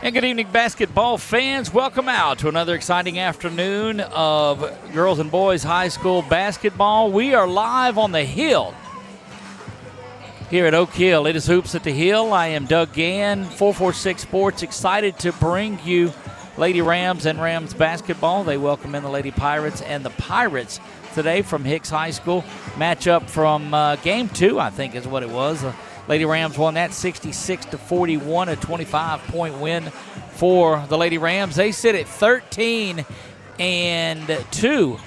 And good evening, basketball fans. Welcome out to another exciting afternoon of girls and boys high school basketball. We are live on the Hill here at Oak Hill. It is Hoops at the Hill. I am Doug Gann, 446 Sports, excited to bring you Lady Rams and Rams basketball. They welcome in the Lady Pirates and the Pirates today from Hicks High School. Matchup from Game 2, I think is what it was. Lady Rams won that 66-41, a 25-point win for the Lady Rams. They sit at 13-2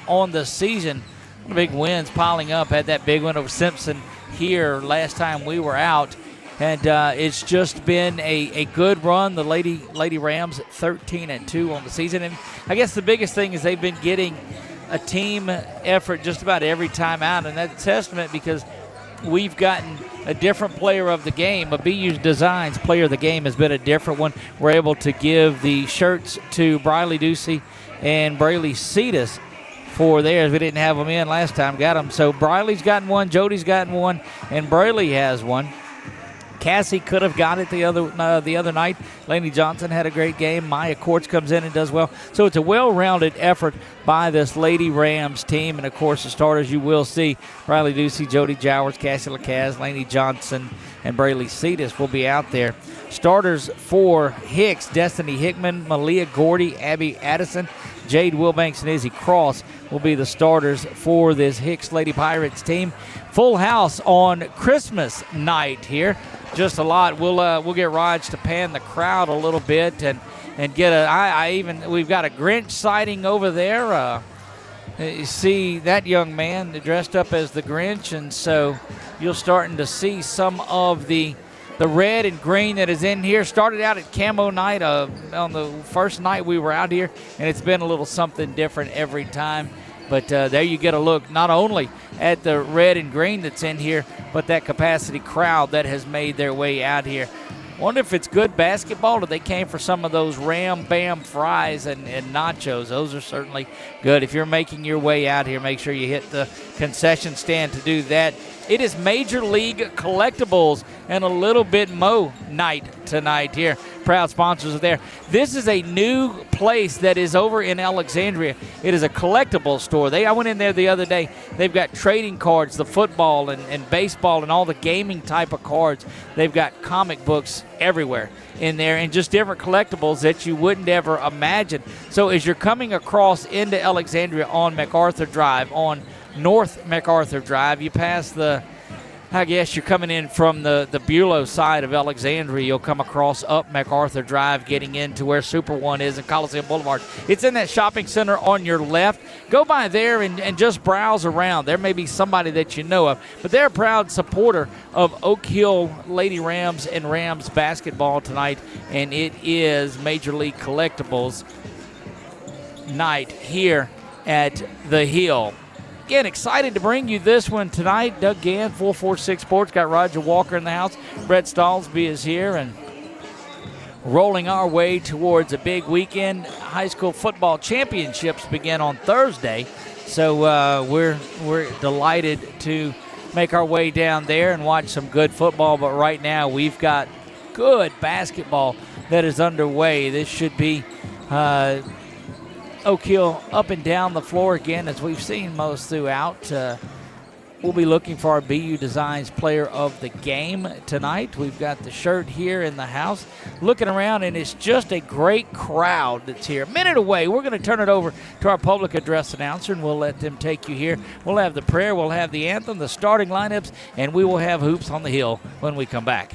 on the season. Big wins piling up. Had that big win over Simpson here last time we were out. And it's just been a good run. The Lady Rams 13-2 on the season. And I guess the biggest thing is they've been getting a team effort just about every time out. And that's a testament because we've gotten a different player of the game. A BU Designs player of the game has been a different one. We're able to give the shirts to Briley Ducey and Braylee Cetus for theirs. We didn't have them in last time. Got them. So Briley's gotten one, Jody's gotten one, and Braylee has one. Cassie could have got it the other night. Lainey Johnson had a great game. Maya Quartz comes in and does well. So it's a well-rounded effort by this Lady Rams team. And, of course, the starters you will see, Briley Ducey, Jody Jowers, Cassie Lacaz, Lainey Johnson, and Braylee Cetus will be out there. Starters for Hicks, Destiny Hickman, Malia Gordy, Abby Addison, Jade Wilbanks, and Izzy Cross will be the starters for this Hicks Lady Pirates team. Full house on Christmas night here. Just a lot. We'll get Raj to pan the crowd a little bit and get we've got a Grinch sighting over there. You see that young man dressed up as the Grinch, and so you're starting to see some of the red and green that is in here. Started out at Camo Night on the first night we were out here, and it's been a little something different every time. But there you get a look not only at the red and green that's in here, but that capacity crowd that has made their way out here. Wonder if it's good basketball or they came for some of those Ram Bam fries and nachos. Those are certainly good. If you're making your way out here, make sure you hit the concession stand to do that. It is Major League Collectibles and a little bit Mo night tonight here. Proud sponsors are there. This is a new place that is over in Alexandria. It is a collectible store. I went in there the other day. They've got trading cards, the football and baseball and all the gaming type of cards. They've got comic books everywhere in there and just different collectibles that you wouldn't ever imagine. So as you're coming across into Alexandria on MacArthur Drive, on North MacArthur Drive, you pass I guess you're coming in from the Bulow side of Alexandria. You'll come across up MacArthur Drive, getting into where Super One is and Coliseum Boulevard. It's in that shopping center on your left. Go by there and just browse around. There may be somebody that you know of, but they're a proud supporter of Oak Hill Lady Rams and Rams basketball tonight, and it is Major League Collectibles night here at the Hill. Again, excited to bring you this one tonight. Doug Gann, 446 Sports, got Roger Walker in the house. Brett Stallsby is here, and rolling our way towards a big weekend. High school football championships begin on Thursday, so we're delighted to make our way down there and watch some good football. But right now, we've got good basketball that is underway. This should be Oak Hill up and down the floor again, as we've seen most throughout. We'll be looking for our BU Designs player of the game tonight. We've got the shirt here in the house. Looking around, and it's just a great crowd that's here. A minute away, we're going to turn it over to our public address announcer, and we'll let them take you here. We'll have the prayer, we'll have the anthem, the starting lineups, and we will have Hoops on the Hill when we come back.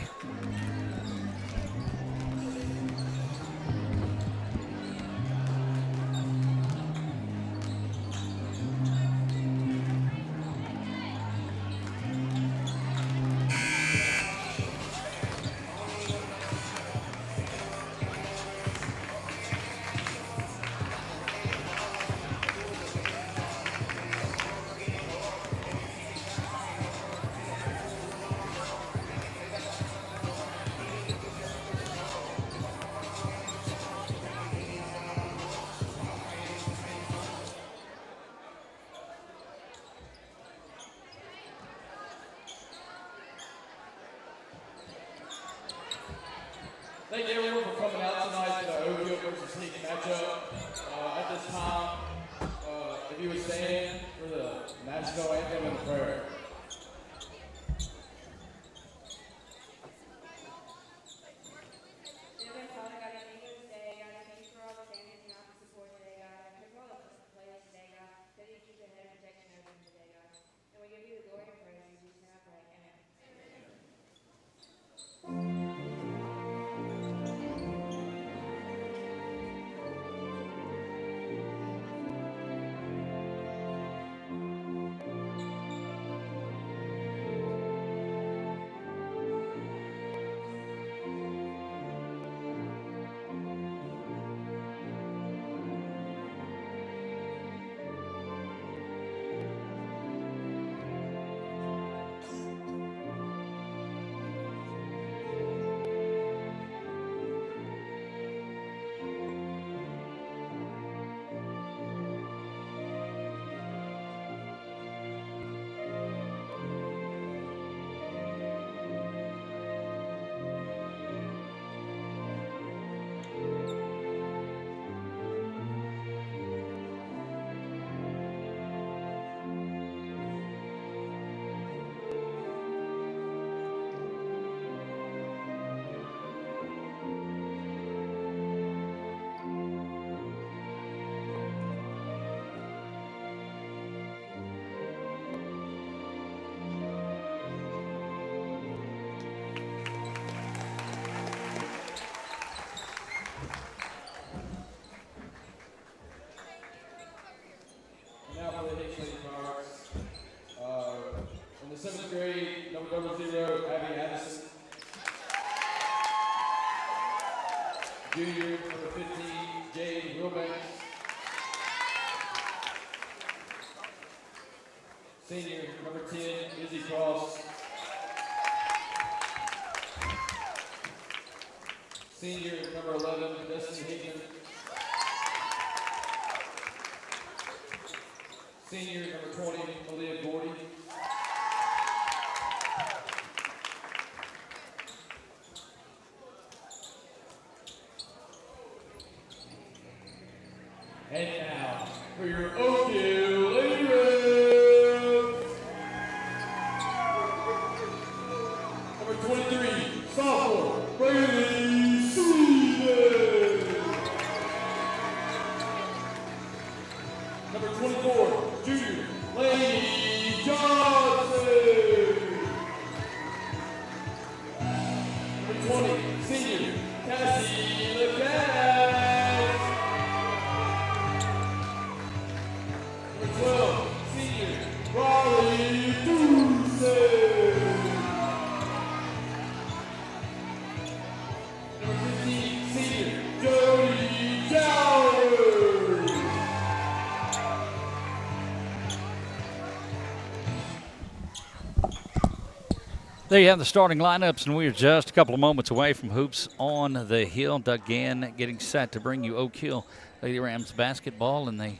Senior, number 10, Izzy Cross. Senior, number 11, Dustin Hickman. Senior, number 20, Malia Gordy. And now, for your Oak Hill Lady Rams, number 23, sophomore, Braylee Sweden. Number 24, junior, Lady Johnson. Number 20, senior, Cassie LeCash. Number 12, senior, Riley Ducey. Number 15, senior, Jody Jowers. There you have the starting lineups, and we are just a couple of moments away from hoops on the hill. Doug Gann getting set to bring you Oak Hill Lady Rams basketball, and they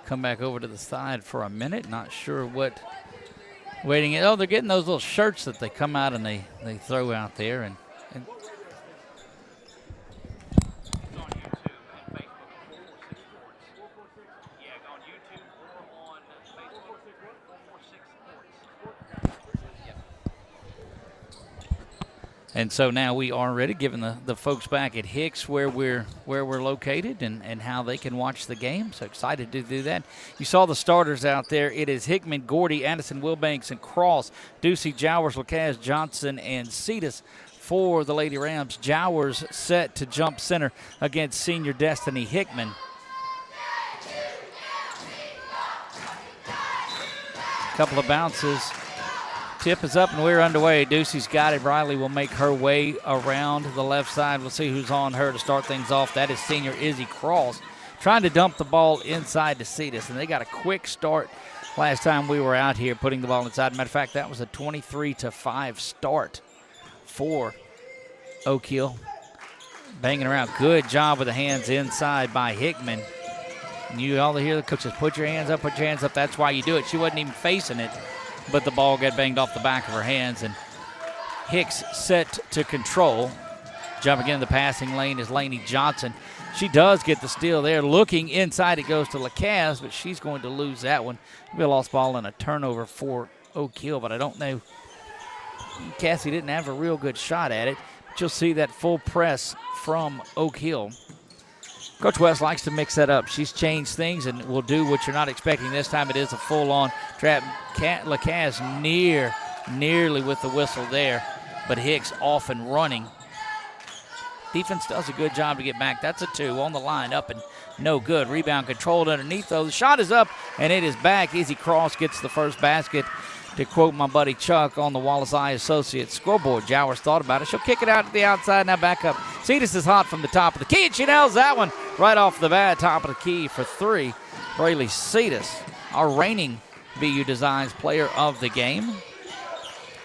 come back over to the side for a minute. Not sure what waiting. Oh, they're getting those little shirts that they come out and they throw out there, and It's on YouTube and Facebook, 446Sports. Yeah, go on YouTube or on Facebook, 446Sports. Yep. And so now we are ready, giving the folks back at Hicks where we're located and how they can watch the game. So excited to do that. You saw the starters out there. It is Hickman, Gordy, Addison, Wilbanks, and Cross, Ducey, Jowers, LeCaz, Johnson, and Cetus for the Lady Rams. Jowers set to jump center against senior Destiny Hickman. Couple of bounces. Tip is up and we're underway. Ducey's got it. Riley will make her way around the left side. We'll see who's on her to start things off. That is senior Izzy Cross trying to dump the ball inside to Cetus. And they got a quick start last time we were out here putting the ball inside. Matter of fact, that was a 23-5 start for Oak Hill. Banging around. Good job with the hands inside by Hickman. And you all hear the coaches, put your hands up, put your hands up. That's why you do it. She wasn't even facing it, but the ball got banged off the back of her hands, and Hicks set to control. Jumping into the passing lane is Lainey Johnson. She does get the steal there. Looking inside, it goes to LeCaz, but she's going to lose that one. It'll be a lost ball and a turnover for Oak Hill, but I don't know. Cassie didn't have a real good shot at it, but you'll see that full press from Oak Hill. Coach West likes to mix that up. She's changed things and will do what you're not expecting. This time it is a full-on trap. LeCaz nearly with the whistle there, but Hicks off and running. Defense does a good job to get back. That's a 2 on the line, up and no good. Rebound controlled underneath, though. The shot is up, and it is back. Izzy Cross gets the first basket. To quote my buddy Chuck on the Wallace Eye Associates scoreboard, Jowers thought about it. She'll kick it out to the outside, now back up. Cetus is hot from the top of the key, and she nails that one right off the bat, top of the key for 3. Braylee Cetus, our reigning BU Designs player of the game,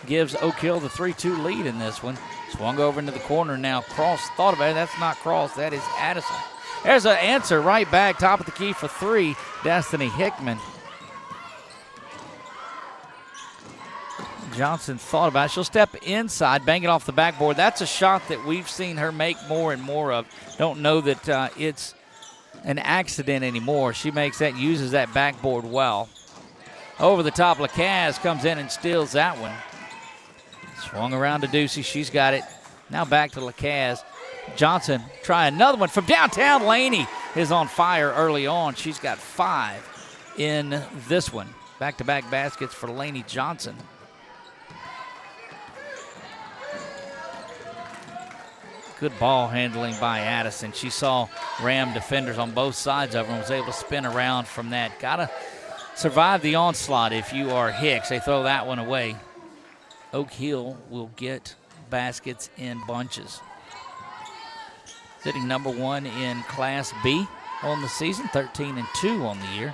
gives Oak Hill the 3-2 lead in this one. Swung over into the corner now. Cross thought about it. That's not Cross. That is Addison. There's an answer right back, top of the key for 3, Destiny Hickman. Johnson thought about it. She'll step inside, bang it off the backboard. That's a shot that we've seen her make more and more of. Don't know that it's an accident anymore. She makes that, uses that backboard well. Over the top, LeCaz comes in and steals that one. Swung around to Ducey. She's got it. Now back to LeCaz. Johnson try another one from downtown. Laney is on fire early on. She's got 5 in this one. Back-to-back baskets for Laney Johnson. Good ball handling by Addison. She saw Ram defenders on both sides of her and was able to spin around from that. Got to survive the onslaught if you are Hicks. They throw that one away. Oak Hill will get baskets in bunches. sitting number 1 in Class B on the season, 13-2 on the year.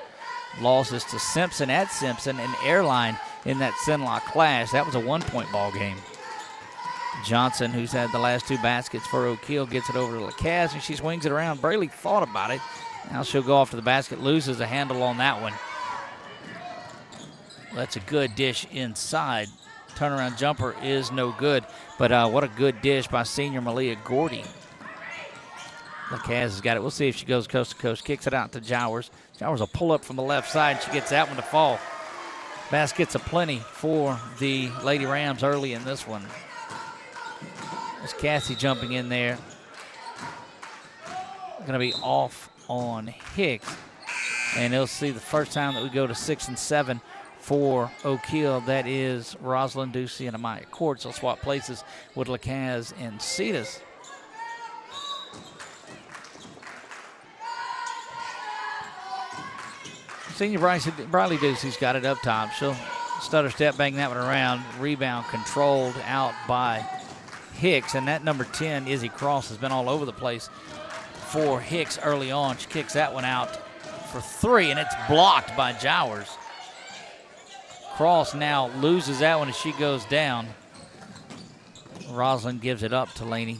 Losses to Simpson at Simpson and Airline in that Sinlock clash. That was a 1-point ball game. Johnson, who's had the last 2 baskets for Oak Hill, gets it over to LaCaz, and she swings it around. Braley thought about it. Now she'll go off to the basket, loses a handle on that one. That's a good dish inside. Turnaround jumper is no good, but what a good dish by senior Malia Gordy. LaCaz has got it. We'll see if she goes coast to coast. Kicks it out to Jowers. Jowers will pull up from the left side. She gets that one to fall. Baskets aplenty for the Lady Rams early in this one. There's Cassie jumping in there. Going to be off on Hicks. And they'll see the first time that we go to 6 and 7 for Oak Hill. That is Rosalind Ducey and Amaya Courts. They'll swap places with LaCaz and Cetus. Senior Briley Ducey's got it up top. She'll stutter step, bang that one around. Rebound controlled out by Hicks. And that number 10, Izzy Cross, has been all over the place for Hicks early on. She kicks that one out for 3, and it's blocked by Jowers. Cross now loses that one as she goes down. Rosalind gives it up to Laney.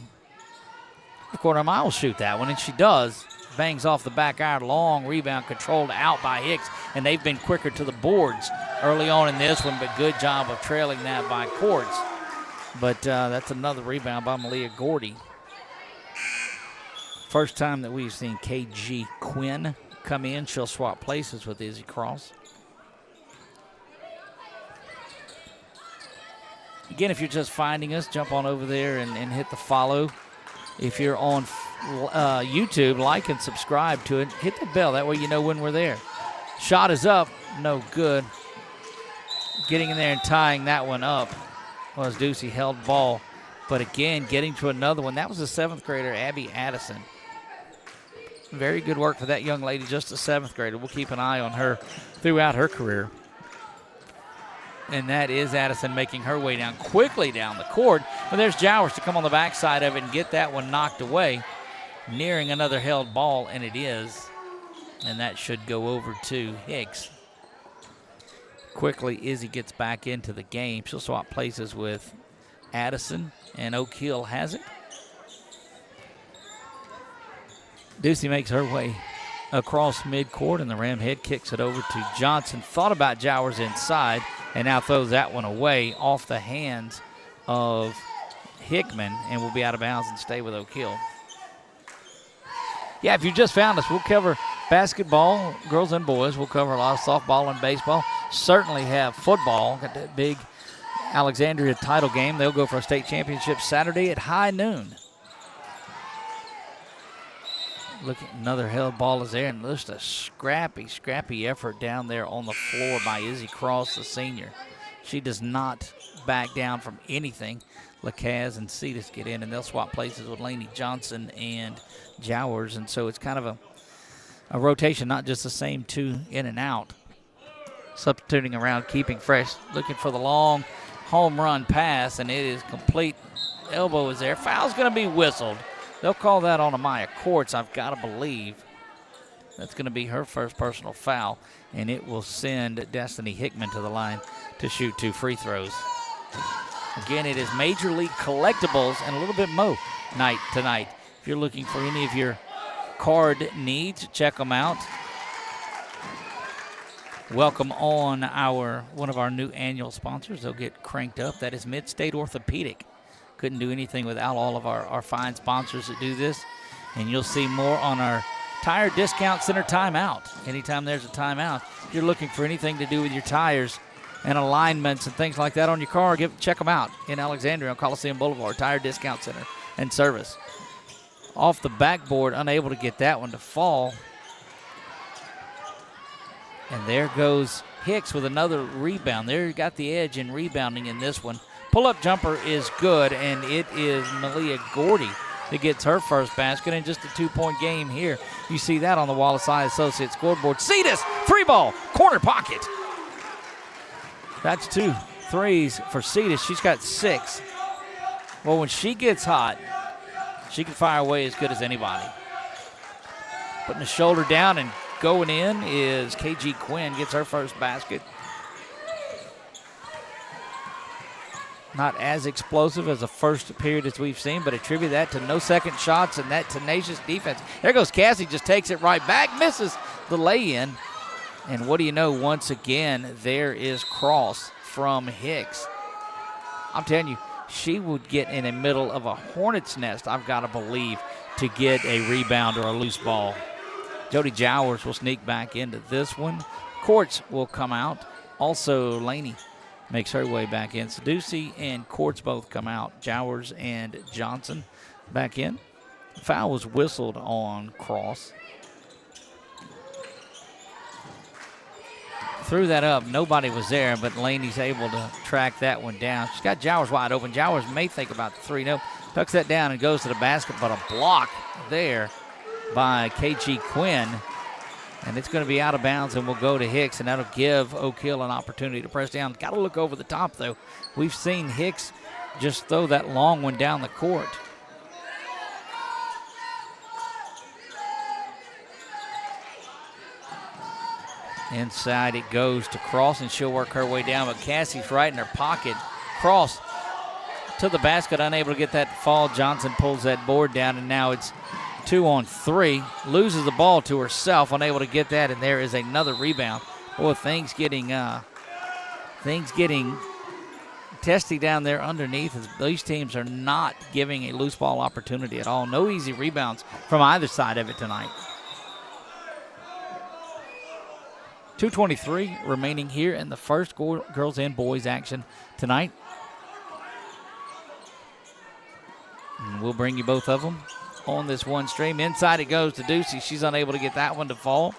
The corner mile will shoot that one, and she does. Bangs off the back iron. Long rebound controlled out by Hicks, and they've been quicker to the boards early on in this one, but good job of trailing that by Courts. But that's another rebound by Malia Gordy. First time that we've seen KG Quinn come in. She'll swap places with Izzy Cross. Again, if you're just finding us, jump on over there and hit the follow. If you're on YouTube, like and subscribe to it. Hit the bell. That way you know when we're there. Shot is up. No good. Getting in there and tying that one up was Ducey held ball. But again, getting to another one. That was a 7th grader, Abby Addison. Very good work for that young lady, just a 7th grader. We'll keep an eye on her throughout her career. And that is Addison making her way down quickly down the court. But there's Jowers to come on the backside of it and get that one knocked away. Nearing another held ball, and it is. And that should go over to Hicks. Quickly, Izzy gets back into the game. She'll swap places with Addison, and Oak Hill has it. Ducey makes her way across midcourt, and the Ram head kicks it over to Johnson. Thought about Jowers inside, and now throws that one away off the hands of Hickman, and will be out of bounds and stay with Oak Hill. Yeah, if you just found us, we'll cover basketball, girls and boys. We'll cover a lot of softball and baseball. Certainly have football. Got that big Alexandria title game. They'll go for a state championship Saturday at high noon. Look at another held ball is there, and just a scrappy effort down there on the floor by Izzy Cross, the senior. She does not back down from anything. LaCaz and Cetus get in, and they'll swap places with Laney Johnson and Jowers, and so it's kind of a rotation, not just the same 2 in and out. Substituting around, keeping fresh, looking for the long home run pass, and it is complete. Elbow is there. Foul's going to be whistled. They'll call that on Amaya Courts, I've got to believe. That's going to be her first personal foul, and it will send Destiny Hickman to the line to shoot 2 free throws. Again, it is Major League Collectibles and a little bit Mo night tonight. If you're looking for any of your card needs, check them out. Welcome on one of our new annual sponsors. They'll get cranked up. That is Mid-State Orthopedic. Couldn't do anything without all of our fine sponsors that do this. And you'll see more on our Tire Discount Center timeout. Anytime there's a timeout, if you're looking for anything to do with your tires and alignments and things like that on your car, check them out in Alexandria on Coliseum Boulevard. Tire Discount Center and Service. Off the backboard, unable to get that one to fall. And there goes Hicks with another rebound. There got the edge in rebounding in this one. Pull-up jumper is good, and it is Malia Gordy that gets her first basket in just a 2-point game here. You see that on the Wallace Eye Associates scoreboard. Cetus, free ball, corner pocket. That's 2 threes for Cetus. She's got 6. Well, when she gets hot, She can fire away as good as anybody. Putting the shoulder down and going in is KG Quinn, gets her first basket. Not as explosive as the first period as we've seen, but attribute that to no second shots and that tenacious defense. There goes Cassie, just takes it right back, misses the lay-in. And what do you know, once again, there is Cross from Hicks. I'm telling you, she would get in the middle of a hornet's nest, I've got to believe, to get a rebound or a loose ball. Jody Jowers will sneak back into this one. Courts will come out. Also, Laney makes her way back in. Seducey and Courts both come out. Jowers and Johnson back in. Foul was whistled on Cross. Threw that up. Nobody was there, but Laney's able to track that one down. She's got Jowers wide open. Jowers may think about the three. No, tucks that down and goes to the basket, but a block there by KG Quinn. And it's going to be out of bounds and will go to Hicks, and that'll give Oak Hill an opportunity to press down. Got to look over the top, though. We've seen Hicks just throw that long one down the court. Inside it goes to Cross, and she'll work her way down, but Cassie's right in her pocket. Cross to the basket, unable to get that to fall. Johnson pulls that board down, and now it's 2 on 3. Loses the ball to herself, unable to get that, and there is another rebound. Boy, things getting testy down there underneath, as these teams are not giving a loose ball opportunity at all. No easy rebounds from either side of it tonight. 2:23 remaining here in the first girls and boys action tonight. And we'll bring you both of them on this one stream. Inside it goes to Ducey. She's unable to get that one to fall.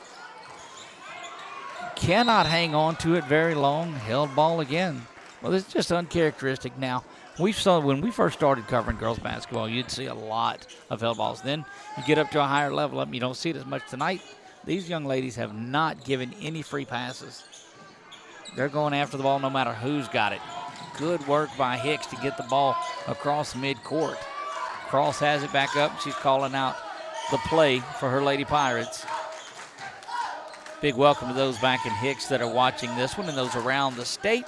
Cannot hang on to it very long. Held ball again. Well, it's just uncharacteristic now. We saw when we first started covering girls basketball, you'd see a lot of held balls. Then you get up to a higher level up, and you don't see it as much tonight. These young ladies have not given any free passes. They're going after the ball no matter who's got it. Good work by Hicks to get the ball across midcourt. Cross has it back up. She's calling out the play for her Lady Pirates. Big welcome to those back in Hicks that are watching this one and those around the state.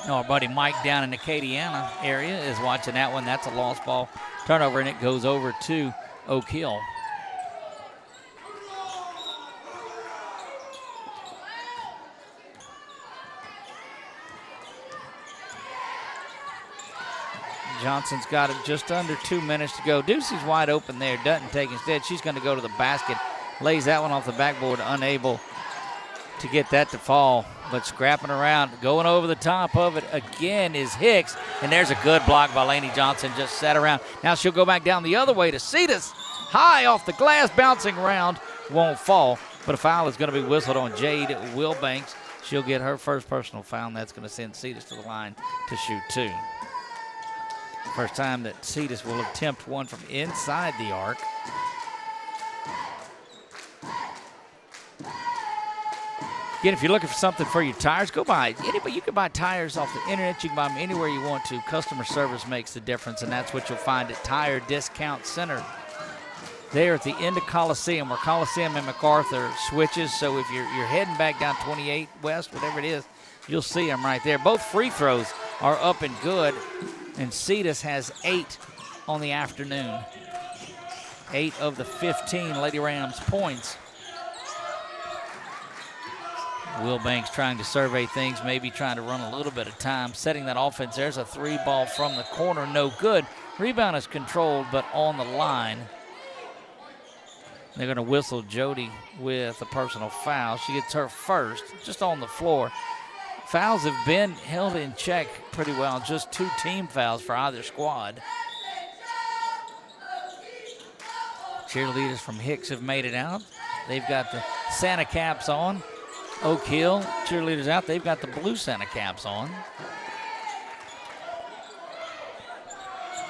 Our buddy Mike down in the Acadiana area is watching that one. That's a lost ball. Turnover, and it goes over to Oak Hill. Johnson's got it just under 2 minutes to go. Ducey's wide open there. Doesn't take instead. She's going to go to the basket. Lays that one off the backboard. Unable to get that to fall. But scrapping around. Going over the top of it again is Hicks. And there's a good block by Lainey Johnson. Just sat around. Now she'll go back down the other way to Cetus. High off the glass. Bouncing around. Won't fall. But a foul is going to be whistled on Jade Wilbanks. She'll get her first personal foul. And that's going to send Cetus to the line to shoot 2. First time that Cetus will attempt one from inside the arc. Again, if you're looking for something for your tires, go buy anybody. You can buy tires off the internet. You can buy them anywhere you want to. Customer service makes the difference, and that's what you'll find at Tire Discount Center. There at the end of Coliseum, where Coliseum and MacArthur switches. So if you're heading back down 28 West, whatever it is, you'll see them right there. Both free throws are up and good. And Cetus has 8 on the afternoon. 8 of the 15 Lady Rams points. Wilbanks trying to survey things, maybe trying to run a little bit of time. Setting that offense. There's a 3 ball from the corner. No good. Rebound is controlled, but on the line. They're going to whistle Jody with a personal foul. She gets her first, just on the floor. Fouls have been held in check pretty well. Just 2 team fouls for either squad. Cheerleaders from Hicks have made it out. They've got the Santa caps on. Oak Hill cheerleaders out. They've got the blue Santa caps on.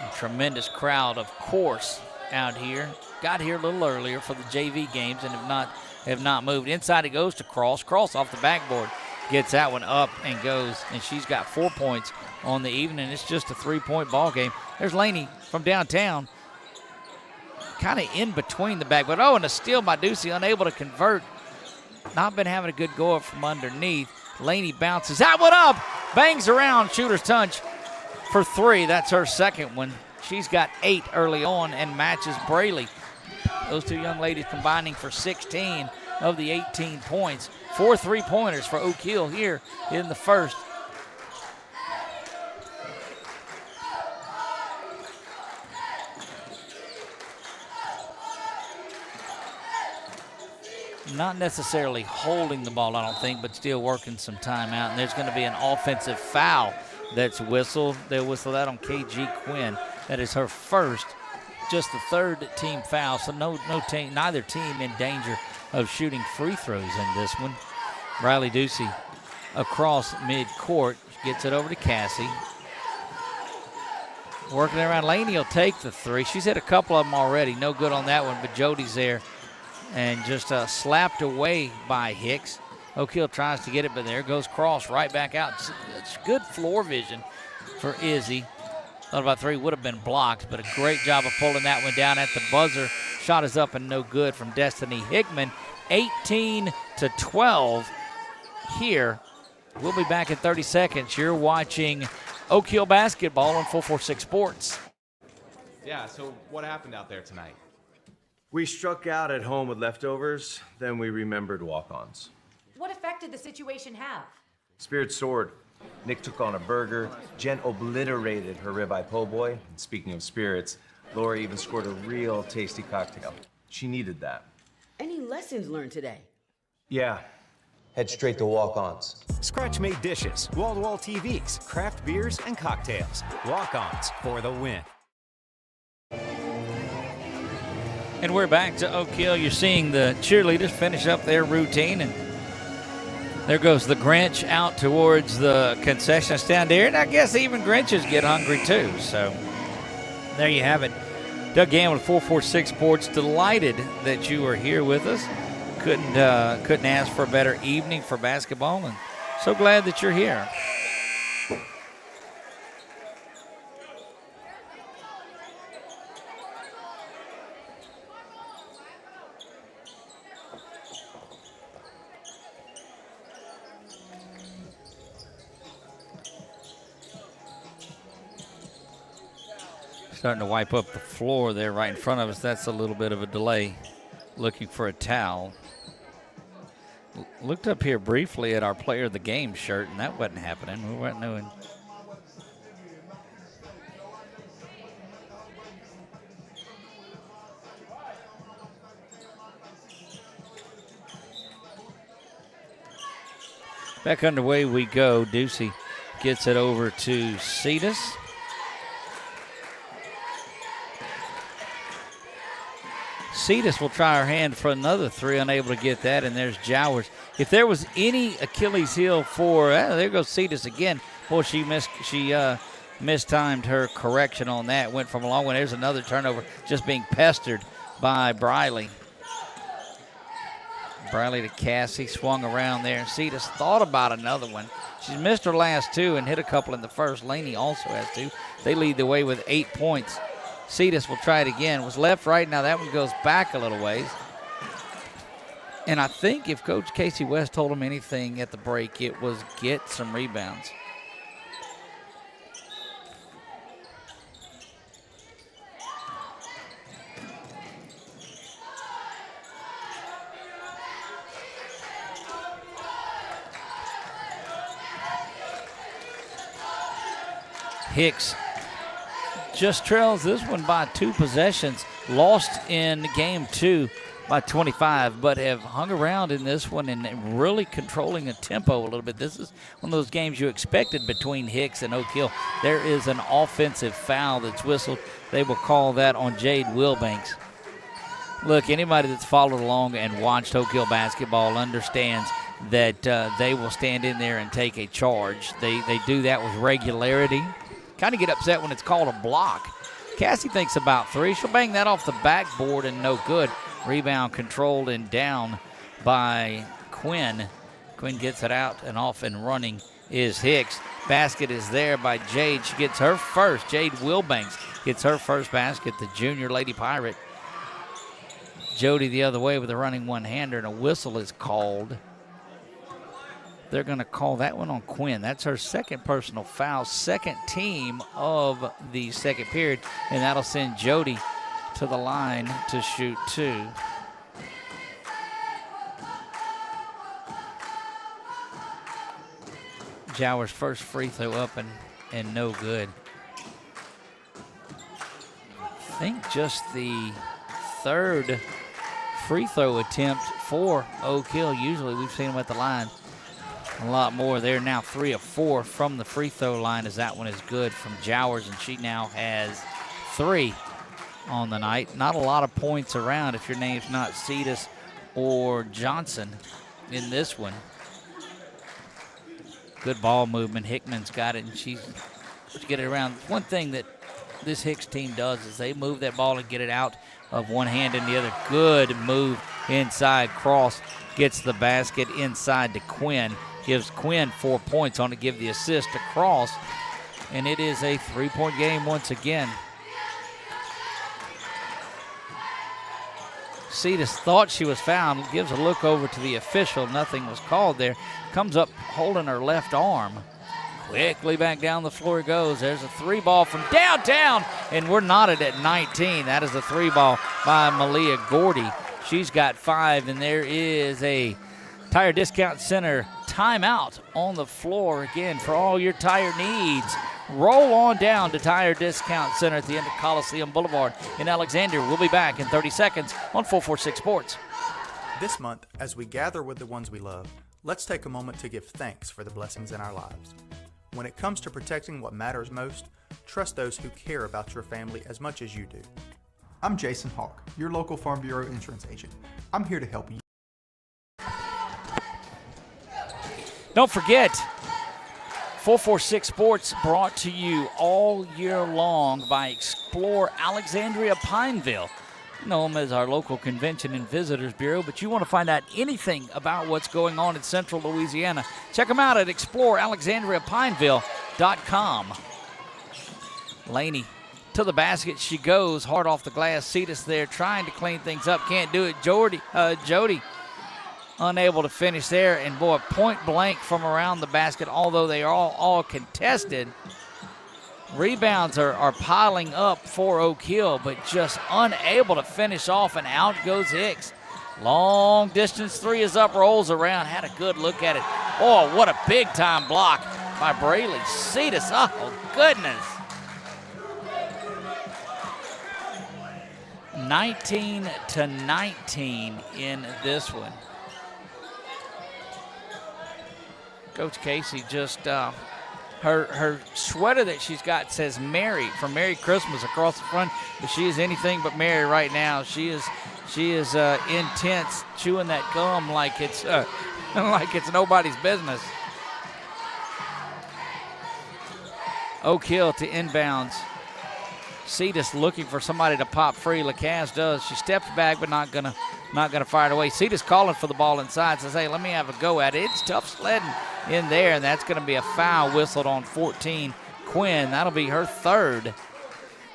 A tremendous crowd, of course, out here. Got here a little earlier for the JV games and have not moved. Inside it goes to Cross. Cross off the backboard. gets that one up and goes, and she's got 4 points on the evening. It's just a 3-point ball game. There's Laney from downtown, kind of in between the back. But, and a steal by Ducey, unable to convert. Not been having a good go up from underneath. Laney bounces that one up, bangs around, shooter's touch for 3. That's her second one. She's got 8 early on and matches Braley. Those two young ladies combining for 16 of the 18 points. 4 3-pointers for Oak Hill here in the first. Not necessarily holding the ball, I don't think, but still working some time out. And there's going to be an offensive foul that's whistled. They'll whistle that on KG Quinn. That is her first, just the third team foul. So neither team in danger of shooting free throws in this one. Riley Ducey across midcourt, gets it over to Cassie. Working around, Laney will take the 3. She's hit a couple of them already. No good on that one, but Jody's there. And just slapped away by Hicks. Oak Hill tries to get it, but there goes Cross right back out. It's good floor vision for Izzy. Thought about 3 would have been blocked, but a great job of pulling that one down at the buzzer. Shot is up and no good from Destiny Hickman. 18-12 here. We'll be back in 30 seconds. You're watching Oak Hill basketball on 446 Sports. Yeah, so what happened out there tonight? We struck out at home with leftovers, then we remembered walk-ons. What effect did the situation have? Spirit soared. Nick took on a burger. Jen obliterated her ribeye po' boy. And speaking of spirits, Laura even scored a real tasty cocktail. She needed that. Any lessons learned today? Yeah. Head straight to walk-ons. Scratch-made dishes, wall-to-wall TVs, craft beers, and cocktails. Walk-ons for the win. And we're back to Oak Hill. You're seeing the cheerleaders finish up their routine, and there goes the Grinch out towards the concession stand there. And I guess even Grinches get hungry too. So there you have it. Doug Gann with 446 Sports. Delighted that you are here with us. Couldn't ask for a better evening for basketball, and so glad that you're here. Starting to wipe up the floor there right in front of us. That's a little bit of a delay. Looking for a towel. Looked up here briefly at our player of the game shirt, and that wasn't happening. We weren't knowing. Back underway we go. Ducey gets it over to Cetus. Cetus will try her hand for another 3, unable to get that, and there's Jowers. If there was any Achilles heel for, there goes Cetus again. Boy, she mistimed her correction on that. Went from a long one. There's another turnover, just being pestered by Briley. Briley to Cassie, swung around there. Cetus thought about another one. She's missed her last 2 and hit a couple in the first. Laney also has 2. They lead the way with 8 points. Cetus will try it again. Was left, right. Now that one goes back a little ways. And I think if Coach Casey West told him anything at the break, it was get some rebounds. Hicks just trails this one by 2 possessions. Lost in game 2 by 25, but have hung around in this one and really controlling the tempo a little bit. This is one of those games you expected between Hicks and Oak Hill. There is an offensive foul that's whistled. They will call that on Jade Wilbanks. Look, anybody that's followed along and watched Oak Hill basketball understands that they will stand in there and take a charge. They do that with regularity. Kind of get upset when it's called a block. Cassie thinks about 3. She'll bang that off the backboard and no good. Rebound controlled and down by Quinn. Quinn gets it out, and off and running is Hicks. Basket is there by Jade. She gets her first. Jade Wilbanks gets her first basket, the junior Lady Pirate. Jody the other way with a running one-hander, and a whistle is called. They're going to call that one on Quinn. That's her second personal foul, second team of the second period, and that'll send Jody to the line to shoot 2. Jowers' first free throw up and no good. I think just the third free throw attempt for Oak Hill. Usually we've seen them at the line a lot more. They're now 3 of 4 from the free throw line, as that one is good from Jowers, and she now has 3 on the night. Not a lot of points around if your name's not Cetus or Johnson in this one. Good ball movement. Hickman's got it, and she's get it around. One thing that this Hicks team does is they move that ball and get it out of one hand and the other. Good move inside. Cross gets the basket inside to Quinn. Gives Quinn 4 points on to give the assist to Cross, and it is a 3-point game once again. Cetus thought she was fouled, gives a look over to the official. Nothing was called there. Comes up holding her left arm. Quickly back down the floor goes. There's a 3 ball from downtown, and we're knotted at 19. That is a 3 ball by Malia Gordy. She's got 5, and there is a Tire Discount Center timeout on the floor again for all your tire needs. Roll on down to Tire Discount Center at the end of Coliseum Boulevard in Alexandria. We'll be back in 30 seconds on 446 Sports. This month, as we gather with the ones we love, let's take a moment to give thanks for the blessings in our lives. When it comes to protecting what matters most, trust those who care about your family as much as you do. I'm Jason Hawk, your local Farm Bureau insurance agent. I'm here to help you. Don't forget, 446 Sports brought to you all year long by Explore Alexandria Pineville. You know them as our local convention and visitors bureau, but you want to find out anything about what's going on in central Louisiana, check them out at explorealexandriapineville.com. Laney to the basket she goes, hard off the glass. Cetus there trying to clean things up, can't do it. Jody unable to finish there, and boy, point blank from around the basket, although they are all contested. Rebounds are piling up for Oak Hill, but just unable to finish off, and out goes Hicks. Long distance 3 is up, rolls around, had a good look at it. Oh, what a big time block by Braley Cetus. Oh, goodness. 19-19 in this one. Coach Casey just, her sweater that she's got says Merry, from Merry Christmas across the front, but she is anything but merry right now. She is intense, chewing that gum like it's nobody's business. Oak Hill to inbounds. Cetus looking for somebody to pop free. Lacaze does. She steps back, but not gonna fire it away. Cetus calling for the ball inside. Says, hey, let me have a go at it. It's tough sledding in there, and that's going to be a foul whistled on 14. Quinn, that'll be her third.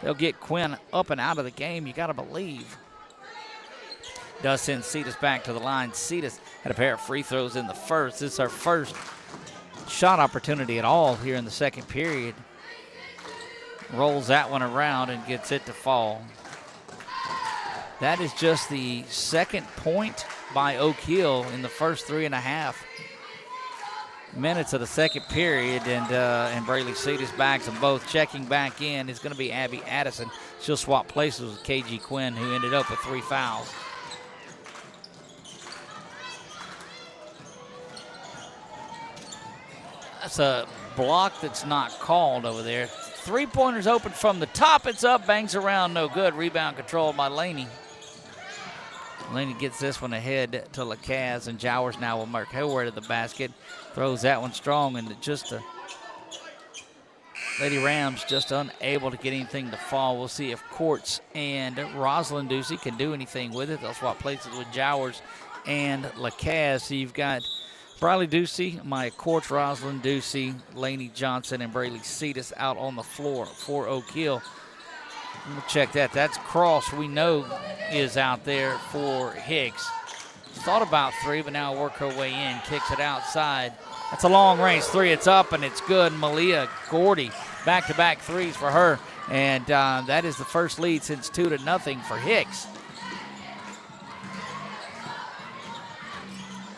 They'll get Quinn up and out of the game, you got to believe. Does send Cetus back to the line. Cetus had a pair of free throws in the first. This is her first shot opportunity at all here in the second period. Rolls that one around and gets it to fall. That is just the second point by Oak Hill in the first 3.5 minutes of the second period, and Braley Cetus backs them both. Checking back in is going to be Abby Addison. She'll swap places with KG Quinn, who ended up with 3 fouls. That's a block that's not called over there. 3-pointers open from the top. It's up, bangs around, no good. Rebound controlled by Laney. Laney gets this one ahead to Lacaze, and Jowers now will mark her way to the basket. Throws that one strong, and Lady Rams just unable to get anything to fall. We'll see if Courts and Rosalind Ducey can do anything with it. They'll swap places with Jowers and Lacaze. So you've got Briley Ducey, Maya Quartz, Rosalind Ducey, Laney Johnson, and Braylee Cetus out on the floor for Oak Hill. We'll check that. That's Cross, we know, is out there for Hicks. Thought about three, but now work her way in, kicks it outside. That's a long-range three. It's up, and it's good. Malia Gordy, back-to-back threes for her, and that is the first lead since 2-0 for Hicks.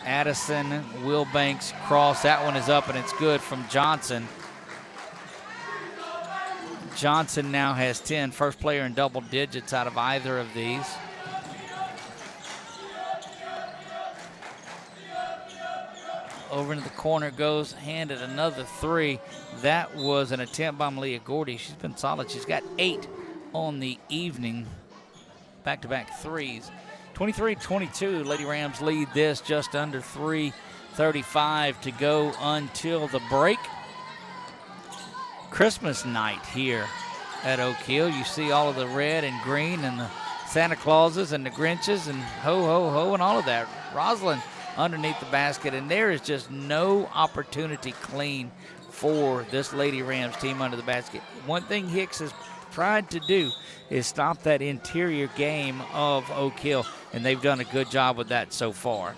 Addison, Wilbanks, Cross. That one is up, and it's good from Johnson. Johnson now has 10, first player in double digits out of either of these. Over into the corner goes, handed another three. That was an attempt by Malia Gordy. She's been solid. She's got 8 on the evening. Back-to-back threes. 23-22, Lady Rams lead this, just under 3:35 to go until the break. Christmas night here at Oak Hill. You see all of the red and green and the Santa Clauses and the Grinches and ho, ho, ho and all of that. Rosalind underneath the basket, and there is just no opportunity clean for this Lady Rams team under the basket. One thing Hicks has tried to do is stop that interior game of Oak Hill, and they've done a good job with that so far.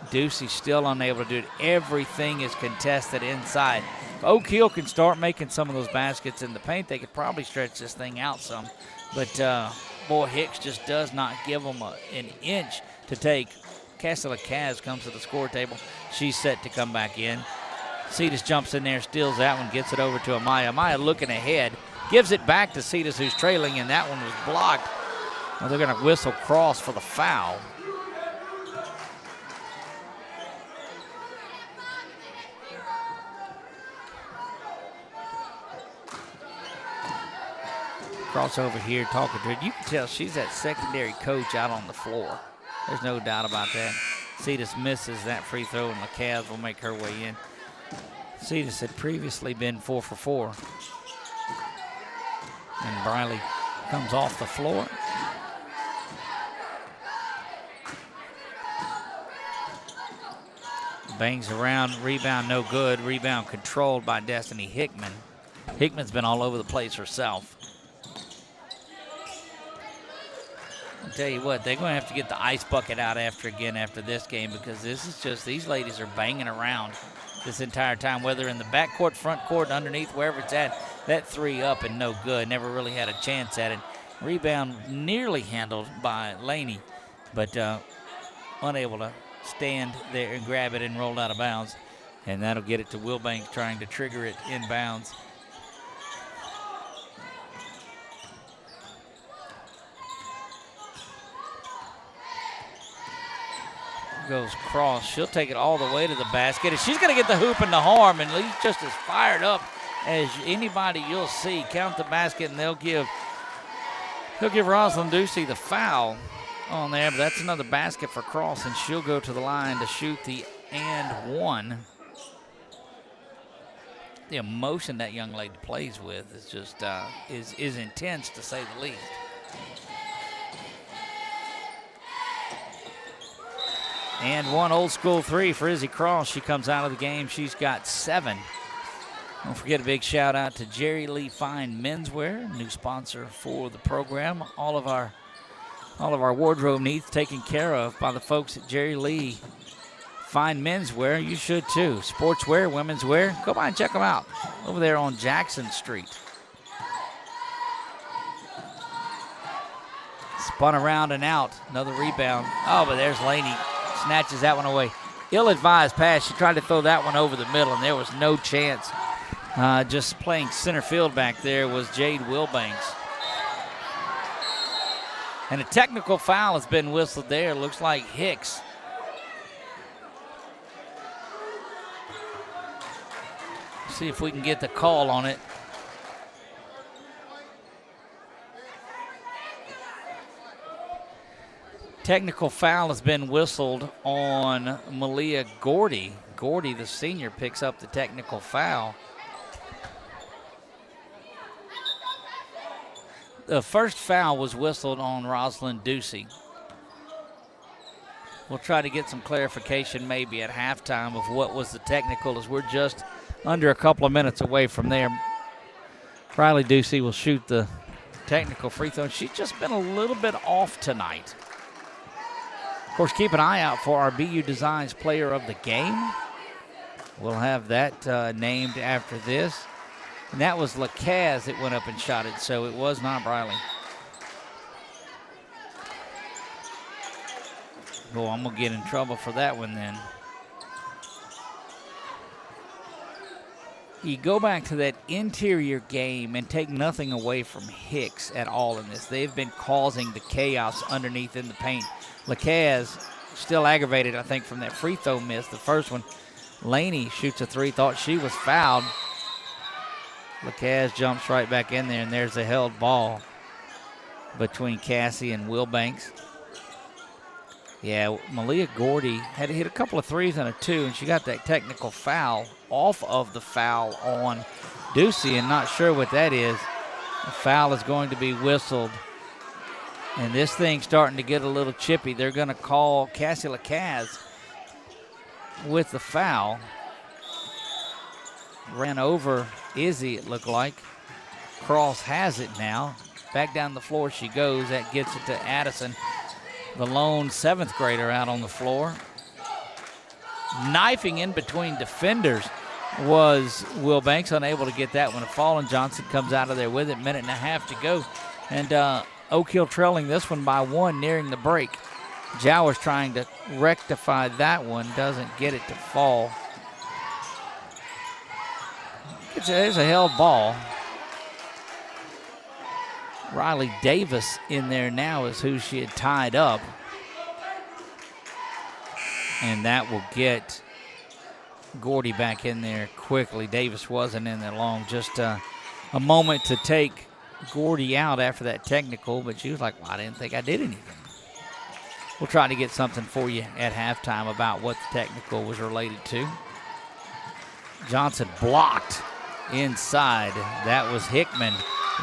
Ducey still unable to do it. Everything is contested inside. If Oak Hill can start making some of those baskets in the paint, they could probably stretch this thing out some. But, boy, Hicks just does not give them an inch to take. Cassila Kaz comes to the score table. She's set to come back in. Cetus jumps in there, steals that one, gets it over to Amaya. Amaya looking ahead, gives it back to Cetus, who's trailing, and that one was blocked. Well, they're going to whistle Cross for the foul. Crossover here talking to her. You can tell she's that secondary coach out on the floor. There's no doubt about that. Cetus misses that free throw, and LaCaz will make her way in. Cetus had previously been 4 for 4. And Briley comes off the floor. Bangs around, rebound no good. Rebound controlled by Destiny Hickman. Hickman's been all over the place herself. I'll tell you what, they're going to have to get the ice bucket out after this game, because this is just, these ladies are banging around this entire time, whether in the backcourt, front court, underneath, wherever it's at. That three up and no good. Never really had a chance at it. Rebound nearly handled by Laney, but unable to stand there and grab it and roll out of bounds. And that'll get it to Wilbanks trying to trigger it inbounds. Goes Cross. She'll take it all the way to the basket. And she's going to get the hoop and the harm, and Lee's just as fired up as anybody you'll see. Count the basket, and he'll give Rosalind Ducey the foul on there, but that's another basket for Cross, and she'll go to the line to shoot the and one. The emotion that young lady plays with is just is intense, to say the least. And one old school three for Izzy Cross. She comes out of the game. She's got 7. Don't forget a big shout out to Jerry Lee Fine Menswear, new sponsor for the program. All of our wardrobe needs taken care of by the folks at Jerry Lee Fine Menswear. You should too. Sportswear, women's wear. Go by and check them out over there on Jackson Street. Spun around and out. Another rebound. Oh, but there's Laney. Snatches that one away. Ill-advised pass. She tried to throw that one over the middle, and there was no chance. Just playing center field back there was Jade Wilbanks. And a technical foul has been whistled there. Looks like Hicks. See if we can get the call on it. Technical foul has been whistled on Malia Gordy. Gordy, the senior, picks up the technical foul. The first foul was whistled on Rosalind Ducey. We'll try to get some clarification maybe at halftime of what was the technical, as we're just under a couple of minutes away from there. Riley Ducey will shoot the technical free throw. She's just been a little bit off tonight. Of course, keep an eye out for our BU Designs Player of the Game. We'll have that named after this. And that was Lacaz that went up and shot it, so it was not Riley. Oh, I'm going to get in trouble for that one then. You go back to that interior game and take nothing away from Hicks at all in this. They've been causing the chaos underneath in the paint. Lacaz still aggravated, I think, from that free throw miss, the first one. Laney shoots a three, thought she was fouled. Lacaz jumps right back in there, and there's a held ball between Cassie and Wilbanks. Yeah, Malia Gordy had to hit a couple of threes and a two, and she got that technical foul off of the foul on Ducey, and not sure what that is. The foul is going to be whistled, and this thing's starting to get a little chippy. They're going to call Cassie Lacaz with the foul. Ran over Izzy, it looked like. Cross has it now. Back down the floor she goes. That gets it to Addison, the lone seventh grader out on the floor. Knifing in between defenders was Wilbanks, unable to get that one to fall, and Johnson comes out of there with it. Minute and a half to go. And Oak Hill trailing this one by one nearing the break. Jowers trying to rectify that one, doesn't get it to fall. There's a held ball. Riley Davis in there now is who she had tied up. And that will get Gordy back in there quickly. Davis wasn't in there long. Just a moment to take Gordy out after that technical, but she was like, well, I didn't think I did anything. We'll try to get something for you at halftime about what the technical was related to. Johnson blocked inside. That was Hickman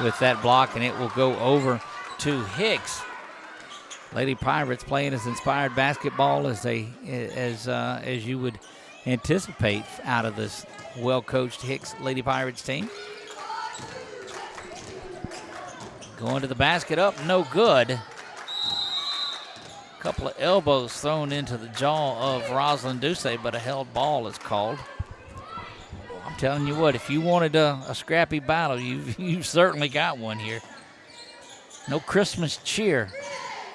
with that block, and it will go over to Hicks. Lady Pirates playing as inspired basketball as you would anticipate out of this well-coached Hicks Lady Pirates team. Going to the basket, up, no good. Couple of elbows thrown into the jaw of Rosalind Ducey, but a held ball is called. I'm telling you what, if you wanted a scrappy battle, you've certainly got one here. No Christmas cheer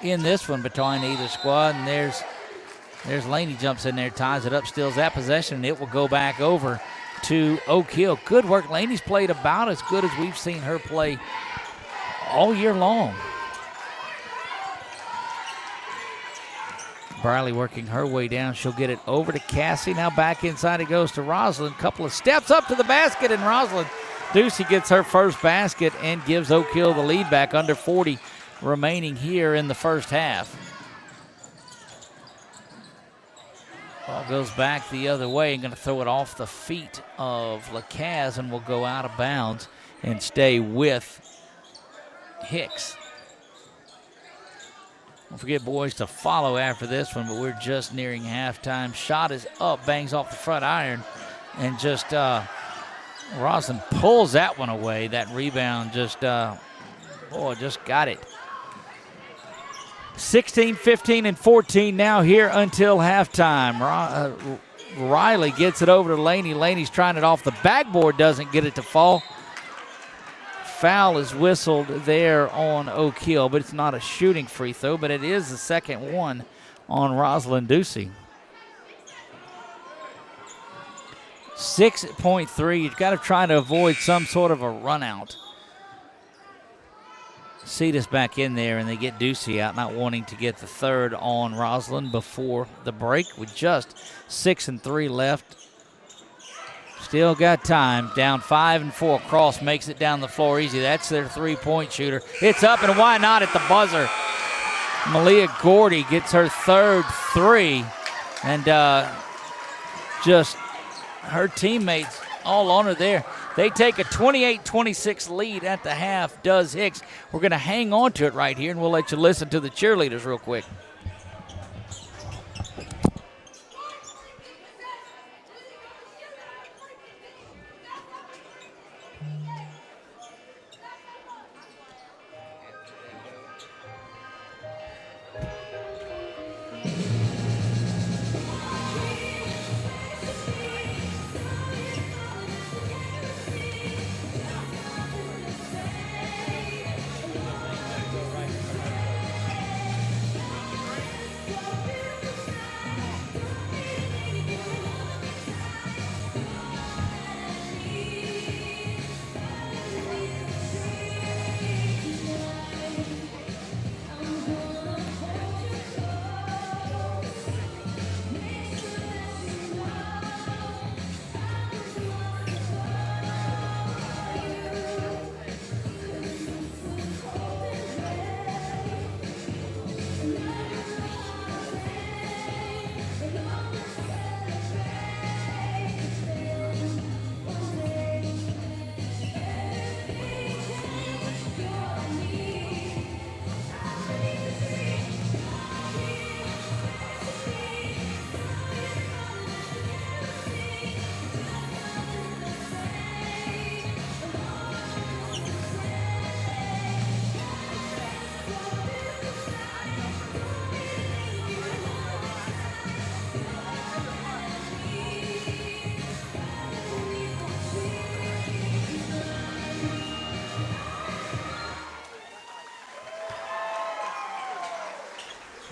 in this one between either squad, and there's Laney jumps in there, ties it up, steals that possession, and it will go back over to Oak Hill. Good work. Laney's played about as good as we've seen her play all year long. Briley working her way down. She'll get it over to Cassie. Now back inside it goes to Rosalind. Couple of steps up to the basket, and Rosalind Ducey gets her first basket and gives Oak Hill the lead back. Under 40 remaining here in the first half. Ball goes back the other way and going to throw it off the feet of Lacaz and will go out of bounds and stay with Hicks. Don't forget, boys, to follow after this one, but we're just nearing halftime. Shot is up, bangs off the front iron, and just Rosalind pulls that one away. That rebound just got it. 16, 15, and 14 now here until halftime. Riley gets it over to Laney. Laney's trying it off the backboard, doesn't get it to fall. Foul is whistled there on Oak Hill, but it's not a shooting free throw, but it is the second one on Rosalind Ducey. 6.3, you've got to try to avoid some sort of a run out. Cetus back in there, and they get Ducey out, not wanting to get the third on Rosalind before the break with just 6-3 left. Still got time. Down 5-4. Cross makes it down the floor easy. That's their three-point shooter. It's up, and why not at the buzzer? Malia Gordy gets her third three, and just her teammates all on her there. They take a 28-26 lead at the half, does Hicks. We're going to hang on to it right here, and we'll let you listen to the cheerleaders real quick.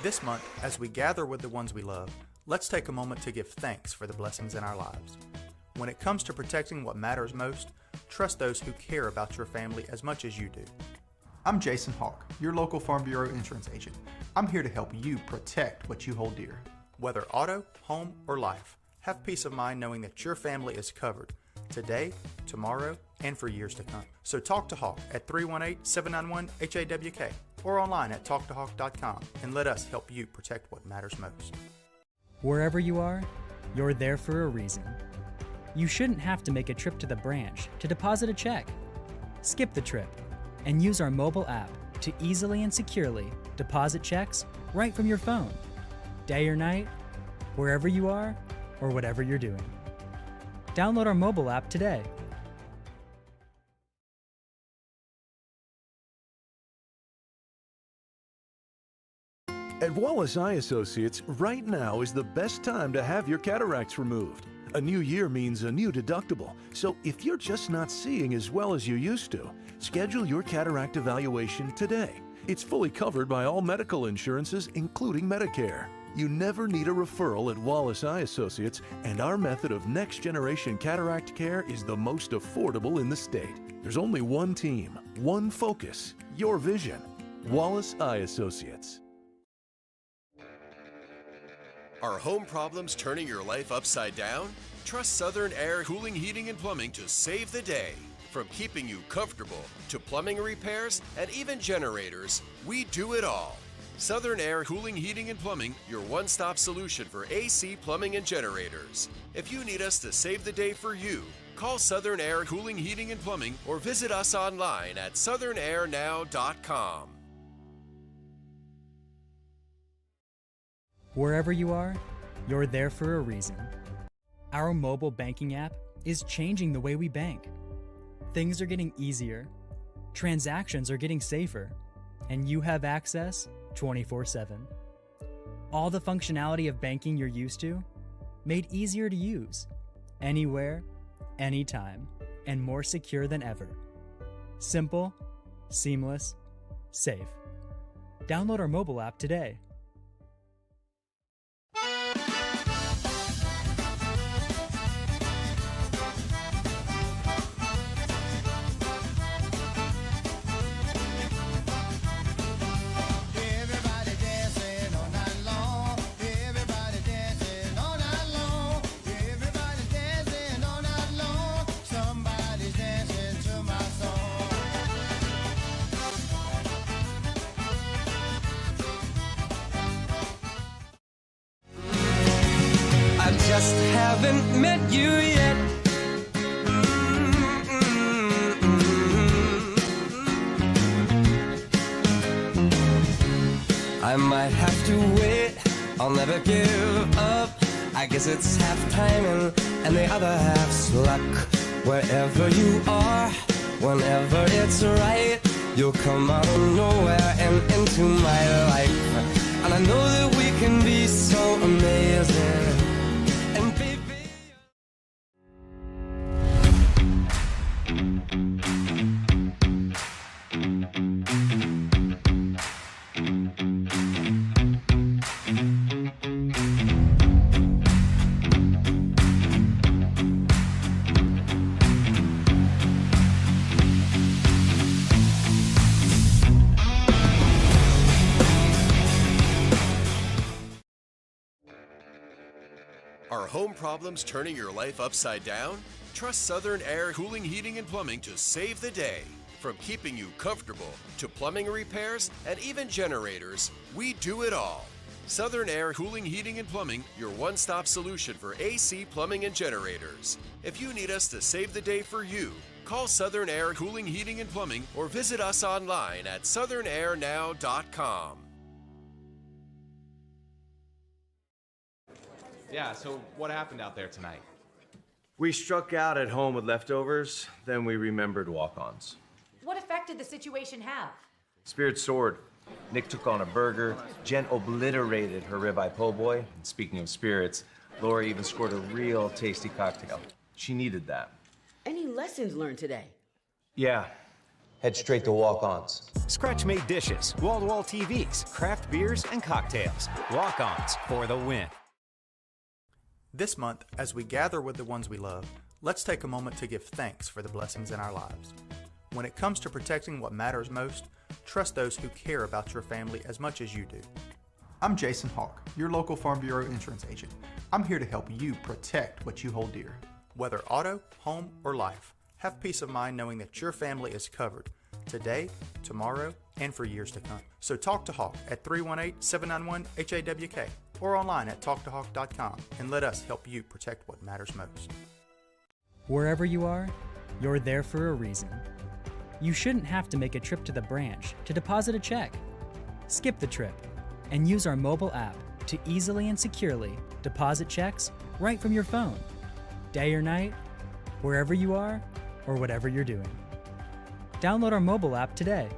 This month, as we gather with the ones we love, let's take a moment to give thanks for the blessings in our lives. When it comes to protecting what matters most, trust those who care about your family as much as you do. I'm Jason Hawk, your local Farm Bureau insurance agent. I'm here to help you protect what you hold dear. Whether auto, home, or life, have peace of mind knowing that your family is covered today, tomorrow, and for years to come. So talk to Hawk at 318-791-HAWK or online at talktohawk.com and let us help you protect what matters most. Wherever you are, you're there for a reason. You shouldn't have to make a trip to the branch to deposit a check. Skip the trip and use our mobile app to easily and securely deposit checks right from your phone. Day or night, wherever you are, or whatever you're doing. Download our mobile app today. At Wallace Eye Associates, right now is the best time to have your cataracts removed. A new year means a new deductible, so if you're just not seeing as well as you used to, schedule your cataract evaluation today. It's fully covered by all medical insurances, including Medicare. You never need a referral at Wallace Eye Associates, and our method of next-generation cataract care is the most affordable in the state. There's only one team, one focus, your vision. Wallace Eye Associates. Are home problems turning your life upside down? Trust Southern Air Cooling, Heating, and Plumbing to save the day. From keeping you comfortable to plumbing repairs and even generators, we do it all. Southern Air Cooling, Heating, and Plumbing, your one-stop solution for AC, plumbing, and generators. If you need us to save the day for you, call Southern Air Cooling, Heating, and Plumbing or visit us online at southernairnow.com. Wherever you are, you're there for a reason. Our mobile banking app is changing the way we bank. Things are getting easier, transactions are getting safer, and you have access 24/7. All the functionality of banking you're used to, made easier to use, anywhere, anytime, and more secure than ever. Simple, seamless, safe. Download our mobile app today. Just haven't met you yet. I might have to wait, I'll never give up. I guess it's half timing and the other half's luck. Wherever you are, whenever it's right, you'll come out of nowhere and into my life. And I know that we can be so amazing. And baby, Are home problems turning your life upside down? Trust Southern Air Cooling, Heating, and Plumbing to save the day. From keeping you comfortable to plumbing repairs and even generators, we do it all. Southern Air Cooling, Heating, and Plumbing, your one-stop solution for AC, plumbing, and generators. If you need us to save the day for you, call Southern Air Cooling, Heating, and Plumbing or visit us online at southernairnow.com. Yeah, so what happened out there tonight? We struck out at home with leftovers, then we remembered walk-ons. What effect did the situation have? Spirit soared. Nick took on a burger. Jen obliterated her ribeye po' boy. And speaking of spirits, Laura even scored a real tasty cocktail. She needed that. Any lessons learned today? Yeah. head straight to walk-ons. Scratch-made dishes, wall-to-wall TVs, craft beers, and cocktails. Walk-ons for the win. This month, as we gather with the ones we love, let's take a moment to give thanks for the blessings in our lives. When it comes to protecting what matters most, trust those who care about your family as much as you do. I'm Jason Hawk, your local Farm Bureau insurance agent. I'm here to help you protect what you hold dear. Whether auto, home, or life, have peace of mind knowing that your family is covered today, tomorrow, and for years to come. So talk to Hawk at 318-791-HAWK or online at talktohawk.com and let us help you protect what matters most. Wherever you are, you're there for a reason. You shouldn't have to make a trip to the branch to deposit a check. Skip the trip and use our mobile app to easily and securely deposit checks right from your phone. Day or night, wherever you are, or whatever you're doing. Download our mobile app today.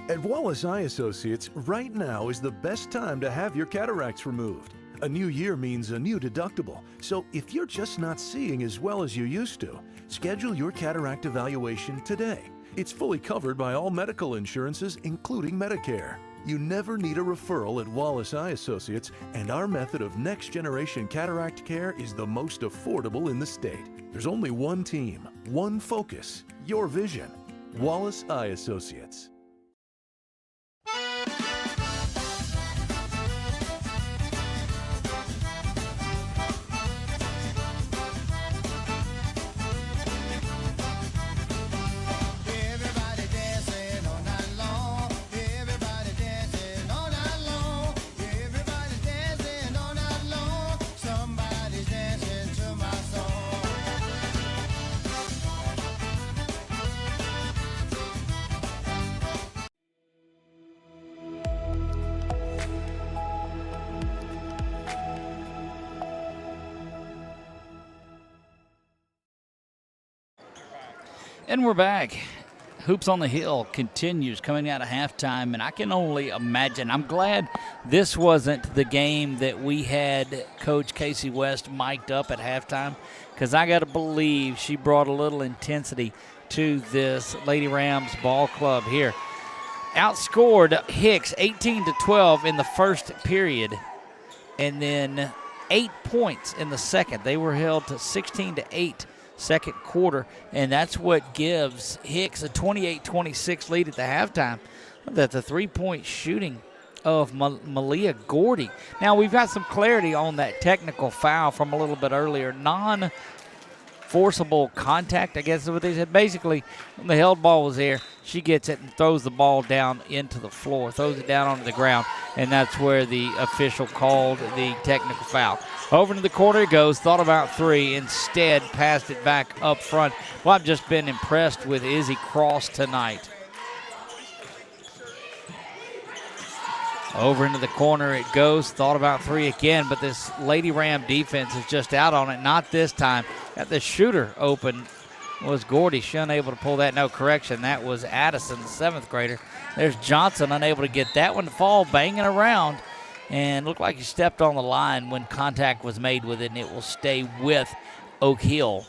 At Wallace Eye Associates, right now is the best time to have your cataracts removed. A new year means a new deductible, so if you're just not seeing as well as you used to, schedule your cataract evaluation today. It's fully covered by all medical insurances, including Medicare. You never need a referral at Wallace Eye Associates, and our method of next-generation cataract care is the most affordable in the state. There's only one team, one focus, your vision. Wallace Eye Associates. And we're back. Hoops on the Hill continues coming out of halftime, and I can only imagine. I'm glad this wasn't the game that we had Coach Casey West mic'd up at halftime, because I got to believe she brought a little intensity to this Lady Rams ball club here. Outscored Hicks 18-12 in the first period, and then 8 points in the second. They were held to 16-8. Second quarter, and that's what gives Hicks a 28-26 lead at the halftime. That the three-point shooting of Malia Gordy. Now, we've got some clarity on that technical foul from a little bit earlier. Non-forcible contact, I guess is what they said. Basically, when the held ball was there, she gets it and throws the ball down into the floor, throws it down onto the ground, and that's where the official called the technical foul. Over to the corner it goes, thought about three, instead passed it back up front. Well, I've just been impressed with Izzy Cross tonight. Over into the corner it goes, thought about three again, but this Lady Ram defense is just out on it. Not this time. Got the shooter open was Gordy. She unable to pull that. No correction. That was Addison, the seventh grader. There's Johnson unable to get that one to fall, banging around. And looked like he stepped on the line when contact was made with it, and it will stay with Oak Hill.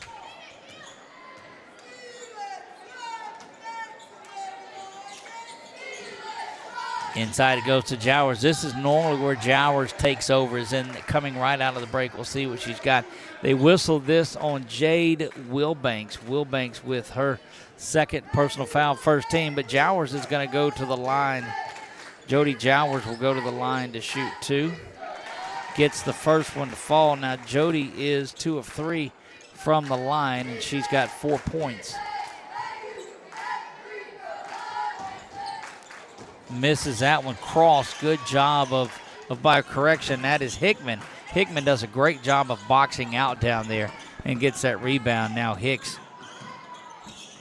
Inside it goes to Jowers. This is normally where Jowers takes over, is in coming right out of the break. We'll see what she's got. They whistled this on Jade Wilbanks. Wilbanks with her second personal foul, first team, but Jowers is going to go to the line. Jody Jowers will go to the line to shoot two. Gets the first one to fall. Now Jody is 2 of 3 from the line, and she's got 4 points. Misses that one. Cross, good job of by correction. That is Hickman. Hickman does a great job of boxing out down there and gets that rebound. Now Hicks.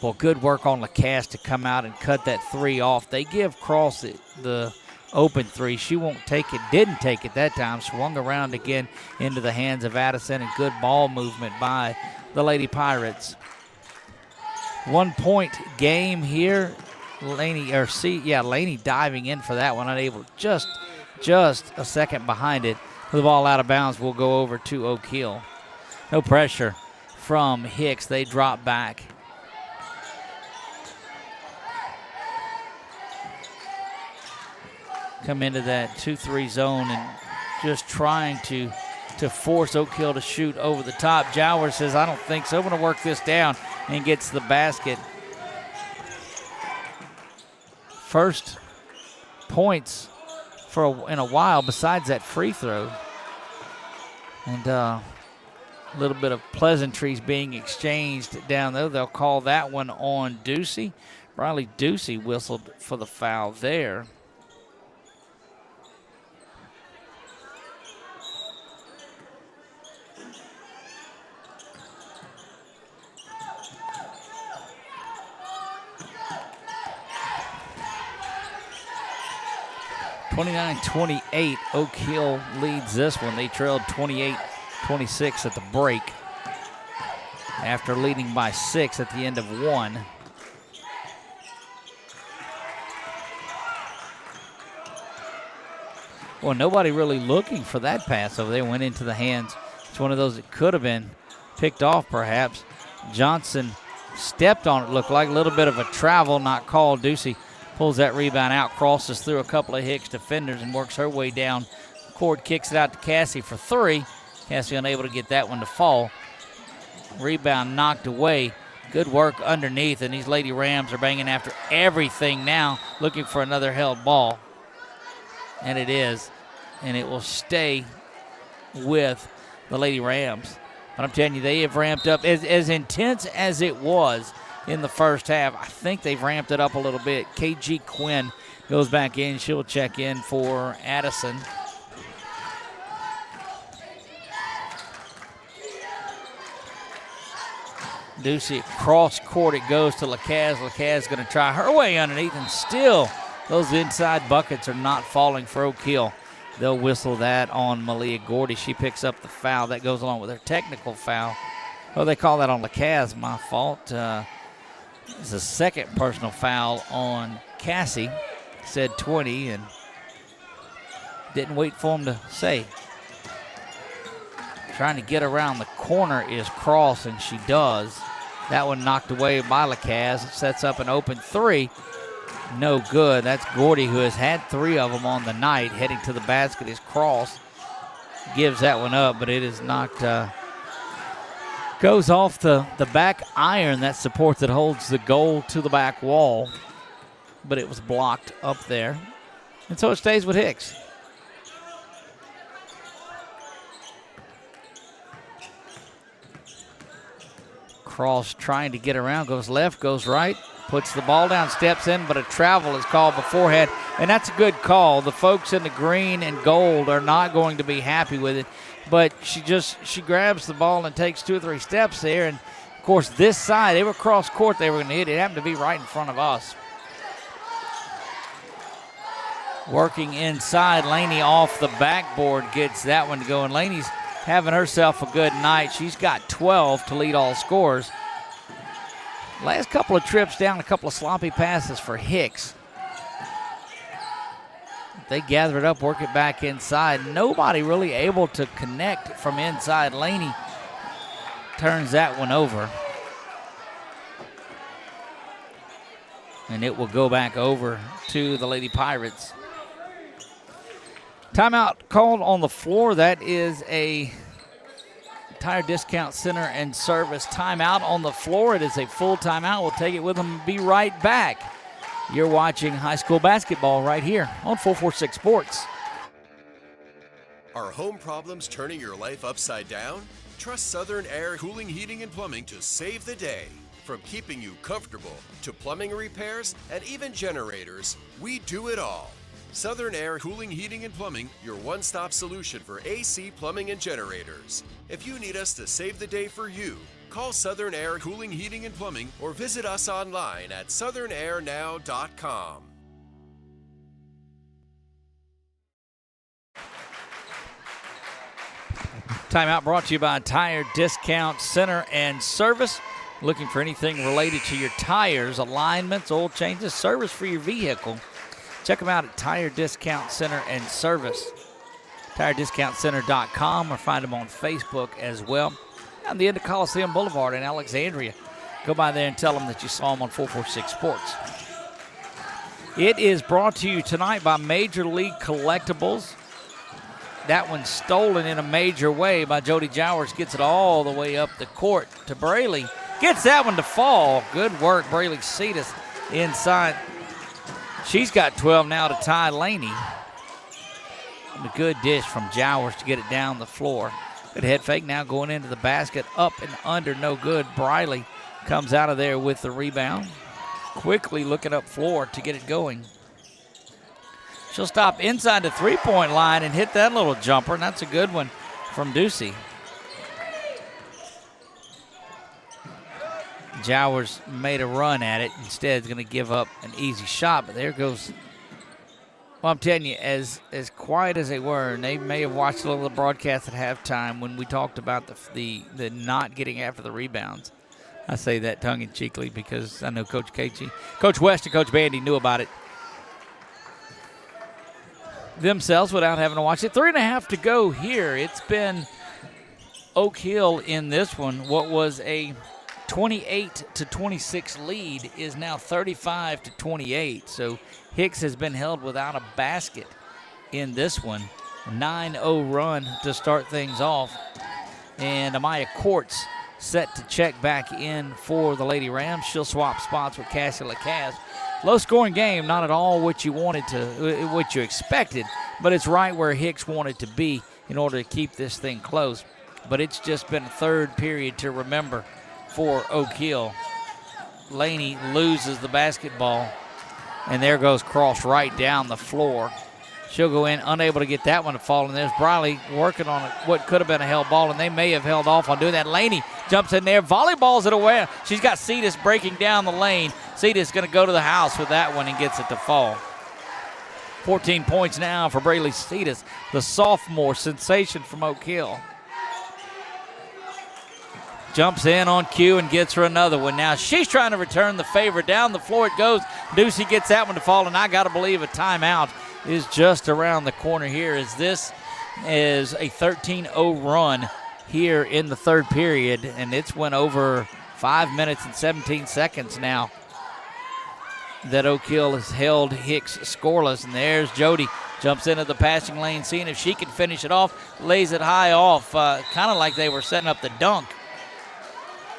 Well, good work on Lacasse to come out and cut that three off. They give Cross the open three. She won't take it. Didn't take it that time. Swung around again into the hands of Addison, and good ball movement by the Lady Pirates. 1 point game here. Laney diving in for that one, unable, just a second behind it. The ball out of bounds will go over to Oak Hill. No pressure from Hicks. They drop back. come into that 2-3 zone and just trying to force Oak Hill to shoot over the top. Jowers says, I don't think so. I'm going to work this down, and gets the basket. First points in a while besides that free throw. And a little bit of pleasantries being exchanged down there. They'll call that one on Ducey. Riley Ducey whistled for the foul there. (29-28). Oak Hill leads this one. They trailed 28-26 at the break after leading by 6 at the end of 1. Well, nobody really looking for that pass over there. Went into the hands. It's one of those that could have been picked off perhaps. Johnson stepped on it, looked like a little bit of a travel, not called. Ducey pulls that rebound out, crosses through a couple of Hicks defenders and works her way down court, kicks it out to Cassie for 3. Cassie unable to get that one to fall. Rebound knocked away. Good work underneath, and these Lady Rams are banging after everything now, looking for another held ball. And it is, and it will stay with the Lady Rams. But I'm telling you, they have ramped up. As intense as it was in the first half, I think they've ramped it up a little bit. KG Quinn goes back in. She'll check in for Addison. Ducey cross court, it goes to Lacaz. Lacaz going to try her way underneath, and still those inside buckets are not falling for Oak Hill. They'll whistle that on Malia Gordy. She picks up the foul. That goes along with her technical foul. Oh, they call that on Lacaz. My fault. It's a second personal foul on Cassie. Said 20 and didn't wait for him to say. Trying to get around the corner is Cross, and she does. That one knocked away by Lacaz. It sets up an open 3. No good. That's Gordy, who has had 3 of them on the night. Heading to the basket is Cross. Gives that one up, but it is knocked. Goes off the back iron, that support that holds the goal to the back wall. But it was blocked up there. And so it stays with Hicks. Cross trying to get around, goes left, goes right, puts the ball down, steps in, but a travel is called beforehand, and that's a good call. The folks in the green and gold are not going to be happy with it, but she grabs the ball and takes 2 or 3 steps there, and of course this side, they were cross court, they were going to hit it. It happened to be right in front of us. Working inside, Laney off the backboard gets that one to go, and Laney's having herself a good night. She's got 12 to lead all scorers. Last couple of trips down, a couple of sloppy passes for Hicks. They gather it up, work it back inside. Nobody really able to connect from inside. Laney turns that one over. And it will go back over to the Lady Pirates. Timeout called on the floor. That is a Tire Discount Center and Service timeout on the floor. It is a full timeout. We'll take it with them and be right back. You're watching high school basketball right here on 446 Sports. Are home problems turning your life upside down? Trust Southern Air Cooling, Heating, and Plumbing to save the day. From keeping you comfortable to plumbing repairs and even generators, we do it all. Southern Air Cooling, Heating, and Plumbing, your one-stop solution for AC, plumbing, and generators. If you need us to save the day for you, call Southern Air Cooling, Heating, and Plumbing or visit us online at southernairnow.com. Timeout brought to you by Tire Discount Center and Service. Looking for anything related to your tires, alignments, oil changes, service for your vehicle. Check them out at Tire Discount Center and Service. TireDiscountCenter.com or find them on Facebook as well. On the end of Coliseum Boulevard in Alexandria. Go by there and tell them that you saw them on 446 Sports. It is brought to you tonight by Major League Collectibles. That one's stolen in a major way by Jody Jowers. Gets it all the way up the court to Braley. Gets that one to fall. Good work, Braley Cetus inside. She's got 12 now to tie Laney. And a good dish from Jowers to get it down the floor. Good head fake now going into the basket. Up and under, no good. Briley comes out of there with the rebound. Quickly looking up floor to get it going. She'll stop inside the three-point line and hit that little jumper, and that's a good one from Ducey. Jowers made a run at it. Instead, is going to give up an easy shot, but there goes. Well, I'm telling you, as quiet as they were, and they may have watched a little of the broadcast at halftime when we talked about the not getting after the rebounds. I say that tongue-in-cheekly because I know Coach Casey, Coach West, and Coach Bandy knew about it themselves without having to watch it. 3.5 to go here. It's been Oak Hill in this one. What was a 28-26 lead is now 35-28. So Hicks has been held without a basket in this one. 9-0 run to start things off. And Amaya Courts set to check back in for the Lady Rams. She'll swap spots with Cassie LaCaz. Low-scoring game, not at all what you expected, but it's right where Hicks wanted to be in order to keep this thing close. But it's just been a third period to remember for Oak Hill. Laney loses the basketball, and there goes Cross right down the floor. She'll go in, unable to get that one to fall, and there's Briley working on what could have been a held ball, and they may have held off on doing that. Laney jumps in there, volleyballs it away. She's got Cetus breaking down the lane. Cetus going to go to the house with that one and gets it to fall. 14 points now for Braley Cetus, the sophomore sensation from Oak Hill. Jumps in on cue and gets her another one. Now she's trying to return the favor. Down the floor it goes. Ducey gets that one to fall, and I got to believe a timeout is just around the corner here, as this is a 13-0 run here in the third period, and it's went over 5 minutes and 17 seconds now that Oak Hill has held Hicks scoreless. And there's Jody, jumps into the passing lane, seeing if she can finish it off, lays it high off, kind of like they were setting up the dunk.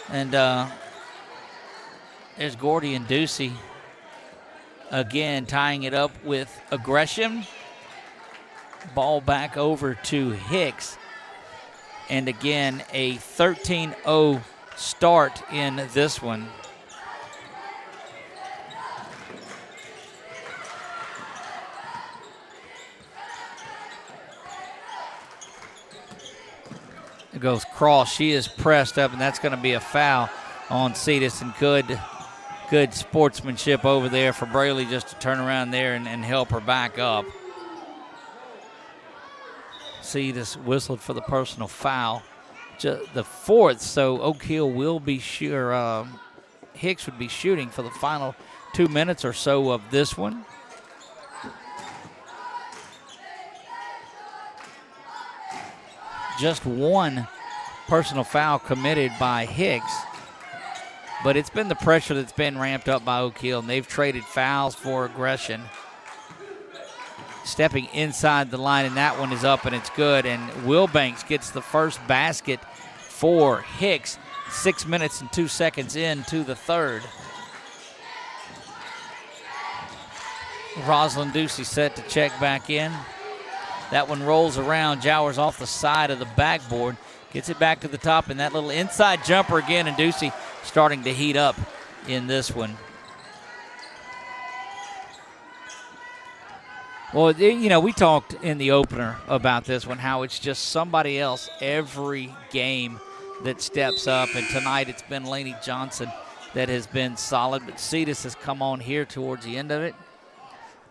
And there's Gordy and Ducey again tying it up with aggression. Ball back over to Hicks. And again, a 13-0 start in this one. It goes Cross. She is pressed up, and that's going to be a foul on Cetus. And good sportsmanship over there for Braley just to turn around there and help her back up. Cetus whistled for the personal foul. The fourth, so Oak Hill will be sure. Hicks would be shooting for the final 2 minutes or so of this one. Just one personal foul committed by Hicks, but it's been the pressure that's been ramped up by Oak Hill, and they've traded fouls for aggression. Stepping inside the line, and that one is up, and it's good, and Wilbanks gets the first basket for Hicks 6 minutes and 2 seconds into the third. Rosalind Ducey set to check back in. That one rolls around. Jowers off the side of the backboard. Gets it back to the top, and that little inside jumper again, and Ducey starting to heat up in this one. Well, you know, we talked in the opener about this one, how it's just somebody else every game that steps up, and tonight it's been Laney Johnson that has been solid, but Cetus has come on here towards the end of it.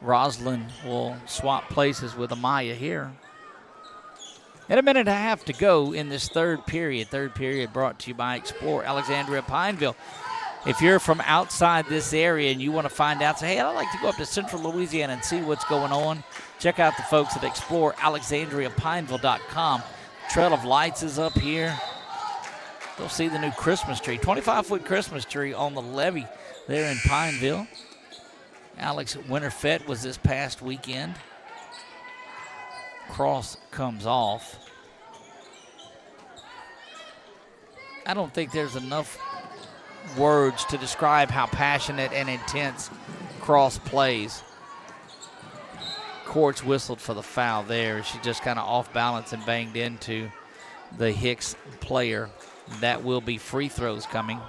Rosalind will swap places with Amaya here. And a minute and a half to go in this third period. Third period brought to you by Explore Alexandria Pineville. If you're from outside this area and you want to find out, say, hey, I'd like to go up to Central Louisiana and see what's going on, check out the folks at ExploreAlexandriaPineville.com. Trail of Lights is up here. You'll see the new Christmas tree, 25-foot Christmas tree on the levee there in Pineville. Alex Winterfett was this past weekend. Cross comes off. I don't think there's enough words to describe how passionate and intense Cross plays. Courts whistled for the foul there. She just kind of off balance and banged into the Hicks player. That will be free throws coming.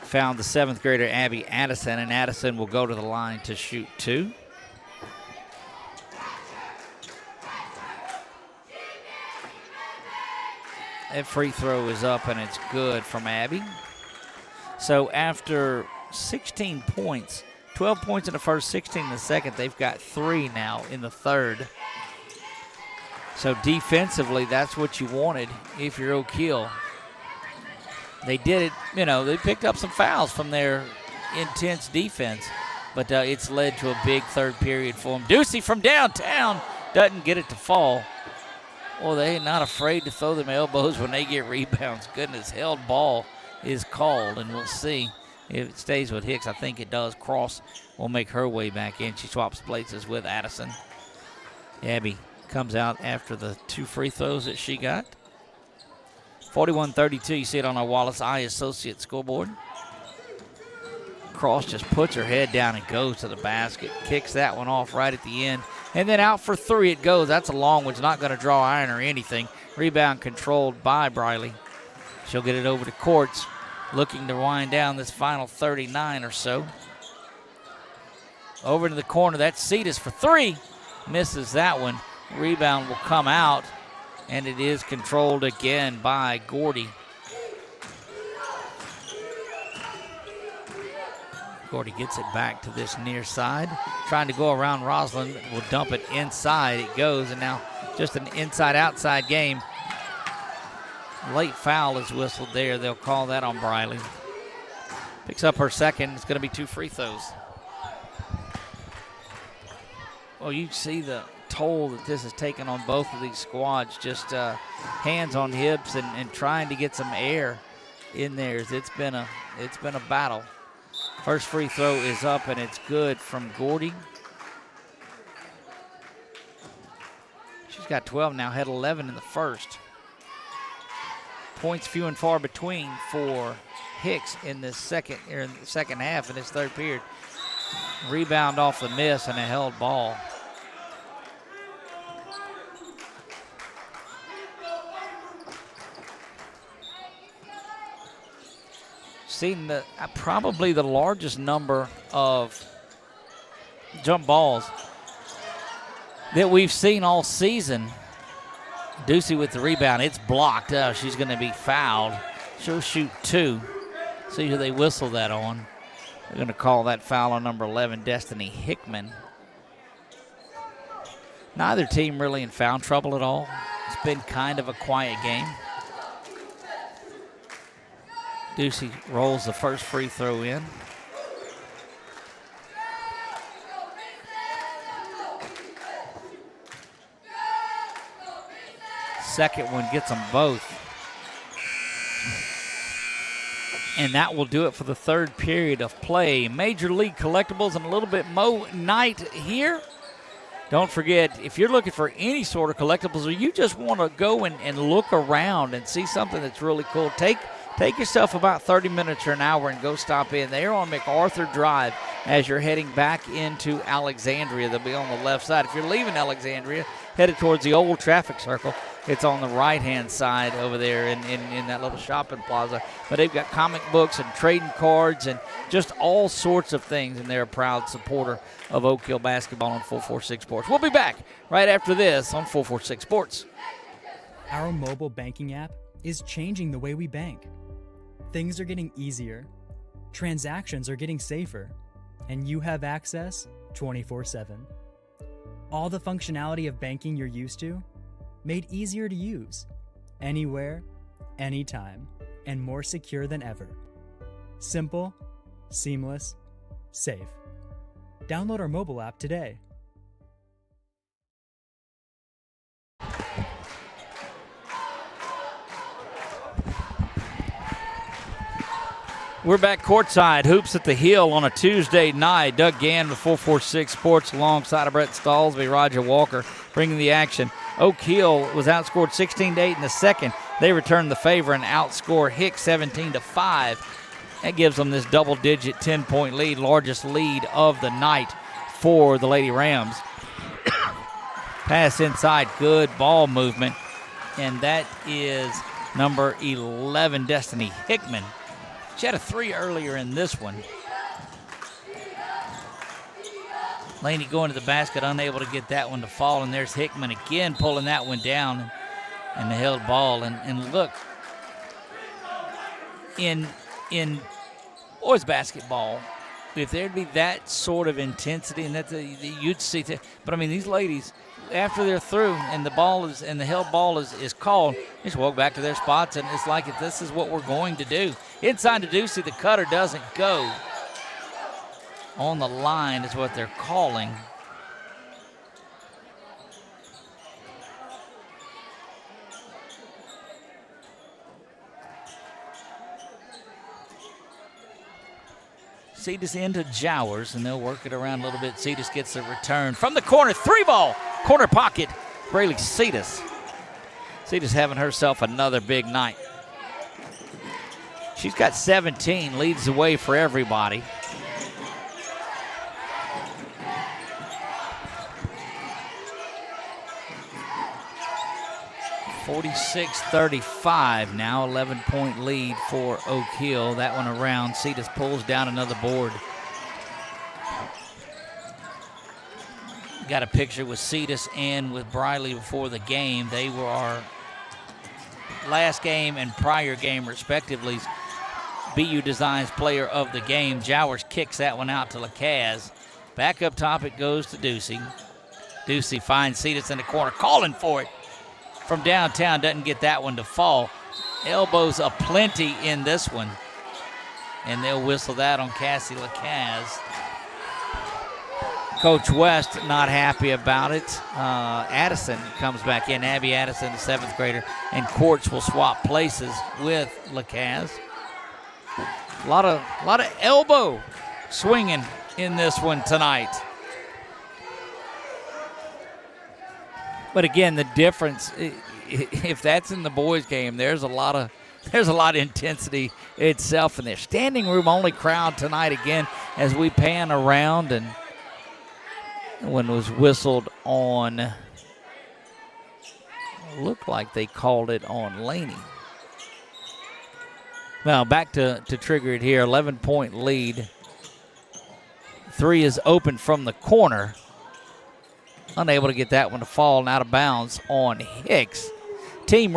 Found the 7th grader Abby Addison, and Addison will go to the line to shoot 2. That free throw is up, and it's good from Abby. So after 16 points, 12 points in the first, 16 in the second, they've got 3 now in the third. So defensively, that's what you wanted if you're Oak Hill. They did it, they picked up some fouls from their intense defense, but it's led to a big third period for them. Ducey from downtown doesn't get it to fall. Well, they're not afraid to throw them elbows when they get rebounds. Goodness, held ball is called, and we'll see if it stays with Hicks. I think it does. Cross will make her way back in. She swaps places with Addison. Abby comes out after the 2 free throws that she got. 41-32, you see it on our Wallace Eye Associates scoreboard. Cross just puts her head down and goes to the basket. Kicks that one off right at the end. And then out for 3 it goes. That's a long one. It's not going to draw iron or anything. Rebound controlled by Briley. She'll get it over to Courts, looking to wind down this final 39 or so. Over to the corner. That's Cetus for 3. Misses that one. Rebound will come out, and it is controlled again by Gordy. Gordy gets it back to this near side. Trying to go around Roslyn. Will dump it inside. It goes, and now just an inside-outside game. Late foul is whistled there. They'll call that on Briley. Picks up her second. It's going to be 2 free throws. Well, you see the toll that this has taken on both of these squads. Just hands on hips and trying to get some air in there. It's been a battle. First free throw is up, and it's good from Gordy. She's got 12 now, had 11 in the first. Points few and far between for Hicks in the second half in this third period. Rebound off the miss and a held ball. Seen probably the largest number of jump balls that we've seen all season. Ducey with the rebound. It's blocked. She's going to be fouled. She'll shoot 2. See who they whistle that on. They're going to call that foul on number 11, Destiny Hickman. Neither team really in foul trouble at all. It's been kind of a quiet game. Ducey rolls the first free throw in. Second one gets them both. And that will do it for the third period of play. Major League Collectibles and a little bit Mo Knight here. Don't forget, if you're looking for any sort of collectibles or you just want to go and look around and see something that's really cool, take yourself about 30 minutes or an hour and go stop in. They're on MacArthur Drive as you're heading back into Alexandria. They'll be on the left side. If you're leaving Alexandria, headed towards the old traffic circle, it's on the right-hand side over there in that little shopping plaza. But they've got comic books and trading cards and just all sorts of things, and they're a proud supporter of Oak Hill basketball on 446 Sports. We'll be back right after this on 446 Sports. Our mobile banking app is changing the way we bank. Things are getting easier, transactions are getting safer, and you have access 24/7. All the functionality of banking you're used to, made easier to use, anywhere, anytime, and more secure than ever. Simple, seamless, safe. Download our mobile app today. We're back courtside. Hoops at the Hill on a Tuesday night. Doug Gann with 446 Sports alongside of Brett Stallsby, Roger Walker bringing the action. Oak Hill was outscored 16-8 in the second. They returned the favor and outscore Hicks 17-5. That gives them this double-digit 10-point lead, largest lead of the night for the Lady Rams. Pass inside, good ball movement, and that is number 11, Destiny Hickman. She had a 3 earlier in this one. Laney going to the basket, unable to get that one to fall, and there's Hickman again pulling that one down, and the held ball. And look, in boys basketball, if there'd be that sort of intensity, and you'd see that. But I mean, these ladies, after they're through and the held ball is called, they just walk back to their spots, and it's like, this is what we're going to do. Inside to Ducey, the cutter doesn't go. On the line is what they're calling. Cetus into Jowers, and they'll work it around a little bit. Cetus gets the return from the corner. 3-ball, corner pocket. Braylee Cetus. Cetus having herself another big night. She's got 17, leads the way for everybody. (46-35) now, 11-point lead for Oak Hill. That one around. Cetus pulls down another board. Got a picture with Cetus and with Briley before the game. They were our last game and prior game, respectively. BU Designs player of the game. Jowers kicks that one out to Lacaz. Back up top, it goes to Ducey. Ducey finds Cetus in the corner, calling for it. From downtown, doesn't get that one to fall. Elbows aplenty in this one. And they'll whistle that on Cassie Lacaz. Coach West not happy about it. Addison comes back in. Abby Addison, the 7th grader. And Quartz will swap places with Lacaz. A lot of elbow swinging in this one tonight. But again, the difference, if that's in the boys' game, there's a lot of intensity itself in there. Standing room only crowd tonight again as we pan around, and when it was whistled on, looked like they called it on Laney. Now back to trigger it here, 11-point lead. 3 is open from the corner. Unable to get that one to fall and out of bounds on Hicks. Team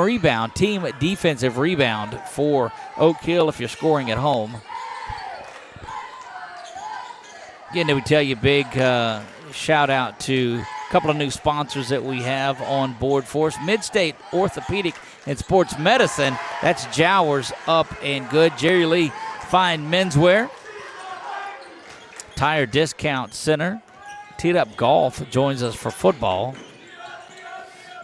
defensive rebound for Oak Hill if you're scoring at home. Again, did we tell you big shout out to a couple of new sponsors that we have on board for us. Midstate Orthopedic and Sports Medicine. That's Jowers up and good. Jerry Lee Fine Menswear. Tire Discount Center. Teed Up Golf joins us for football.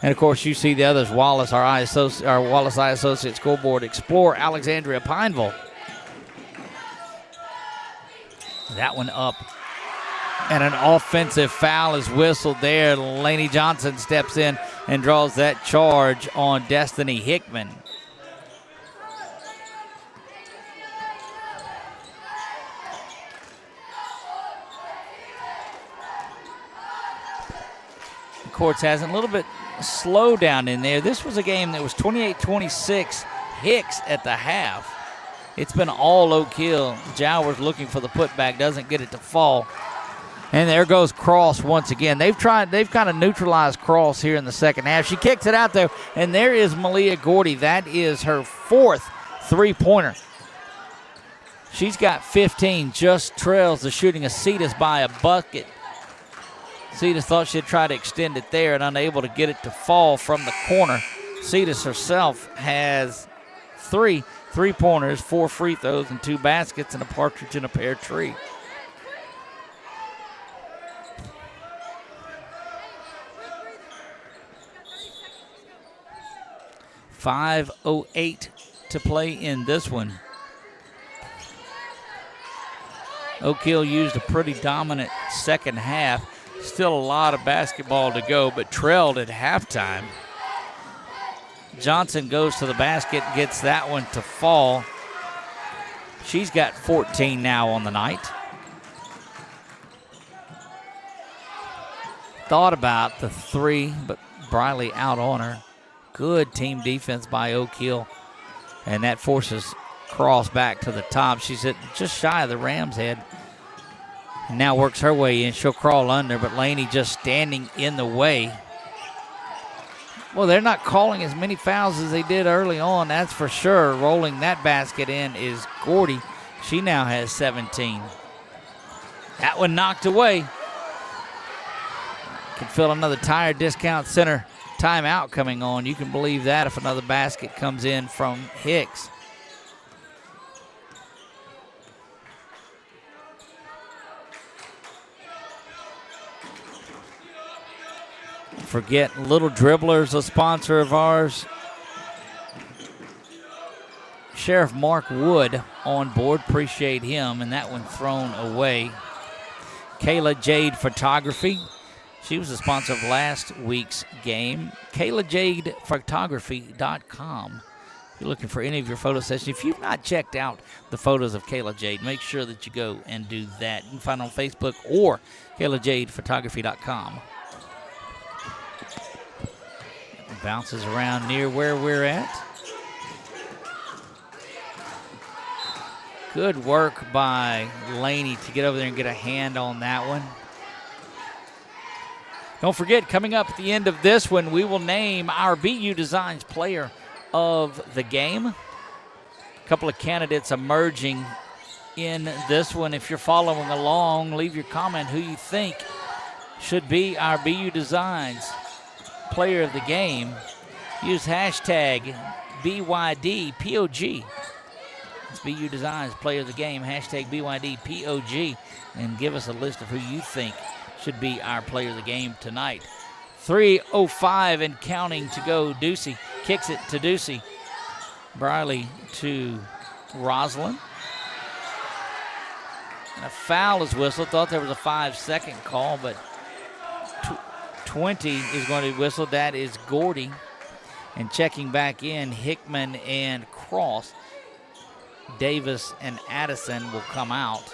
And, of course, you see the others, Wallace, our Wallace Eye Associate Scoreboard Explorer, Alexandria Pineville. That one up. And an offensive foul is whistled there. Laney Johnson steps in and draws that charge on Destiny Hickman. Courts has a little bit slow down in there. This was a game that was 28-26 Hicks at the half. It's been all Oak Hill. Jowers looking for the putback, doesn't get it to fall. And there goes Cross once again. They've kind of neutralized Cross here in the second half. She kicks it out there, and there is Malia Gordy. That is her 4th three-pointer. She's got 15, just trails the shooting of Cetus by a bucket. Cetus thought she'd try to extend it there and unable to get it to fall from the corner. Cetus herself has 3 three-pointers, 4 free throws, and 2 baskets, and a partridge in a pear tree. .508 to play in this one. Oak Hill used a pretty dominant second half. Still a lot of basketball to go, but trailed at halftime. Johnson goes to the basket, gets that one to fall. She's got 14 now on the night. Thought about the three, but Briley out on her. Good team defense by Oak Hill, and that forces Cross back to the top. She's at just shy of the Rams' head. And now works her way in. She'll crawl under, but Laney just standing in the way. Well, they're not calling as many fouls as they did early on, that's for sure. Rolling that basket in is Gordy. She now has 17. That one knocked away. Can feel another Tire Discount Center timeout coming on. You can believe that if another basket comes in from Hicks. Forget Little Dribblers, a sponsor of ours. Sheriff Mark Wood on board. Appreciate him. And that one thrown away. Kayla Jade Photography. She was the sponsor of last week's game. KaylaJadePhotography.com. If you're looking for any of your photo sessions, if you've not checked out the photos of Kayla Jade, make sure that you go and do that. You can find her on Facebook or KaylaJadePhotography.com. Bounces around near where we're at. Good work by Laney to get over there and get a hand on that one. Don't forget, coming up at the end of this one, we will name our BU Designs Player of the Game. A couple of candidates emerging in this one. If you're following along, leave your comment who you think should be our BU Designs Player of the Game. Use hashtag BYDPOG. It's BU Designs Player of the Game, hashtag BYDPOG, and give us a list of who you think should be our Player of the Game tonight. 3:05 and counting to go. Ducey kicks it to Ducey. Briley to Roslyn. And a foul is whistled. Thought there was a 5-second call, but 20 is going to be whistled. That is Gordy. And checking back in, Hickman and Cross. Davis and Addison will come out.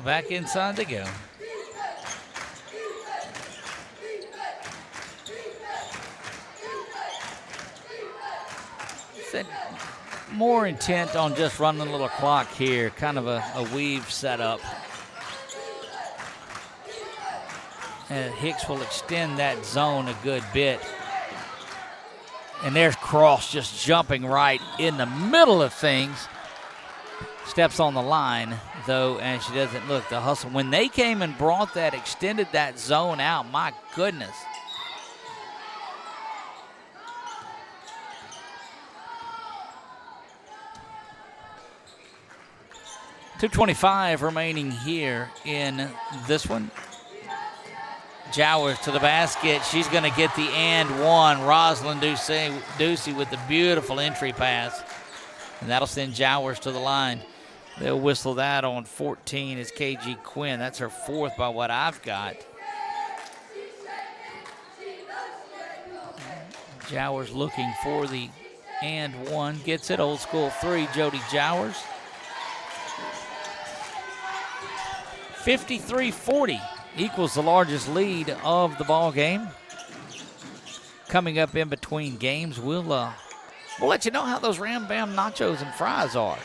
Back inside they go. Said more intent on just running a little clock here, kind of a weave setup. And Hicks will extend that zone a good bit. And there's Cross just jumping right in the middle of things. Steps on the line, though, and she doesn't look the hustle. When they came and brought that, extended that zone out, my goodness. .225 remaining here in this one. Jowers to the basket. She's going to get the and one. Roslyn Ducey with the beautiful entry pass. And that'll send Jowers to the line. They'll whistle that on 14 is KG Quinn. That's her fourth by what I've got. Jowers looking for the and one. Gets it. Old school three, Jody Jowers. 53-40 equals the largest lead of the ball game. Coming up in between games, we'll let you know how those Ram Bam nachos and fries are.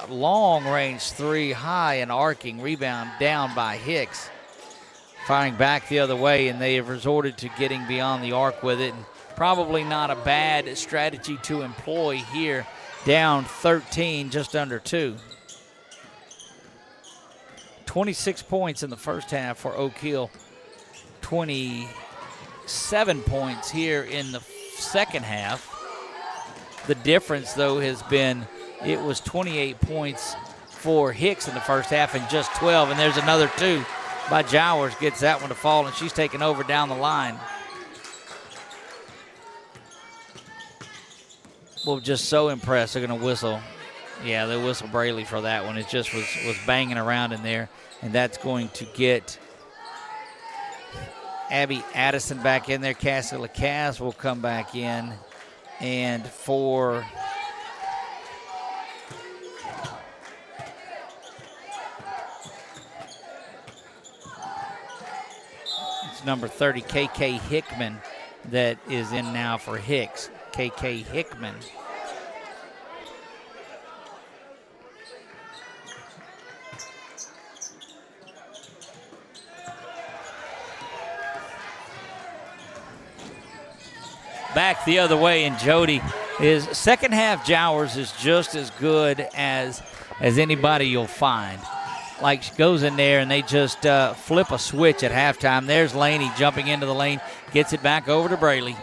Long range three, high and arcing, rebound down by Hicks. Firing back the other way, and they have resorted to getting beyond the arc with it. And probably not a bad strategy to employ here. Down 13, just under 2. 26 points in the first half for Oak Hill. 27 points here in the second half. The difference, though, has been it was 28 points for Hicks in the first half and just 12. And there's another 2 by Jowers. Gets that one to fall, and she's taken over down the line. were just so impressed. They're going to whistle. Yeah, they whistle Braley for that one. It just was banging around in there, and that's going to get Abby Addison back in there. Cassie Lacasse will come back in, and for it's number 30, KK Hickman, that is in now for Hicks. KK Hickman. Back the other way, and Jody is second half. Jowers is just as good as anybody you'll find. Like, she goes in there and they just flip a switch at halftime. There's Laney jumping into the lane, gets it back over to Braley.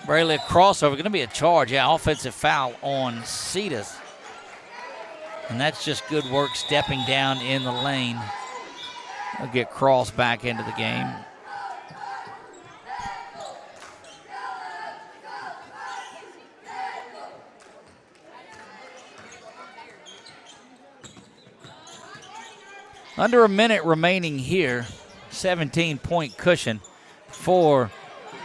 Braley, a crossover, going to be a charge. Yeah, offensive foul on Cetus. And that's just good work stepping down in the lane. They'll get Cross back into the game. Under a minute remaining here, 17-point cushion for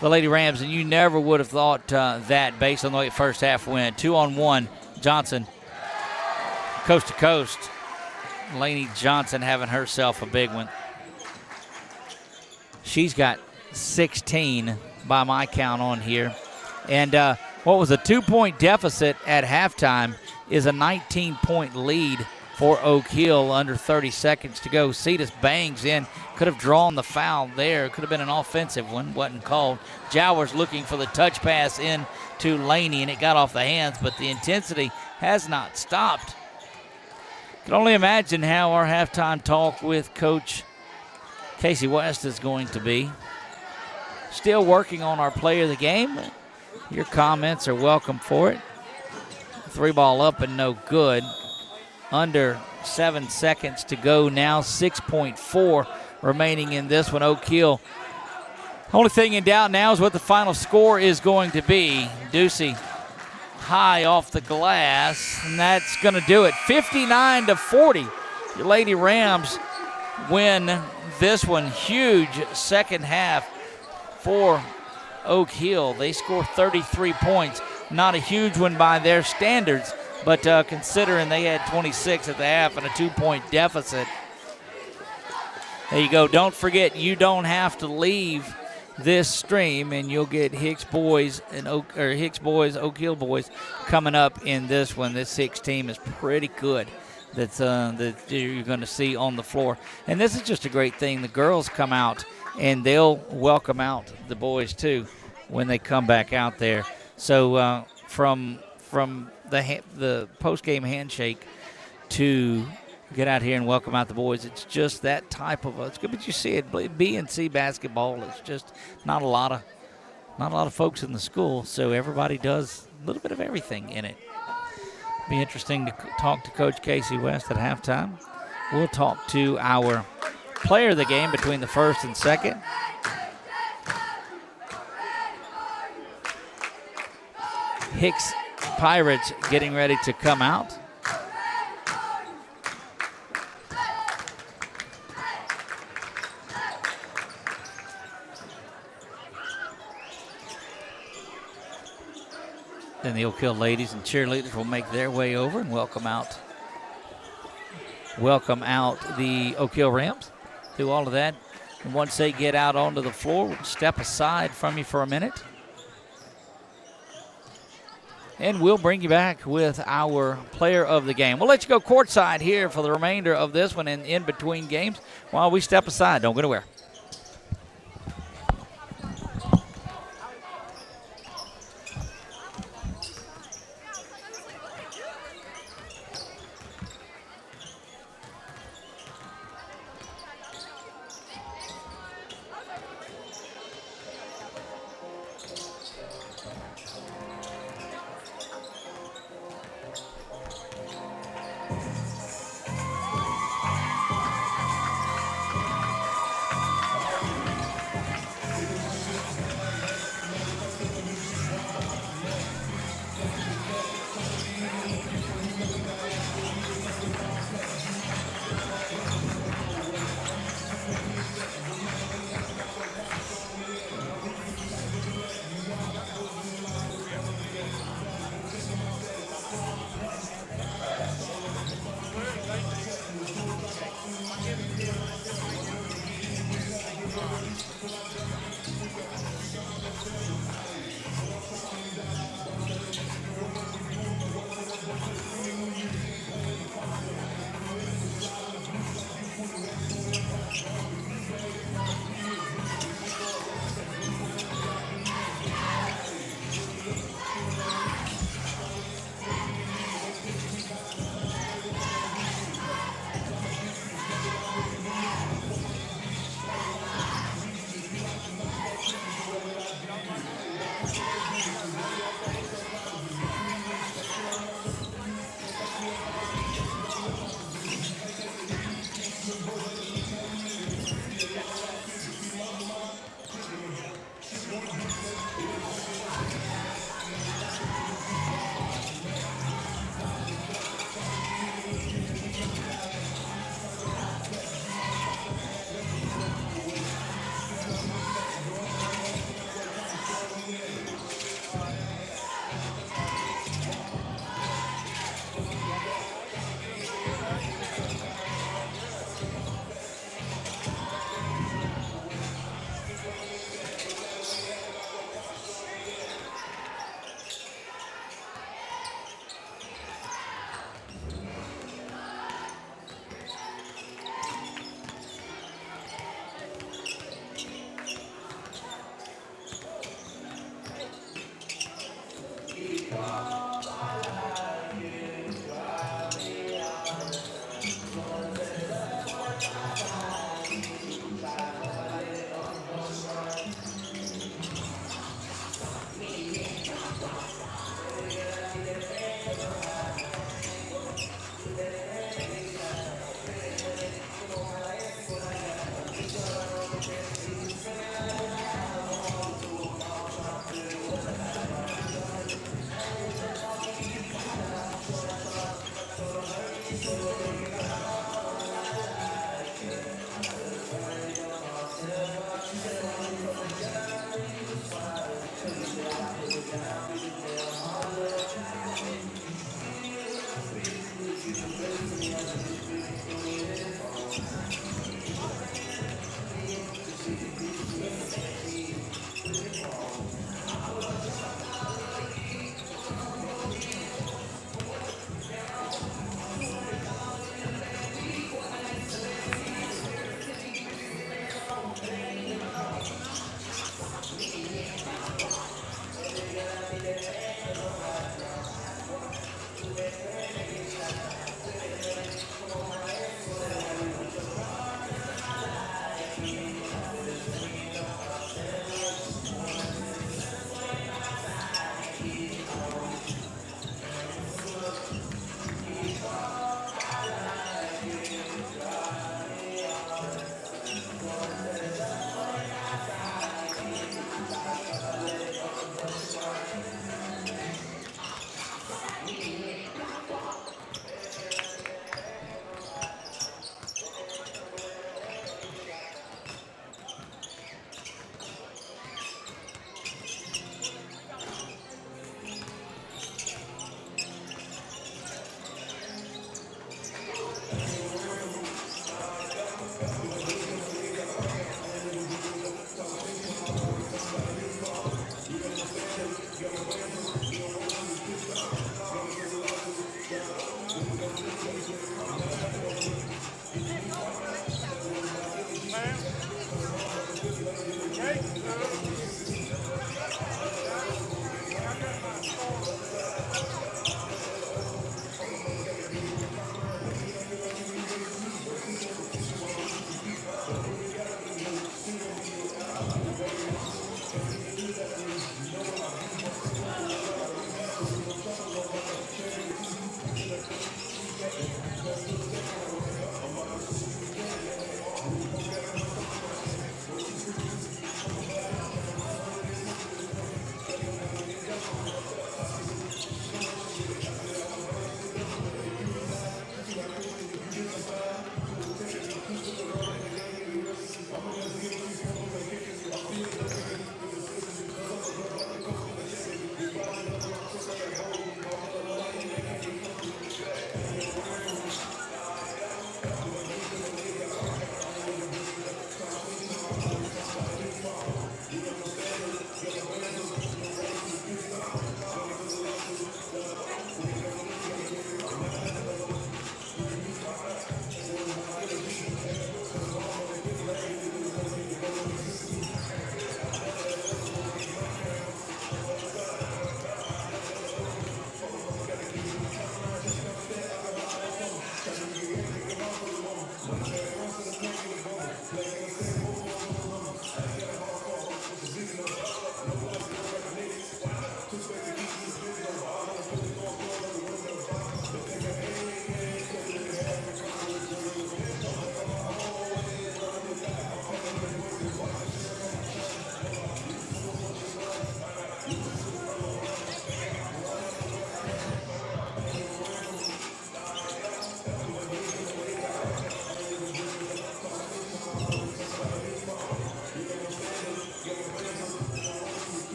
the Lady Rams, and you never would have thought that based on the way first half went. 2-on-1, Johnson, coast to coast. Lainey Johnson having herself a big one. She's got 16 by my count on here. And what was a 2-point deficit at halftime is a 19-point lead for Oak Hill, under 30 seconds to go. Cetus bangs in, could have drawn the foul there. Could have been an offensive one, wasn't called. Jowers looking for the touch pass in to Laney, and it got off the hands, but the intensity has not stopped. Can only imagine how our halftime talk with Coach Casey West is going to be. Still working on our player of the game. Your comments are welcome for it. 3-ball up and no good. Under 7 seconds to go now, 6.4 remaining in this one. Oak Hill, only thing in doubt now is what the final score is going to be. Ducey high off the glass, and that's going to do it. 59-40. Your Lady Rams win this one. Huge second half for Oak Hill. They score 33 points. Not a huge one by their standards, but considering they had 26 at the half and a 2-point deficit. There you go. Don't forget, you don't have to leave this stream, and you'll get Hicks Boys and Oak Hill Boys coming up in this one. This Hicks team is pretty good. That you're going to see on the floor, and this is just a great thing. The girls come out and they'll welcome out the boys too when they come back out there. So from the post-game handshake to get out here and welcome out the boys, it's just that type of it's good. But you see it, B&C basketball. It's just not a lot of folks in the school, so everybody does a little bit of everything in it. Be interesting to talk to Coach Casey West at halftime. We'll talk to our player of the game between the first and second. Hicks Pirates getting ready to come out. Then the Oak Hill ladies and cheerleaders will make their way over and welcome out the Oak Hill Rams. Do all of that. And once they get out onto the floor, we'll step aside from you for a minute. And we'll bring you back with our player of the game. We'll let you go courtside here for the remainder of this one and in between games while we step aside. Don't go anywhere.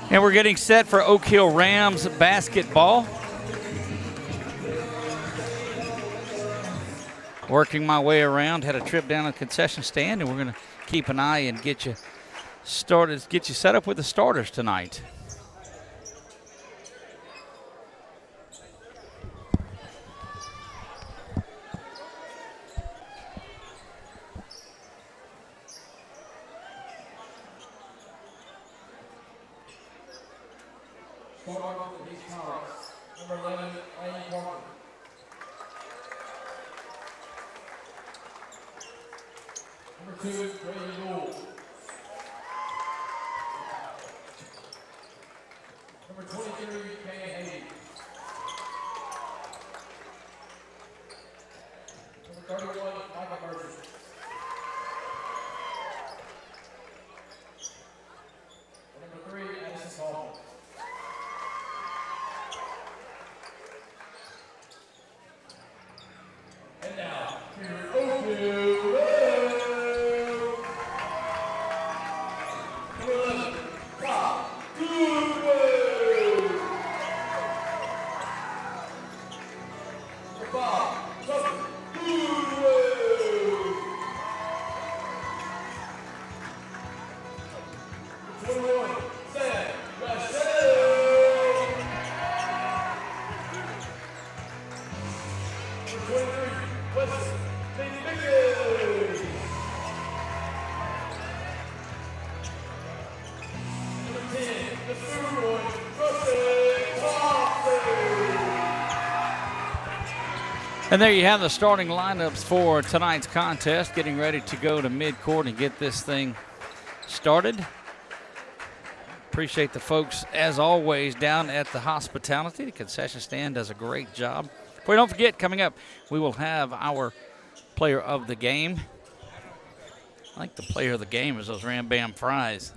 And we're getting set for Oak Hill Rams basketball. Working my way around, had a trip down to the concession stand, and we're going to keep an eye and get you started, get you set up with the starters tonight. Number 11, Lane Parker. Number 2, Brady Gould. Number 23, Kay Hayes. Number 31, Michael Mercer. Number 3, Addison Hall. And now, here Oak Hill Rams. Number 11, Bob Goodway. Bob Goodway. 21, Sam Rachel. Number 23, Wes Mickey. Number 10, the Super Boy, Rusty Thompson. And there you have the starting lineups for tonight's contest, getting ready to go to midcourt and get this thing started. Appreciate the folks, as always, down at the hospitality. The concession stand does a great job. But don't forget, coming up, we will have our player of the game. I think the player of the game is those Ram Bam fries.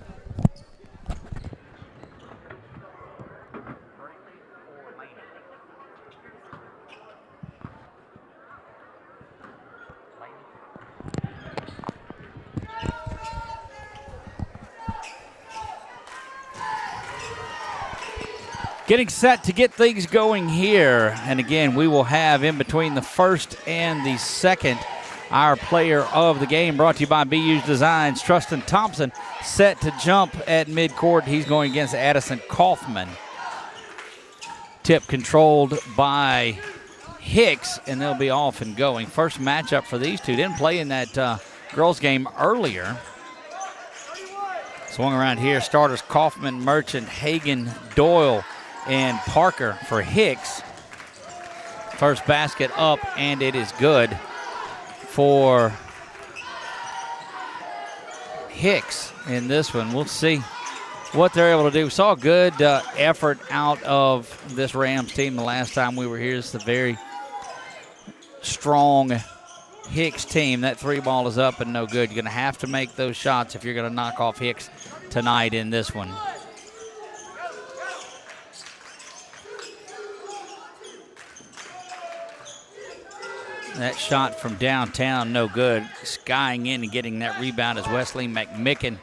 Getting set to get things going here. And again, we will have in between the first and the second our player of the game, brought to you by BU's Designs. Tristan Thompson set to jump at midcourt. He's going against Addison Kaufman. Tip controlled by Hicks, and they'll be off and going. First matchup for these two. Didn't play in that girls game earlier. Swung around here. Starters Kaufman, Merchant, Hagan, Doyle, and Parker for Hicks. First basket up, and it is good for Hicks in this one. We'll see what they're able to do. We saw a good effort out of this Rams team the last time we were here. It's a very strong Hicks team. That three ball is up and no good. You're going to have to make those shots if you're going to knock off Hicks tonight in this one. That shot from downtown, no good. Skying in and getting that rebound is Wesley McMicken.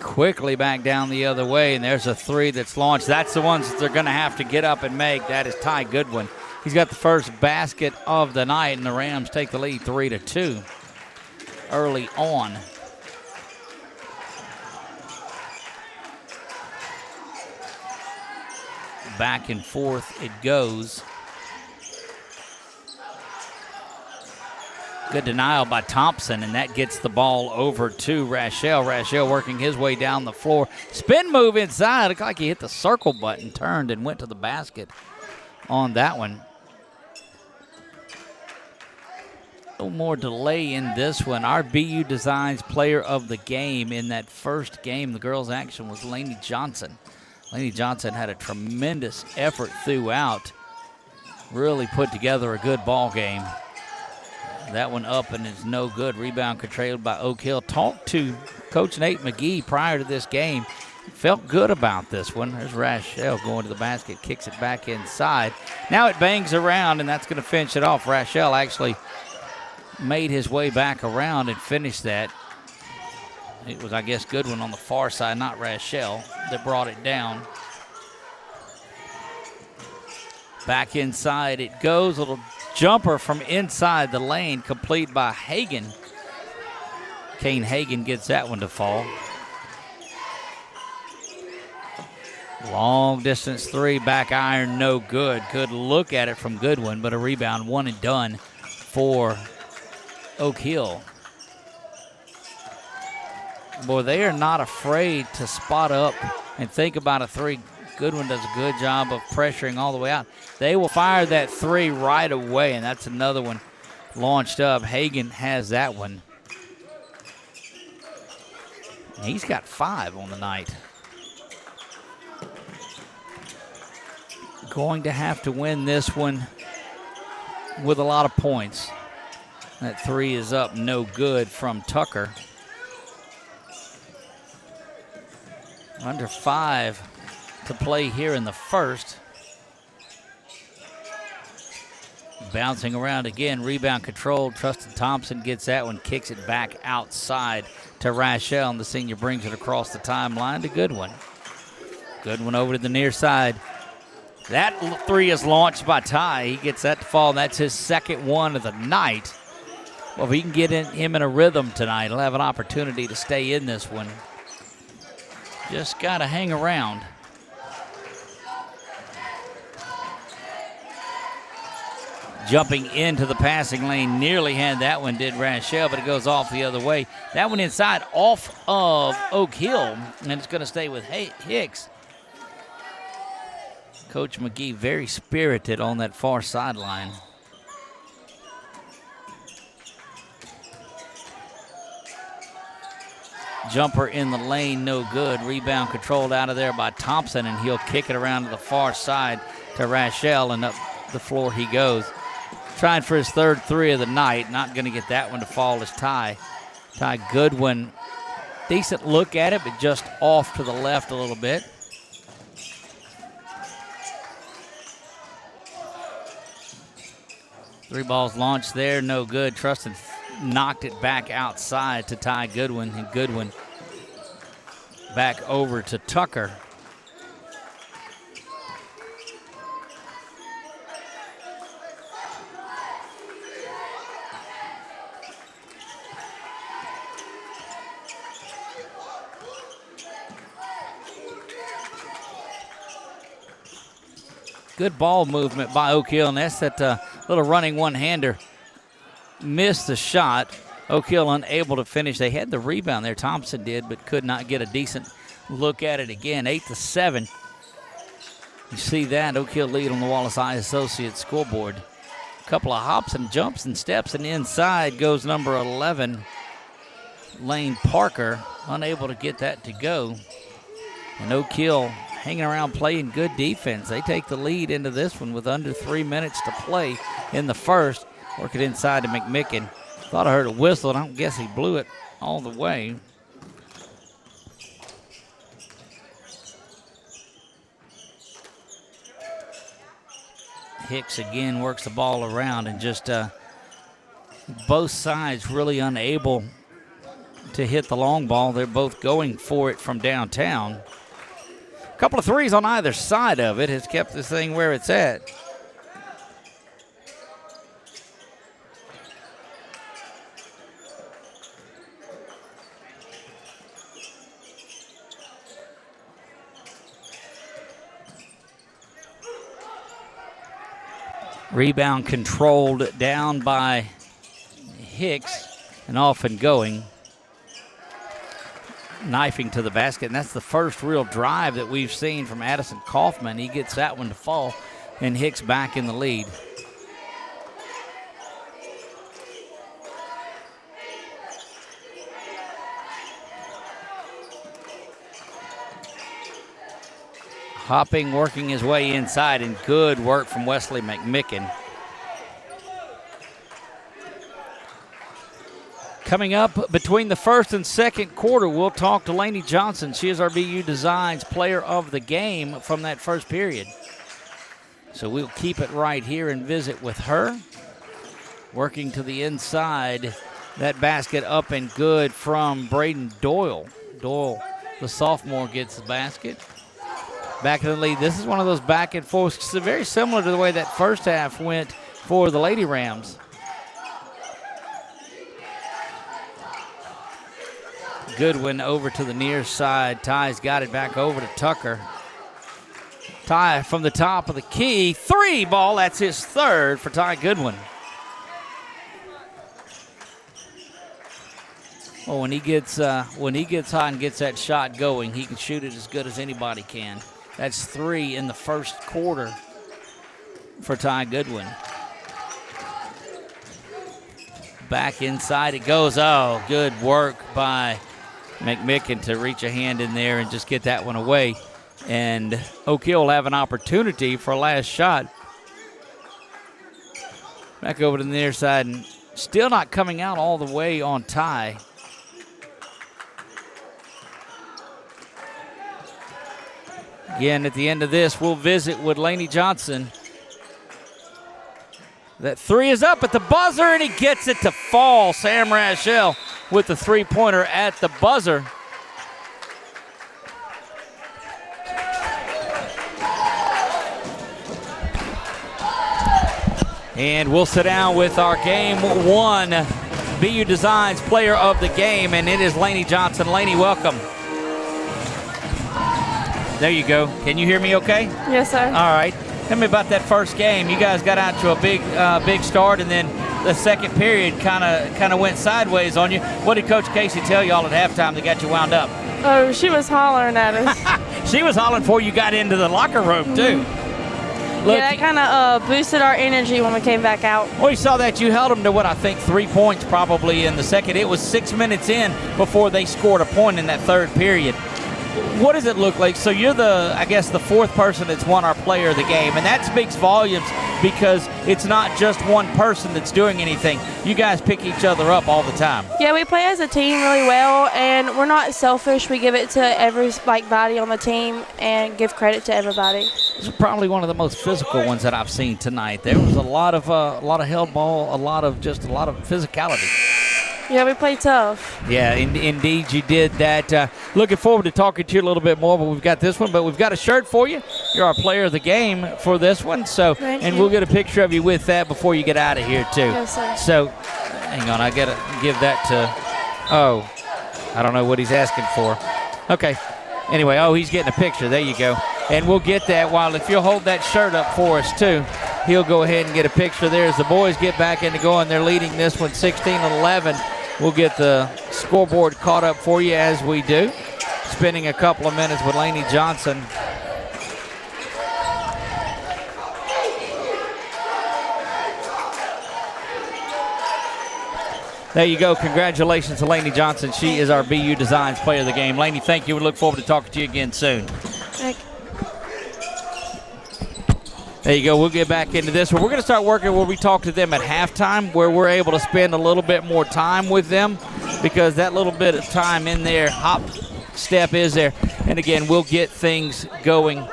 Quickly back down the other way, and there's a three that's launched. That's the ones that they're going to have to get up and make. That is Ty Goodwin. He's got the first basket of the night, and the Rams take the lead 3-2 early on. Back and forth it goes. Good denial by Thompson, and that gets the ball over to Rachel. Rachel working his way down the floor. Spin move inside. Looked like he hit the circle button, turned, and went to the basket on that one. A little more delay in this one. Our BU Designs player of the game in that first game, the girls' action, was Lainey Johnson. Lainey Johnson had a tremendous effort throughout. Really put together a good ball game. That one up and is no good. Rebound controlled by Oak Hill. Talked to Coach Nate McGee prior to this game. Felt good about this one. There's Rachel going to the basket, kicks it back inside. Now it bangs around, and that's going to finish it off. Rachel actually made his way back around and finished that. It was, I guess, Goodwin on the far side, not Rachel, that brought it down. Back inside it goes. Little jumper from inside the lane, complete by Hagan. Kane Hagan gets that one to fall. Long distance three, back iron, no good. Good look at it from Goodwin, but a rebound, one and done for Oak Hill. Boy, they are not afraid to spot up and think about a three. Goodwin does a good job of pressuring all the way out. They will fire that three right away, and that's another one launched up. Hagan has that one. He's got 5 on the night. Going to have to win this one with a lot of points. That three is up, no good from Tucker. Under 5 to play here in the first. Bouncing around again, rebound controlled. Trustin Thompson gets that one, kicks it back outside to Rachel, and the senior brings it across the timeline to Goodwin. Goodwin over to the near side. That three is launched by Ty. He gets that to fall, and that's his second one of the night. Well, if he can get him in a rhythm tonight, he'll have an opportunity to stay in this one. Just got to hang around. Jumping into the passing lane, nearly had that one, did Rachel, but it goes off the other way. That one inside, off of Oak Hill, and it's going to stay with Hicks. Coach McGee very spirited on that far sideline. Jumper in the lane, no good. Rebound controlled out of there by Thompson, and he'll kick it around to the far side to Rachel, and up the floor he goes. Trying for his third three of the night. Not going to get that one to fall as Ty Goodwin. Decent look at it, but just off to the left a little bit. Three balls launched there, no good. Trustin knocked it back outside to Ty Goodwin, and Goodwin back over to Tucker. Good ball movement by Oak Hill, and that's that little running one-hander. Missed the shot. Oak Hill unable to finish. They had the rebound there, Thompson did, but could not get a decent look at it again. 8-7. You see that, Oak Hill lead on the Wallace Eye Associates scoreboard. A couple of hops and jumps and steps, and inside goes number 11, Lane Parker, unable to get that to go. And Oak Hill hanging around playing good defense. They take the lead into this one with under 3 minutes to play in the first. Work it inside to McMicken. Thought I heard a whistle, and I don't guess he blew it all the way. Hicks again works the ball around, and just both sides really unable to hit the long ball. They're both going for it from downtown. A couple of threes on either side of it has kept this thing where it's at. Rebound controlled down by Hicks and off and going. Knifing to the basket, and that's the first real drive that we've seen from Addison Kaufman. He gets that one to fall, and Hicks back in the lead. Hopping, working his way inside, and good work from Wesley McMicken. Coming up between the first and second quarter, we'll talk to Lainey Johnson. She is our BU Designs Player of the Game from that first period. So we'll keep it right here and visit with her. Working to the inside That basket up and good from Braden Doyle. Doyle, the sophomore, gets the basket. Back in the lead. This is one of those back and forths, very similar to the way that first half went for the Lady Rams. Goodwin over to the near side. Ty's got it back over to Tucker. Ty from the top of the key. 3 ball. That's his third for Ty Goodwin. Well, when he gets hot and gets that shot going, he can shoot it as good as anybody can. That's 3 in the first quarter for Ty Goodwin. Back inside it goes. Oh, good work by McMicken to reach a hand in there and just get that one away. And Oak Hill will have an opportunity for a last shot. Back over to the near side and still not coming out all the way on Ty. Again, at the end of this, we'll visit with Laney Johnson. That 3 is up at the buzzer, and he gets it to fall. Sam Rashell with the three-pointer at the buzzer. And we'll sit down with our Game 1 BU Designs Player of the Game, and it is Laney Johnson. Laney, welcome. There you go. Can you hear me okay? Yes, sir. All right. Tell me about that first game. You guys got out to a big start, and then the second period kind of went sideways on you. What did Coach Casey tell y'all at halftime that got you wound up? Oh, she was hollering at us. She was hollering before you got into the locker room, too. Look, yeah, that kind of boosted our energy when we came back out. We saw that you held them to, what, I think 3 points probably in the second. It was 6 minutes in before they scored a point in that third period. What does it look like? So you're the fourth person that's won our player of the game, and that speaks volumes because it's not just one person that's doing anything. You guys pick each other up all the time. Yeah, we play as a team really well, and we're not selfish. We give it to every body on the team and give credit to everybody. This is probably one of the most physical ones that I've seen tonight. There was a lot of held ball, a lot of physicality. Yeah, we play tough. Yeah, indeed you did that. Looking forward to talking to you a little bit more, but we've got this one. But we've got a shirt for you. You're our player of the game for this one. So, we'll get a picture of you with that before you get out of here, too. Yes, sir. So, hang on. I got to give that to, I don't know what he's asking for. Okay. Anyway, he's getting a picture. There you go. And we'll get that if you'll hold that shirt up for us, too. He'll go ahead and get a picture there as the boys get back into going. They're leading this one 16-11. We'll get the scoreboard caught up for you as we do. Spending a couple of minutes with Laney Johnson. There you go. Congratulations to Laney Johnson. She is our BU Designs Player of the Game. Laney, thank you. We look forward to talking to you again soon. There you go. We'll get back into this one. We're going to start working where we talk to them at halftime, where we're able to spend a little bit more time with them because that little bit of time in there, hop step is there. And again, we'll get things going.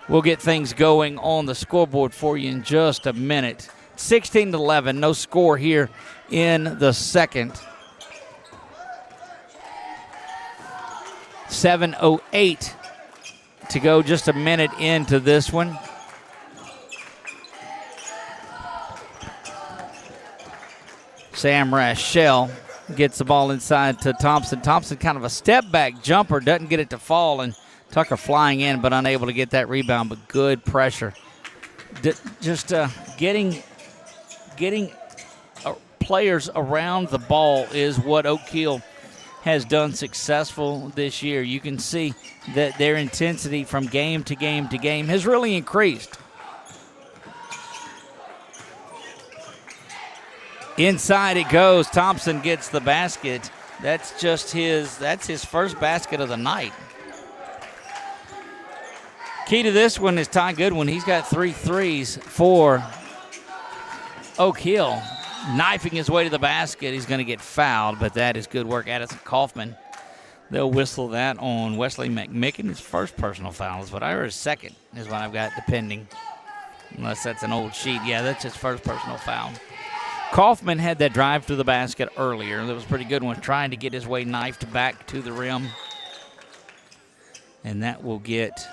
We'll get things going on the scoreboard for you in just a minute. 16-11, no score here in the second. 7:08 to go, just a minute into this one. Sam Rashell gets the ball inside to Thompson. Thompson kind of a step-back jumper, doesn't get it to fall, and Tucker flying in but unable to get that rebound, but good pressure. Getting players around the ball is what Oak Hill has done successful this year. You can see that their intensity from game to game to game has really increased. Inside it goes. Thompson gets the basket. That's his first basket of the night. Key to this one is Ty Goodwin. He's got 3 threes for Oak Hill. Knifing his way to the basket. He's going to get fouled, but that is good work. Addison Kaufman. They'll whistle that on Wesley McMicken. His first personal foul is what I heard. Second is what I've got, depending. Unless that's an old sheet. Yeah, that's his first personal foul. Kaufman had that drive to the basket earlier. That was a pretty good one, trying to get his way knifed back to the rim. And that will get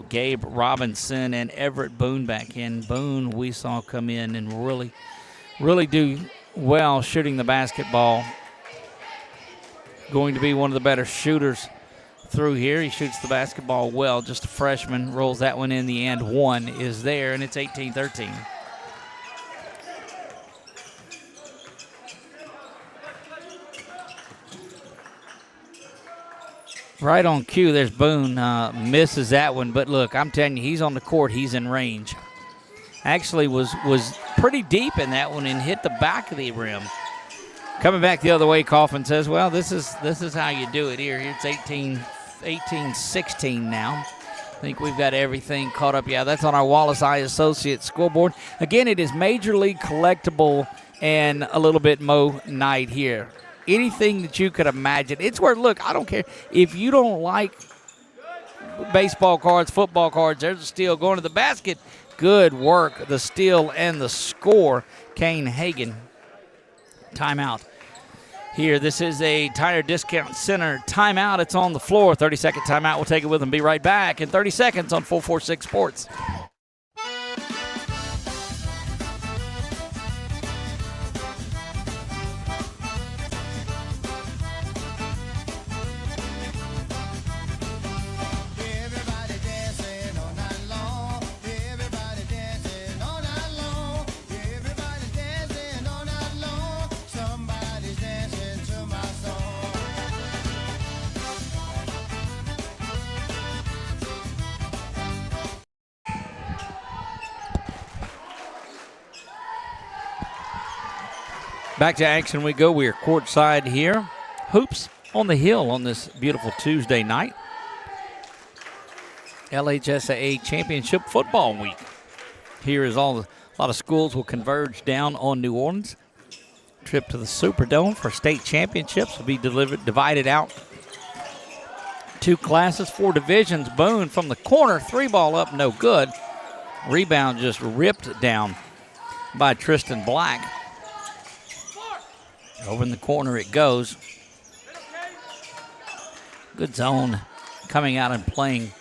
Gabe Robinson and Everett Boone back in. Boone we saw come in and really do well shooting the basketball. Going to be one of the better shooters through here. He shoots the basketball well. Just a freshman, rolls that one in the end. One is there, and it's 18-13. Right on cue, there's Boone. Misses that one, but look, I'm telling you, he's on the court. He's in range. Actually was pretty deep in that one and hit the back of the rim. Coming back the other way, Kaufman says, well, this is how you do it here. It's 18-16 now. I think we've got everything caught up. Yeah, that's on our Wallace Eye Associates scoreboard. Again, it is Major League Collectible and a little bit Mo night here. Anything that you could imagine. It's where, look, I don't care. If you don't like baseball cards, football cards, there's a steal going to the basket. Good work, the steal and the score. Kane Hagan. Timeout here. This is a Tire Discount Center timeout. It's on the floor. 30-second timeout. We'll take it with them. Be right back in 30 seconds on 446 Sports. Back to action we go. We are courtside here. Hoops on the Hill on this beautiful Tuesday night. LHSAA Championship Football Week. Here is a lot of schools will converge down on New Orleans. Trip to the Superdome for state championships will be divided out. 2 classes, 4 divisions. Boone from the corner, 3-ball up, no good. Rebound just ripped down by Tristan Black. Over in the corner it goes. Good zone coming out and playing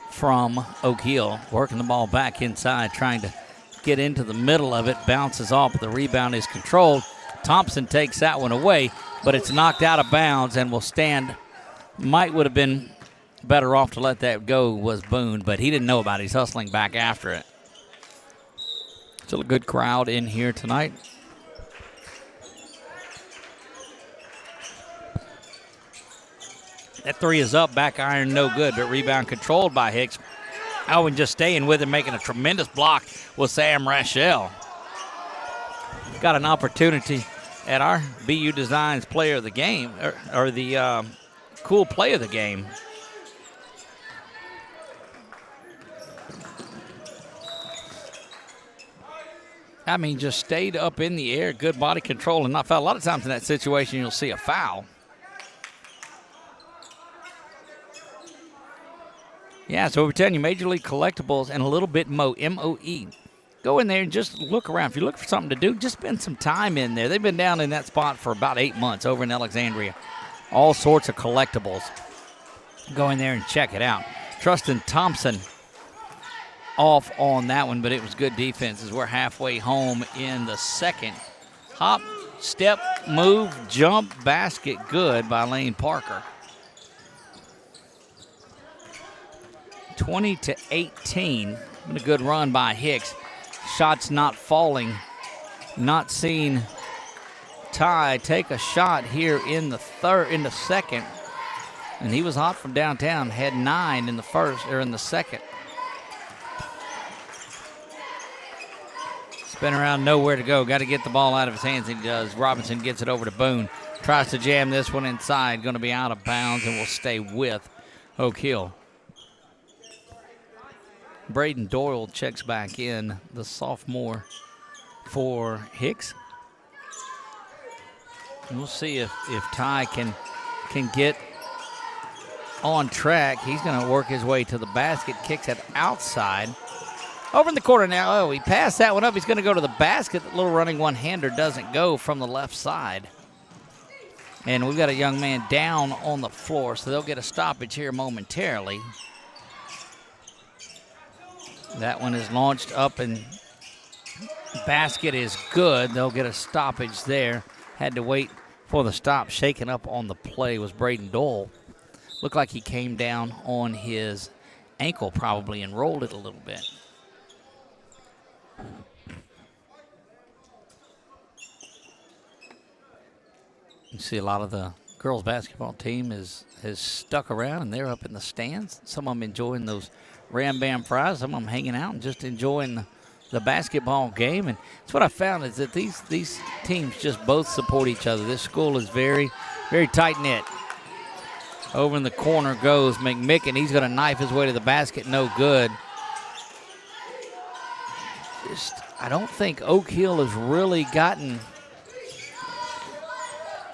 from Oak Hill. Working the ball back inside, trying to get into the middle of it. Bounces off, but the rebound is controlled. Thompson takes that one away, but it's knocked out of bounds and will stand. Would have been better off to let that go was Boone, but he didn't know about it. He's hustling back after it. Still a good crowd in here tonight. That 3 is up, back iron, no good, but rebound controlled by Hicks. Owen just staying with him, making a tremendous block with Sam Rachel. Got an opportunity at our BU Designs player of the game, or the cool play of the game. I mean, just stayed up in the air, good body control and not foul. A lot of times in that situation, you'll see a foul. Yeah, so we're telling you, Major League Collectibles and a little bit Mo, M-O-E. Go in there and just look around. If you're looking for something to do, just spend some time in there. They've been down in that spot for about 8 months over in Alexandria. All sorts of collectibles. Go in there and check it out. Tristan Thompson off on that one, but it was good defense as we're halfway home in the second. Hop, step, move, jump, basket, good by Lane Parker. 20-18. A good run by Hicks. Shots not falling. Not seeing Ty take a shot here in the second. And he was hot from downtown. Had 9 in the second. Spin around, nowhere to go. Got to get the ball out of his hands, and he does. Robinson gets it over to Boone. Tries to jam this one inside. Going to be out of bounds and will stay with Oak Hill. Braden Doyle checks back in, the sophomore for Hicks. And we'll see if Ty can get on track. He's going to work his way to the basket, kicks it outside. Over in the corner now. Oh, he passed that one up. He's going to go to the basket. The little running one-hander doesn't go from the left side. And we've got a young man down on the floor, so they'll get a stoppage here momentarily. That one is launched up, and basket is good. They'll get a stoppage there. Had to wait for the stop. Shaking up on the play was Braden Dole. Looked like he came down on his ankle probably and rolled it a little bit. You see a lot of the girls basketball team has stuck around, and they're up in the stands. Some of them enjoying those Ram Bam fries. Some of them hanging out and just enjoying the basketball game. And that's what I found is that these teams just both support each other. This school is very, very tight-knit. Over in the corner goes McMicken. He's going to knife his way to the basket. No good. I don't think Oak Hill has really gotten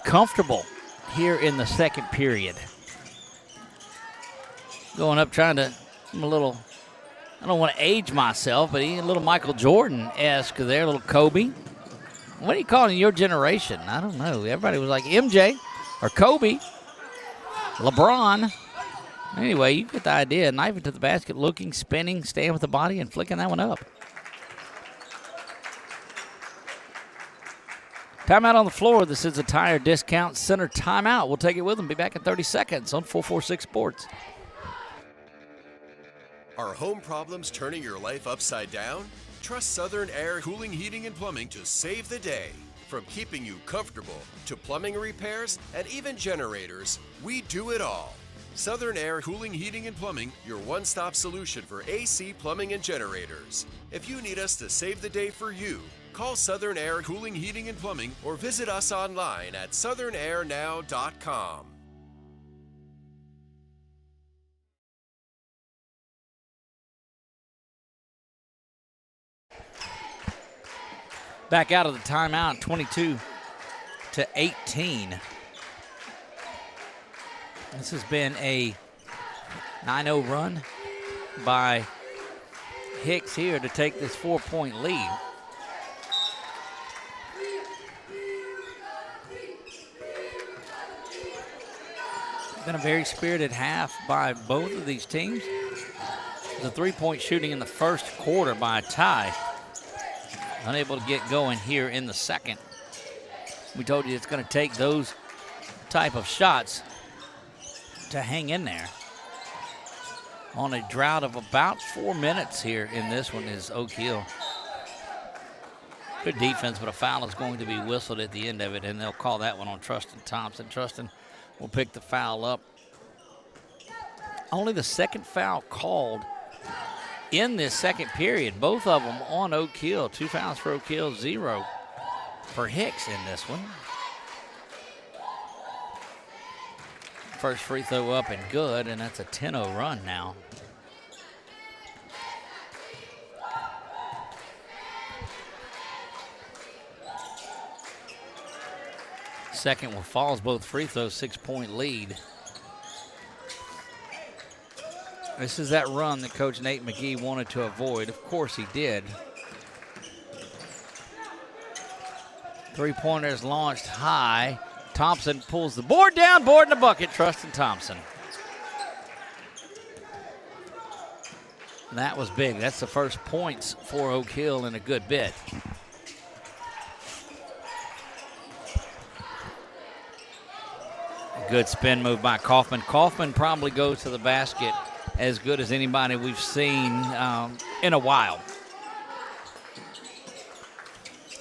comfortable here in the second period. Going up trying to, I don't want to age myself, but he's a little Michael Jordan-esque there, a little Kobe. What do you call it in your generation? I don't know. Everybody was like MJ or Kobe, LeBron. Anyway, you get the idea. Knife it to the basket, looking, spinning, staying with the body, and flicking that one up. Timeout on the floor. This is a Tire Discount Center timeout. We'll take it with them. Be back in 30 seconds on 446 Sports. Are home problems turning your life upside down? Trust Southern Air Cooling, Heating, and Plumbing to save the day. From keeping you comfortable to plumbing repairs and even generators, we do it all. Southern Air Cooling, Heating, and Plumbing, your one-stop solution for AC, plumbing, and generators. If you need us to save the day for you, call Southern Air Cooling, Heating, and Plumbing or visit us online at southernairnow.com. Back out of the timeout, 22-18. This has been a 9-0 run by Hicks here to take this 4-point lead. Been a very spirited half by both of these teams. The three-point shooting in the first quarter by Ty. Unable to get going here in the second. We told you it's going to take those type of shots to hang in there. On a drought of about 4 minutes here in this one is Oak Hill. Good defense, but a foul is going to be whistled at the end of it, and they'll call that one on Trustin Thompson. Trustin will pick the foul up. Only the second foul called in this second period. Both of them on Oak Hill. 2 fouls for Oak Hill, 0 for Hicks in this one. First free throw up and good, and that's a 10-0 run now. Second one falls, both free throws, 6-point lead. This is that run that Coach Nate McGee wanted to avoid. Of course he did. Three-pointer is launched high. Thompson pulls the board down, board in the bucket, Trustin Thompson. And that was big. That's the first points for Oak Hill in a good bit. A good spin move by Kaufman. Kaufman probably goes to the basket as good as anybody we've seen in a while.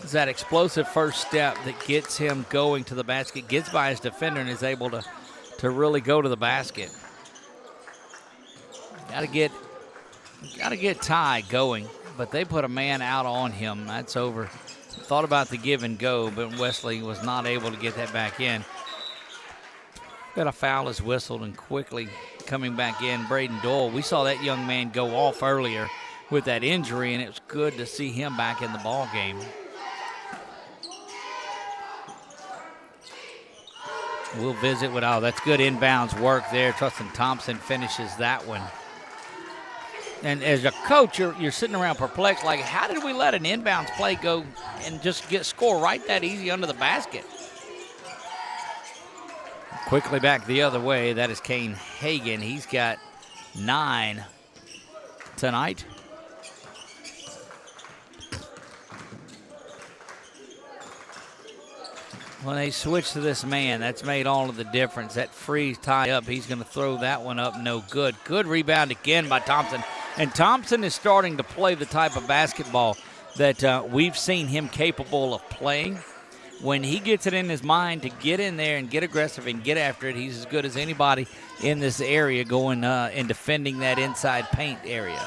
It's that explosive first step that gets him going to the basket, gets by his defender, and is able to really go to the basket. Got to get Ty going, but they put a man out on him. That's over. Thought about the give and go, but Wesley was not able to get that back in. Got a foul is whistled, and quickly coming back in, Braden Dole. We saw that young man go off earlier with that injury, and it was good to see him back in the ball game. We'll visit with, that's good inbounds work there. Trustin Thompson finishes that one. And as a coach, you're sitting around perplexed, like, how did we let an inbounds play go and just score right that easy under the basket? Quickly back the other way. That is Kane Hagan. He's got 9 tonight. When they switch to this man, that's made all of the difference. That free tie up, he's going to throw that one up, no good. Good rebound again by Thompson. And Thompson is starting to play the type of basketball that we've seen him capable of playing. When he gets it in his mind to get in there and get aggressive and get after it, he's as good as anybody in this area going and defending that inside paint area.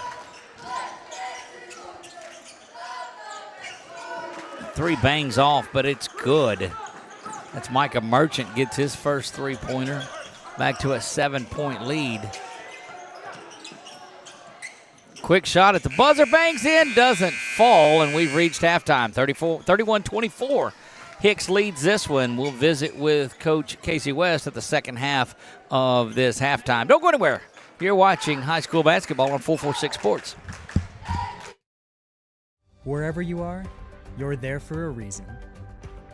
3 bangs off, but it's good. That's Micah Merchant gets his first 3-pointer. Back to a 7-point lead. Quick shot at the buzzer, bangs in, doesn't fall, and we've reached halftime. 31-24. Hicks leads this one. We'll visit with Coach Casey West at the second half of this halftime. Don't go anywhere. You're watching high school basketball on 446 Sports. Wherever you are, you're there for a reason.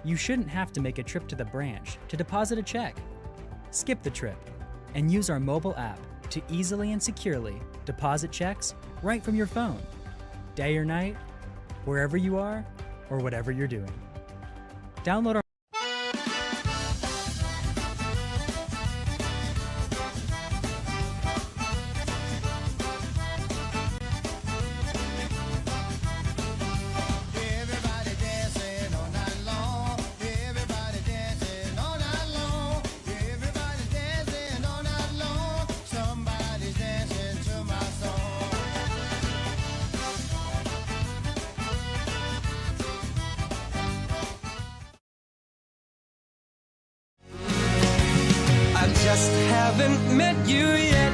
You shouldn't have to make a trip to the branch to deposit a check. Skip the trip and use our mobile app to easily and securely deposit checks right from your phone. Day or night, wherever you are, or whatever you're doing. Download our just haven't met you yet.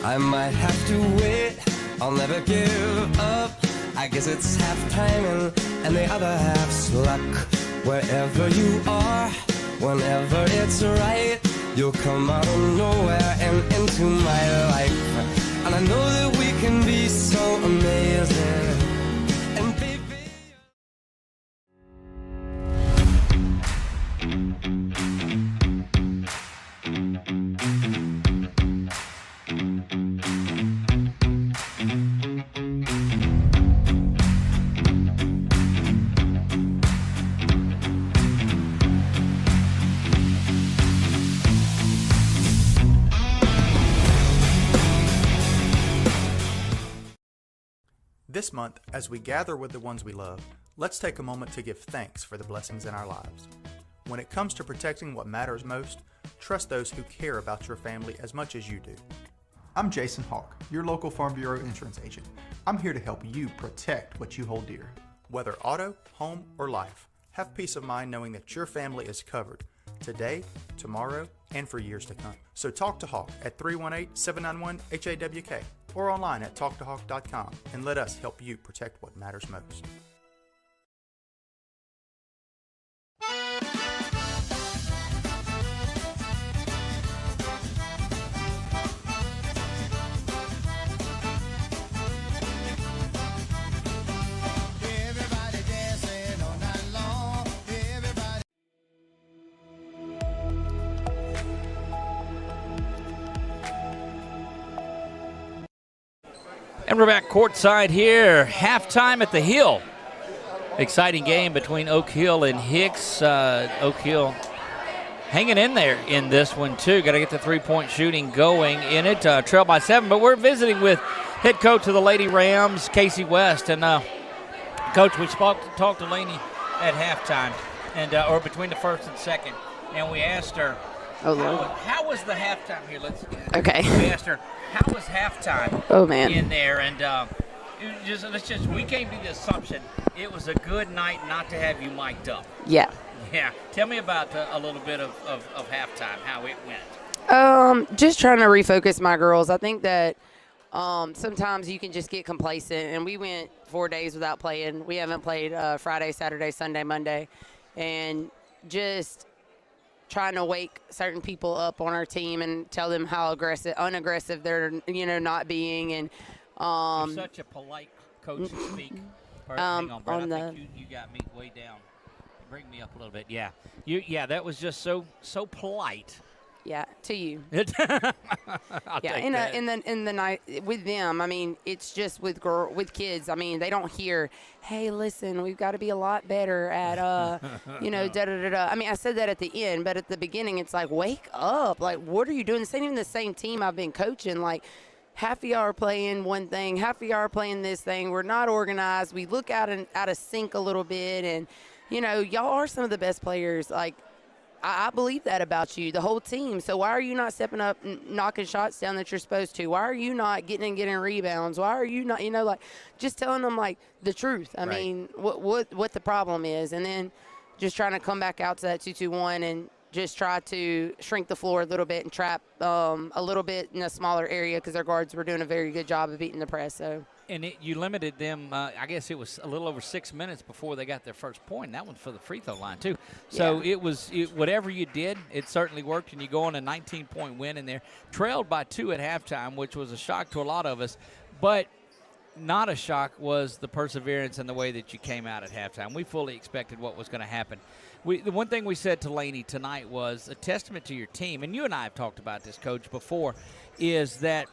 I might have to wait, I'll never give up. I guess it's half timing and the other half's luck. Wherever you are, whenever it's right, you'll come out of nowhere and into my life. And I know that we can be so amazing. And baby, This month, as we gather with the ones we love, let's take a moment to give thanks for the blessings in our lives. When it comes to protecting what matters most, trust those who care about your family as much as you do. I'm Jason Hawk, your local Farm Bureau insurance agent. I'm here to help you protect what you hold dear. Whether auto, home, or life, have peace of mind knowing that your family is covered today, tomorrow, and for years to come. So talk to Hawk at 318-791-HAWK or online at talktohawk.com and let us help you protect what matters most. And we're back courtside here. Halftime at the Hill. Exciting game between Oak Hill and Hicks. Oak Hill hanging in there in this one, too. Got to get the three-point shooting going in it. Trail by 7. But we're visiting with head coach of the Lady Rams, Casey West. And, Coach, we talked to Lainey at halftime, and or between the first and second. And we asked her, how was the halftime here? Okay. We asked her, how was halftime in there? And we came to the assumption it was a good night not to have you mic'd up. Yeah. Yeah. Tell me about a little bit of halftime, how it went. Just trying to refocus my girls. I think that sometimes you can just get complacent, and we went 4 days without playing. We haven't played Friday, Saturday, Sunday, Monday, and just trying to wake certain people up on our team and tell them how unaggressive they're, not being. And you're such a polite coach to speak. Hang on, Brett. I think you got me way down. Bring me up a little bit. Yeah. That was just so polite. Yeah, to you. I'll take that. In the night with them, I mean, it's just with kids. I mean, they don't hear, "Hey, listen, we've got to be a lot better at da da da." I mean, I said that at the end, but at the beginning, it's like, wake up! Like, what are you doing? This ain't even the same team I've been coaching. Like, half of y'all are playing one thing, half of y'all are playing this thing. We're not organized. We look out of sync a little bit, and y'all are some of the best players. Like, I believe that about you, the whole team. So why are you not stepping up and knocking shots down that you're supposed to? Why are you not getting rebounds? Why are you not, just telling them, like, the truth. I mean, what the problem is. And then just trying to come back out to that 2-2-1 and just try to shrink the floor a little bit and trap a little bit in a smaller area because their guards were doing a very good job of beating the press. So. And you limited them, I guess it was a little over 6 minutes before they got their first point. That one's for the free throw line, too. So it was whatever you did, it certainly worked, and you go on a 19-point win in there. Trailed by 2 at halftime, which was a shock to a lot of us. But not a shock was the perseverance and the way that you came out at halftime. We fully expected what was going to happen. The one thing we said to Laney tonight was a testament to your team, and you and I have talked about this, Coach, before, is that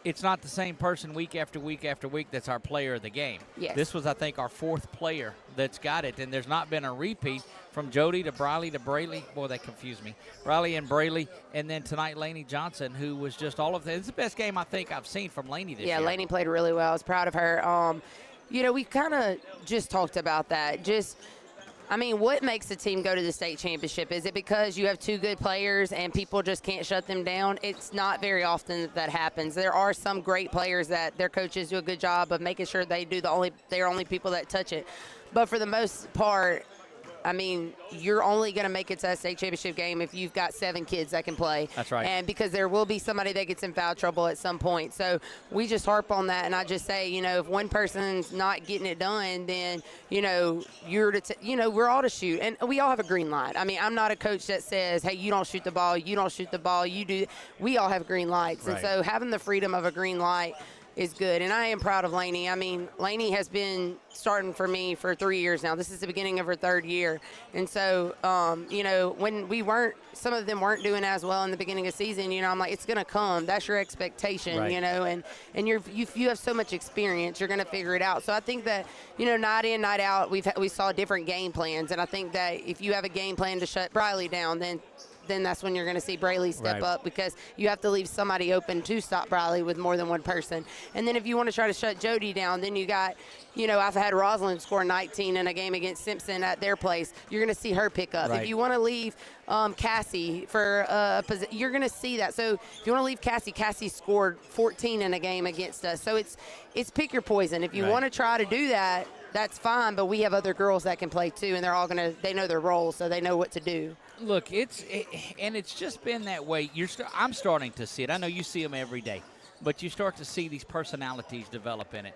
it's not the same person week after week after week that's our player of the game. Yes. This was, I think, our 4th player that's got it, and there's not been a repeat from Jody to Briley to Brayley. Boy, that confused me. Riley and Brayley, and then tonight Laney Johnson, who was just all of that. It's the best game I think I've seen from Laney this year. Yeah, Laney played really well. I was proud of her. We kind of just talked about that. What makes a team go to the state championship? Is it because you have 2 good players and people just can't shut them down? It's not very often that happens. There are some great players that their coaches do a good job of making sure they're only people that touch it. But for the most part, you're only going to make it to that state championship game if you've got 7 kids that can play. That's right. And because there will be somebody that gets in foul trouble at some point. So we just harp on that, and I just say, if one person's not getting it done, then, we're all to shoot. And we all have a green light. I'm not a coach that says, hey, you don't shoot the ball, you do. We all have green lights. Right. And so having the freedom of a green light is good, and I am proud of Laney. Laney has been starting for me for 3 years now. This is the beginning of her 3rd year, and so when some of them weren't doing as well in the beginning of the season, I'm like, it's gonna come. That's your expectation, right. And you have so much experience, you're gonna figure it out. So I think that night in, night out, we saw different game plans, and I think that if you have a game plan to shut Briley down, then that's when you're going to see Brayley step up, because you have to leave somebody open to stop Briley with more than one person. And then if you want to try to shut Jody down, then you got, I've had Rosalind score 19 in a game against Simpson at their place. You're going to see her pick up. Right. If you want to leave Cassie for you're going to see that. So if you want to leave Cassie scored 14 in a game against us. So it's pick your poison. If you want to try to do that, that's fine, but we have other girls that can play too, and they know their roles, so they know what to do. Look, it's just been that way. I'm starting to see it. I know you see them every day, but you start to see these personalities develop in it.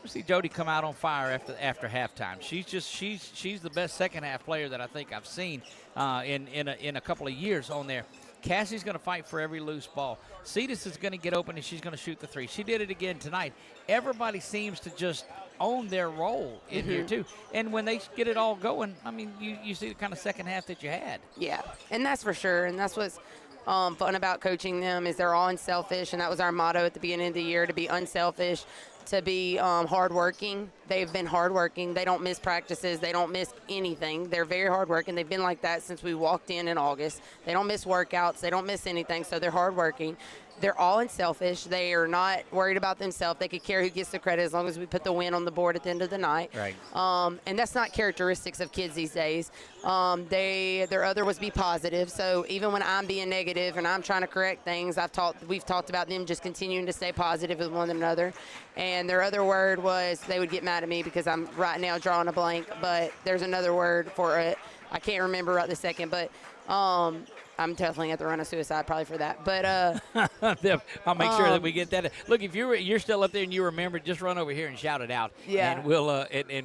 You see Jody come out on fire after halftime. She's the best second half player that I think I've seen in a couple of years on there. Cassie's going to fight for every loose ball. Cetus is going to get open, and she's going to shoot the 3. She did it again tonight. Everybody seems to just own their role in here, too. And when they get it all going, you see the kind of second half that you had. Yeah, and that's for sure. And that's what's fun about coaching them, is they're all unselfish, and that was our motto at the beginning of the year, to be unselfish, to be hardworking. They've been hardworking. They don't miss practices. They don't miss anything. They're very hardworking. They've been like that since we walked in August. They don't miss workouts. They don't miss anything, so they're hardworking. They're all unselfish. They are not worried about themselves. They could care who gets the credit as long as we put the win on the board at the end of the night. Right. And that's not characteristics of kids these days. Their other was be positive. So even when I'm being negative and I'm trying to correct things, we've talked about them just continuing to stay positive with one another. And their other word was, they would get mad at me because I'm right now drawing a blank, but there's another word for it. I can't remember right this second, but I'm definitely at the run of suicide probably for that. But I'll make sure that we get that. Look, if you're still up there and you remember, just run over here and shout it out. Yeah. And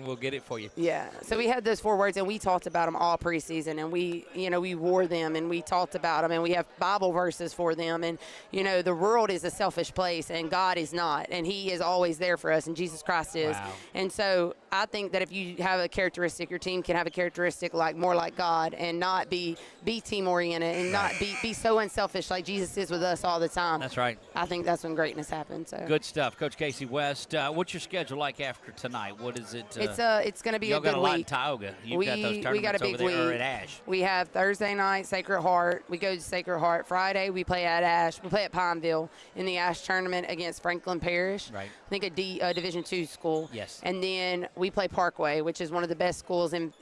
we'll get it for you. Yeah. So we had those 4 words, and we talked about them all preseason, and we wore them, and we talked about them, and we have Bible verses for them. And the world is a selfish place, and God is not, and He is always there for us, and Jesus Christ is. Wow. And so I think that if you have a characteristic, your team can have a characteristic more like God, and not be team oriented, and not be so unselfish like Jesus is with us all the time. That's right. I think that's when greatness happens. So. Good stuff, Coach Casey West. What's your schedule like after tonight? What is it? It's going to be a good got a lot in week. Tioga. You've got those tournaments we got a big over there week. at Ash. We have Thursday night Sacred Heart. We go to Sacred Heart. Friday we play at Ash. We play at Pineville in the Ash tournament against Franklin Parish. Right. I think a Division II school. Yes. And then we play Parkway, which is one of the best schools in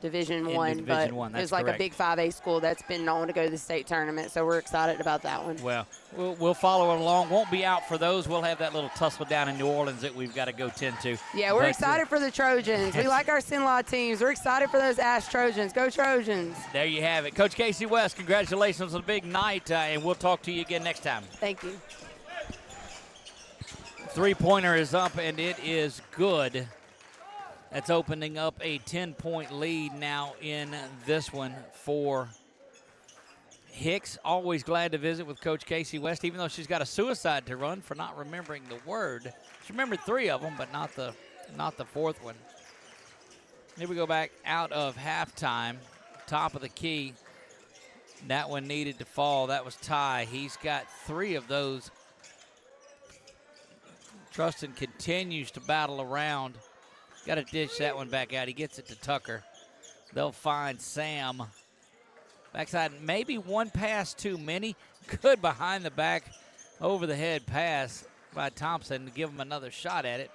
Division I, but it's like correct. a big 5A school that's been known to go to the state tournament, so we're excited about that one. Well, we'll follow it along. Won't be out for those. We'll have that little tussle down in New Orleans that we've got to go tend to. Yeah, we're excited for the Trojans. We like our Sinlaw teams. We're excited for those Ash Trojans. Go Trojans. There you have it. Coach Casey West, congratulations on a big night, and we'll talk to you again next time. Thank you. Three-pointer is up, and it is good. That's opening up a 10-point lead now in this one for Hicks. Always glad to visit with Coach Casey West, even though she's got a suicide to run for not remembering the word. She remembered 3 of them, but not the 4th one. Here we go back out of halftime, top of the key. That one needed to fall. That was Ty. He's got 3 of those. Trustin continues to battle around. Got to dish that one back out. He gets it to Tucker. They'll find Sam. Backside, maybe one pass too many. Good behind the back, over the head pass by Thompson to give him another shot at it.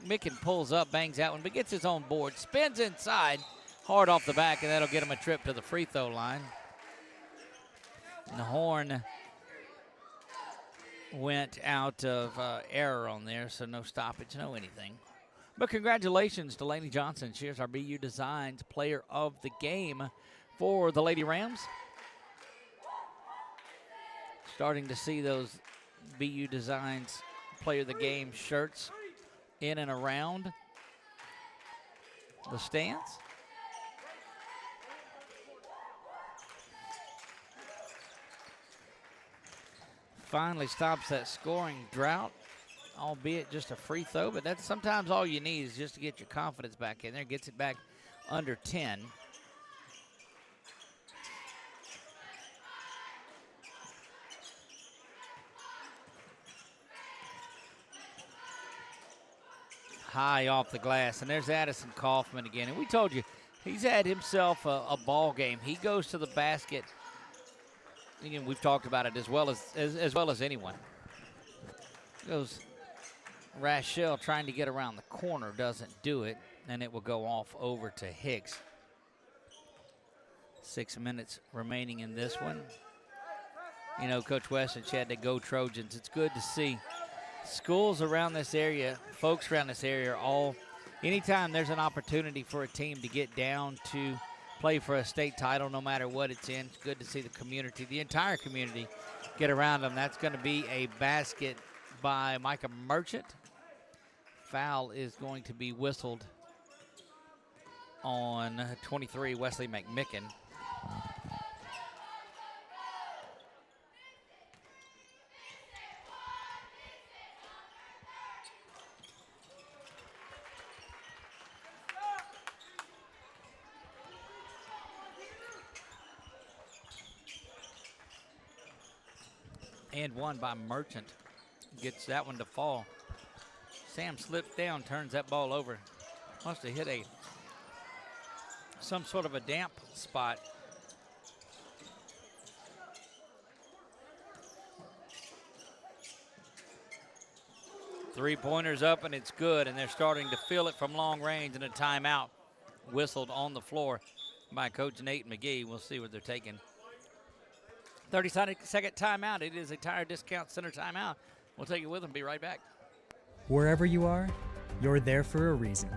Micken pulls up, bangs that one, but gets his own board. Spins inside, hard off the back, and that'll get him a trip to the free throw line. And the horn went out of error on there, so no stoppage, no anything. But congratulations to Lainey Johnson. She's our BU Designs Player of the Game for the Lady Rams. Starting to see those BU Designs Player of the Game shirts in and around the stands. Finally stops that scoring drought, albeit just a free throw, but that's sometimes all you need is just to get your confidence back in there. Gets it back under 10. High off the glass, and there's Addison Kaufman again. And we told you, he's had himself a ball game. He goes to the basket. Again, we've talked about it as well as anyone. Goes Rachel trying to get around the corner, doesn't do it, and it will go off over to Hicks. 6 minutes remaining in this one. You know, Coach Weston said to go Trojans. It's good to see schools around this area, folks around this area are all, anytime there's an opportunity for a team to get down to play for a state title, no matter what it's in, it's good to see the community, the entire community, get around them. That's going to be a basket by Micah Merchant. Foul is going to be whistled on 23, Wesley McMicken. And one by Merchant. Gets that one to fall. Sam slips down, turns that ball over. Must have hit some sort of a damp spot. Three-pointers up, and it's good, and they're starting to feel it from long range, and a timeout whistled on the floor by Coach Nate McGee. We'll see what they're taking. 30-second timeout. It is a Tire Discount Center timeout. We'll take it with them. Be right back. Wherever you are, you're there for a reason.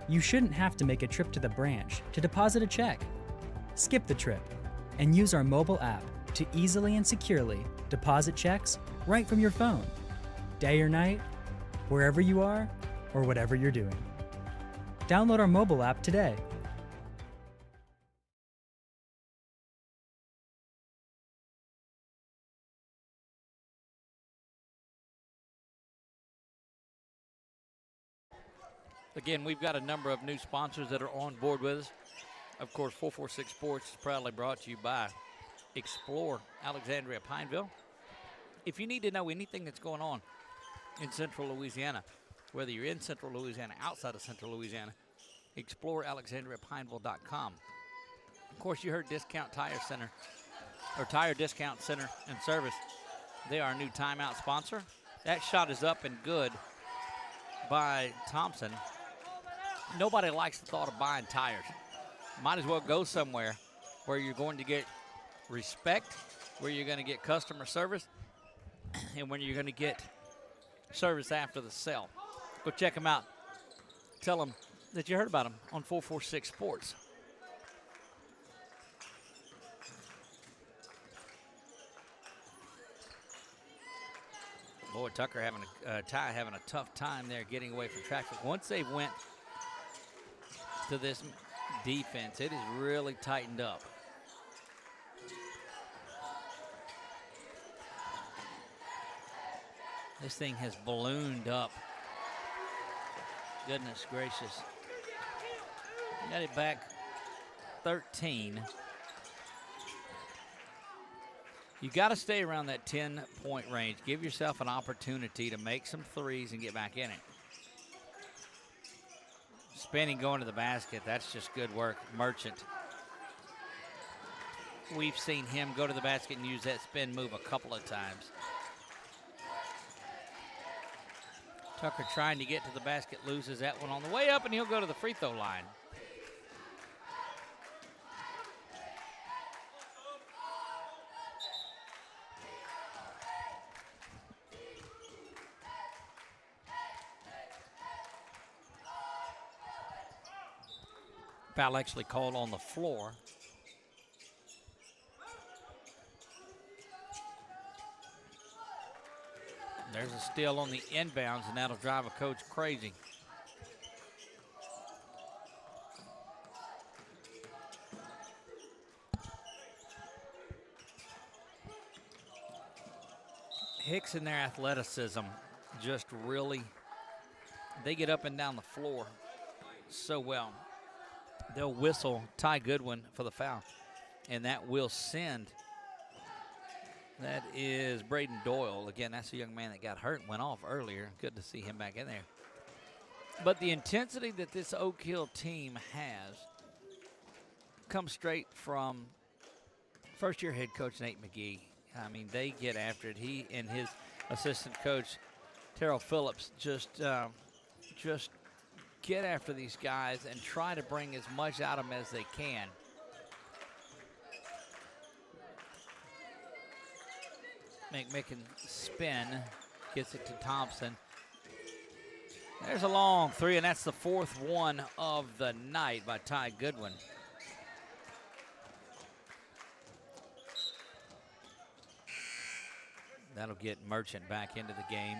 You shouldn't have to make a trip to the branch to deposit a check. Skip the trip and use our mobile app to easily and securely deposit checks right from your phone, day or night, wherever you are or whatever you're doing. Download our mobile app today. Again, we've got a number of new sponsors that are on board with us. Of course, 446 Sports is proudly brought to you by Explore Alexandria Pineville. If you need to know anything that's going on in Central Louisiana, whether you're in Central Louisiana, outside of Central Louisiana, explore AlexandriaPineville.com. Of course, you heard Discount Tire Center, or Tire Discount Center and Service. They are a new timeout sponsor. That shot is up and good by Thompson. Nobody likes the thought of buying tires. Might as well go somewhere where you're going to get respect, where you're going to get customer service, and when you're going to get service after the sale. Go check them out. Tell them that you heard about them on 446 Sports. Boy, Tucker Ty having a tough time there getting away from traffic. Once they went to this defense, it is really tightened up. This thing has ballooned up. Goodness gracious. Got it back 13. You got to stay around that 10-point range. Give yourself an opportunity to make some threes and get back in it. Spinning, going to the basket, that's just good work. Merchant. We've seen him go to the basket and use that spin move a couple of times. Tucker trying to get to the basket, loses that one on the way up, and he'll go to the free throw line. Foul actually called on the floor. There's a steal on the inbounds, and that'll drive a coach crazy. Hicks and their athleticism just really, they get up and down the floor so well. They'll whistle Ty Goodwin for the foul, and that will send. That is Braden Doyle. Again, that's a young man that got hurt and went off earlier. Good to see him back in there. But the intensity that this Oak Hill team has comes straight from first-year head coach Nate McGee. I mean, they get after it. He and his assistant coach, Terrell Phillips, just get after these guys and try to bring as much out of them as they can. McMicken spin, gets it to Thompson. There's a long three, and that's the fourth one of the night by Ty Goodwin. That'll get Merchant back into the game.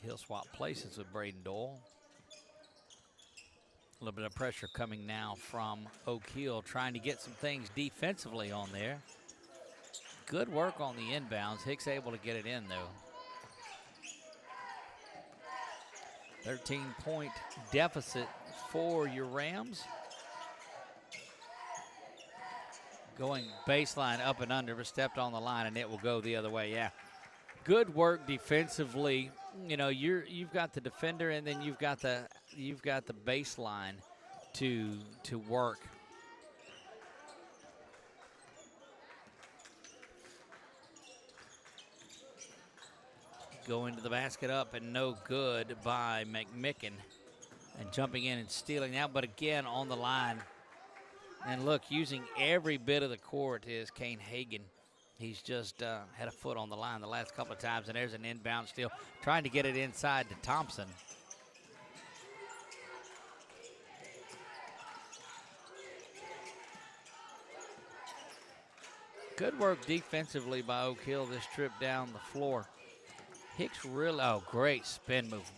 He'll swap places with Braden Doyle. A little bit of pressure coming now from Oak Hill, trying to get some things defensively on there. Good work on the inbounds. Hicks able to get it in, though. 13-point deficit for your Rams. Going baseline up and under, but stepped on the line, and it will go the other way. Yeah, good work defensively. You know, you've got the defender, and then you've got the baseline to work. Going to the basket up and no good by McMicken. And jumping in and stealing that, but again on the line. And look, using every bit of the court is Kane Hagan. He's just had a foot on the line the last couple of times, and there's an inbound steal. Trying to get it inside to Thompson. Good work defensively by Oak Hill this trip down the floor. Hicks really, great spin move.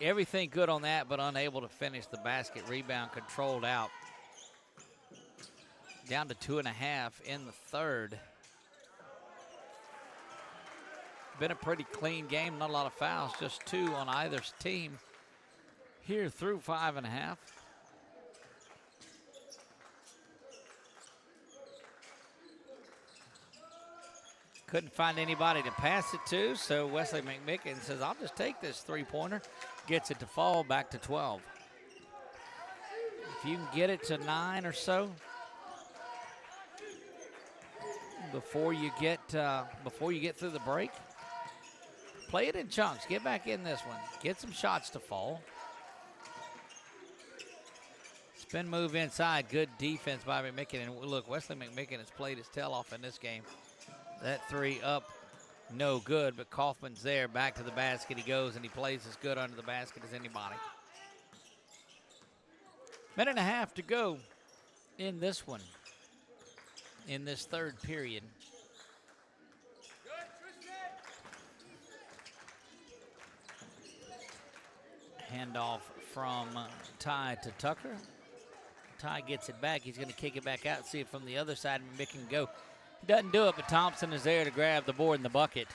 Everything good on that, but unable to finish the basket. Rebound controlled out. Down to 2.5 in the third. Been a pretty clean game, not a lot of fouls, just 2 on either team here through 5.5. Couldn't find anybody to pass it to, so Wesley McMicken says, I'll just take this three-pointer. Gets it to fall back to 12. If you can get it to 9 or so before you get through the break, play it in chunks. Get back in this one. Get some shots to fall. Spin move inside. Good defense by McMicken. And look, Wesley McMicken has played his tail off in this game. That three up, no good, but Kaufman's there. Back to the basket he goes, and he plays as good under the basket as anybody. Minute and a half to go in this one, in this third period. Handoff from Ty to Tucker. Ty gets it back. He's going to kick it back out, see it from the other side, and Mick can go. He doesn't do it, but Thompson is there to grab the board and the bucket.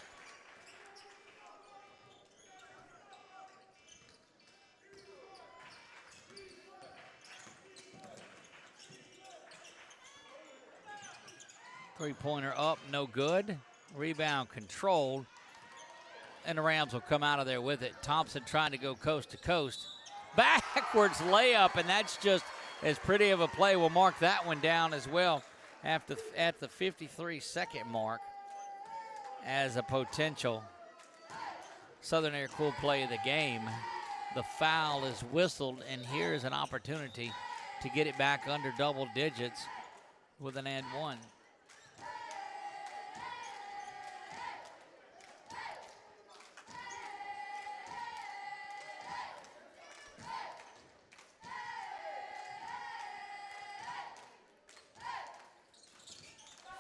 Three-pointer up, no good. Rebound controlled. And the Rams will come out of there with it. Thompson trying to go coast to coast. Backwards layup, and that's just as pretty of a play. We'll mark that one down as well at the 53-second mark as a potential Southern Air Cool play of the game. The foul is whistled, and here's an opportunity to get it back under double digits with an and one.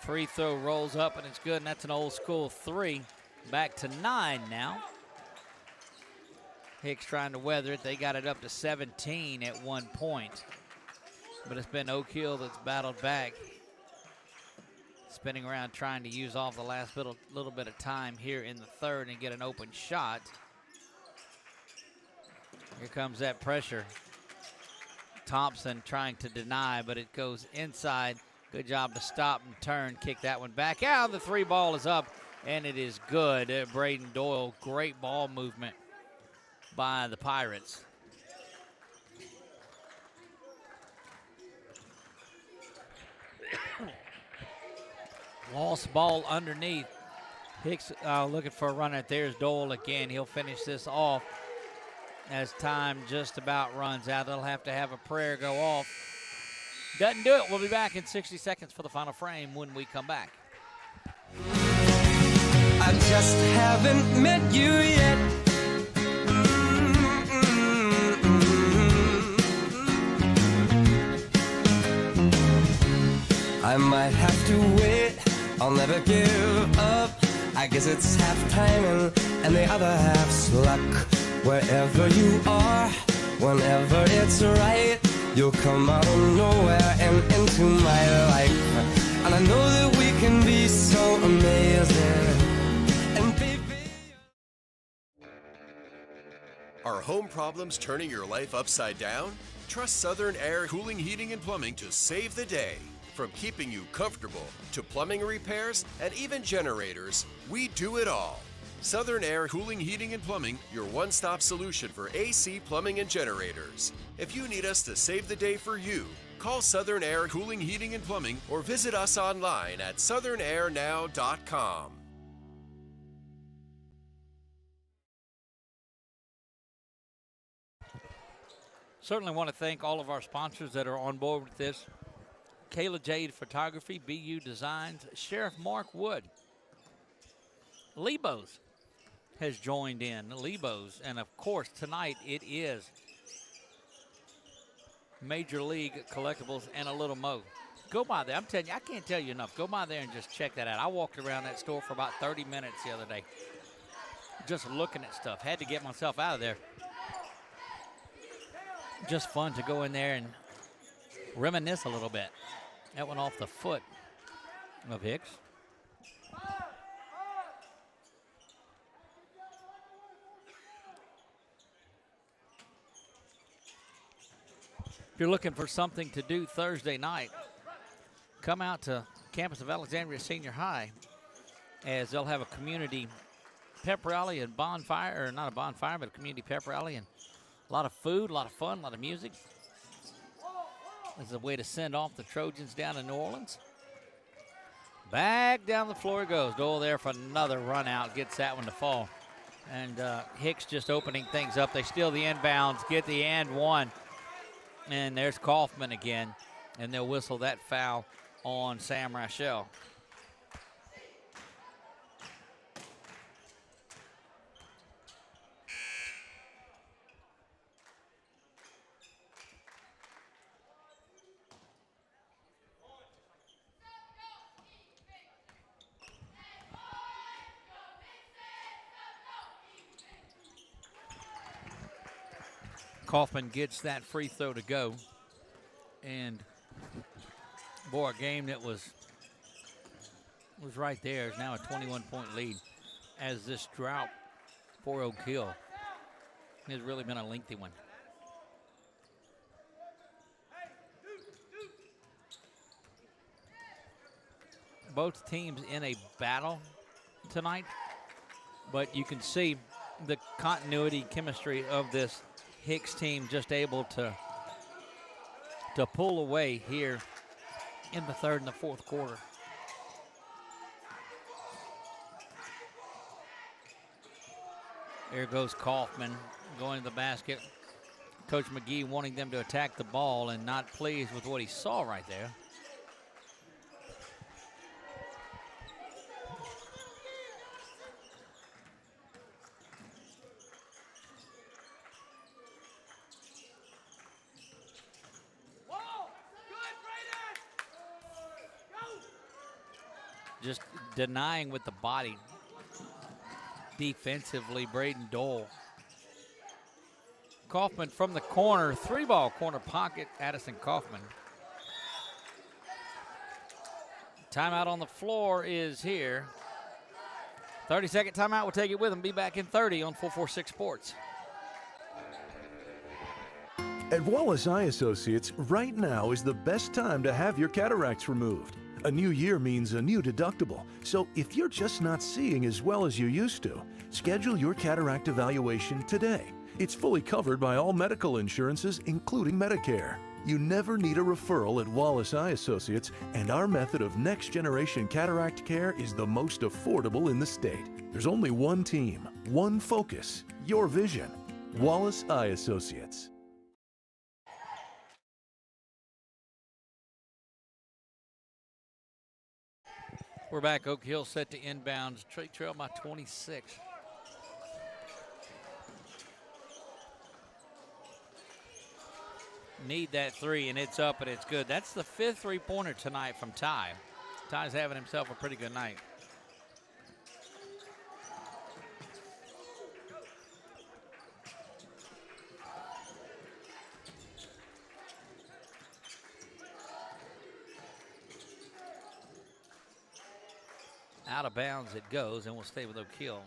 Free throw rolls up, and it's good, and that's an old school 3. Back to 9 now. Hicks trying to weather it. They got it up to 17 at one point. But it's been Oak Hill that's battled back. Spinning around trying to use off the last little bit of time here in the third and get an open shot. Here comes that pressure. Thompson trying to deny, but it goes inside. Good job to stop and turn, kick that one back out. The three ball is up, and it is good. Braden Doyle, great ball movement by the Pirates. Lost ball underneath. Hicks looking for a runner. There's Doyle again. He'll finish this off as time just about runs out. They'll have to have a prayer go off. Doesn't do it. We'll be back in 60 seconds for the final frame when we come back. I just haven't met you yet. I might have to wait. I'll never give up. I guess it's half timing and the other half's luck. Wherever you are, whenever it's right, you'll come out of nowhere and into my life. And I know that we can be so amazing. And baby, are home problems turning your life upside down? Trust Southern Air Cooling, Heating, and Plumbing to save the day. From keeping you comfortable to plumbing repairs and even generators, we do it all. Southern Air Cooling, Heating, and Plumbing, your one-stop solution for AC, plumbing, and generators. If you need us to save the day for you, call Southern Air Cooling, Heating, and Plumbing or visit us online at southernairnow.com. Certainly want to thank all of our sponsors that are on board with this. Kayla Jade Photography, BU Designs, Sheriff Mark Wood. Lebo's has joined in. Lebo's, and of course tonight it is Major League Collectibles and a little mo. Go by there. I'm telling you, I can't tell you enough. Go by there and just check that out. I walked around that store for about 30 minutes the other day just looking at stuff. Had to get myself out of there. Just fun to go in there and reminisce a little bit. That went off the foot of Hicks. If you're looking for something to do Thursday night, come out to campus of Alexandria Senior High as they'll have a community pep rally and bonfire, or not a bonfire, but a community pep rally, and a lot of food, a lot of fun, a lot of music. This is a way to send off the Trojans down to New Orleans. Back down the floor goes. Dole there for another run out, gets that one to fall. And Hicks just opening things up. They steal the inbounds, get the and one. And there's Kaufman again, and they'll whistle that foul on Sam Rachel. Kaufman gets that free throw to go. And, boy, a game that was right there is now a 21-point lead as this drought for Oak Hill has really been a lengthy one. Both teams in a battle tonight, but you can see the continuity, chemistry of this Hicks team just able to pull away here in the third and the fourth quarter. There goes Kaufman going to the basket. Coach McGee wanting them to attack the ball and not pleased with what he saw right there. Just denying with the body defensively, Braden Dole. Kaufman from the corner, three-ball corner pocket, Addison Kaufman. Timeout on the floor is here. 30-second timeout, we'll take it with him. Be back in 30 on 446 Sports. At Wallace Eye Associates, right now is the best time to have your cataracts removed. A new year means a new deductible, so if you're just not seeing as well as you used to, schedule your cataract evaluation today. It's fully covered by all medical insurances, including Medicare. You never need a referral at Wallace Eye Associates, and our method of next-generation cataract care is the most affordable in the state. There's only one team, one focus, your vision. Wallace Eye Associates. We're back. Oak Hill set to inbounds. Trail by 26. Need that three, and it's up, and it's good. That's the fifth three-pointer tonight from Ty. Ty's having himself a pretty good night. Out of bounds it goes, and we'll stay with Oak Hill.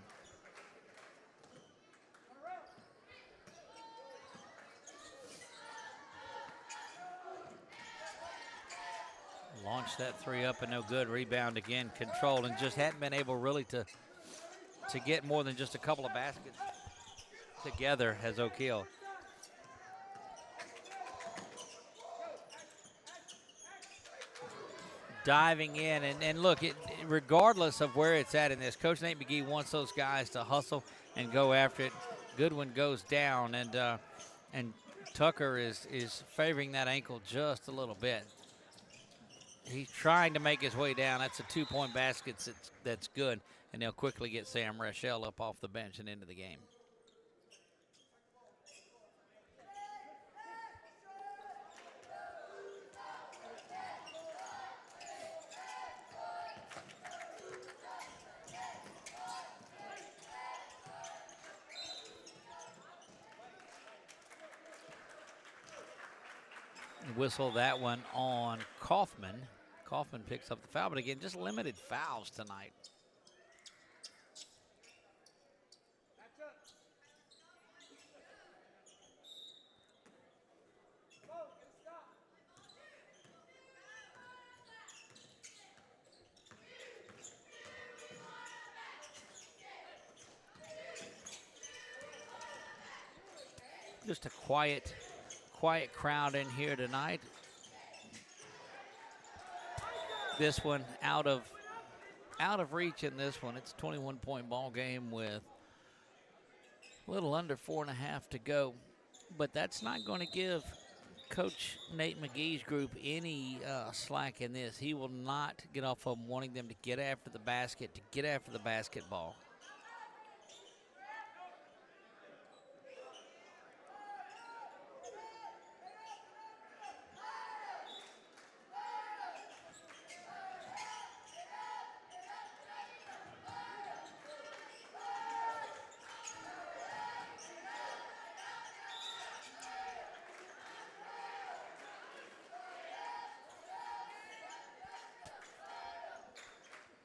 Launched that three up and no good. Rebound again, controlled, and just hadn't been able really to get more than just a couple of baskets together as Oak Hill. Diving in, and look, regardless of where it's at in this, Coach Nate McGee wants those guys to hustle and go after it. Goodwin goes down, and Tucker is favoring that ankle just a little bit. He's trying to make his way down. That's a two-point basket that's good, and they'll quickly get Sam Rachel up off the bench and into the game. Whistle that one on Kaufman. Kaufman picks up the foul, but again, just limited fouls tonight. Just a quiet crowd in here tonight. This one out of reach in this one. It's a 21-point ball game with a little under 4.5 to go. But that's not going to give Coach Nate McGee's group any slack in this. He will not get off of them, wanting them to get after the basket, to get after the basketball.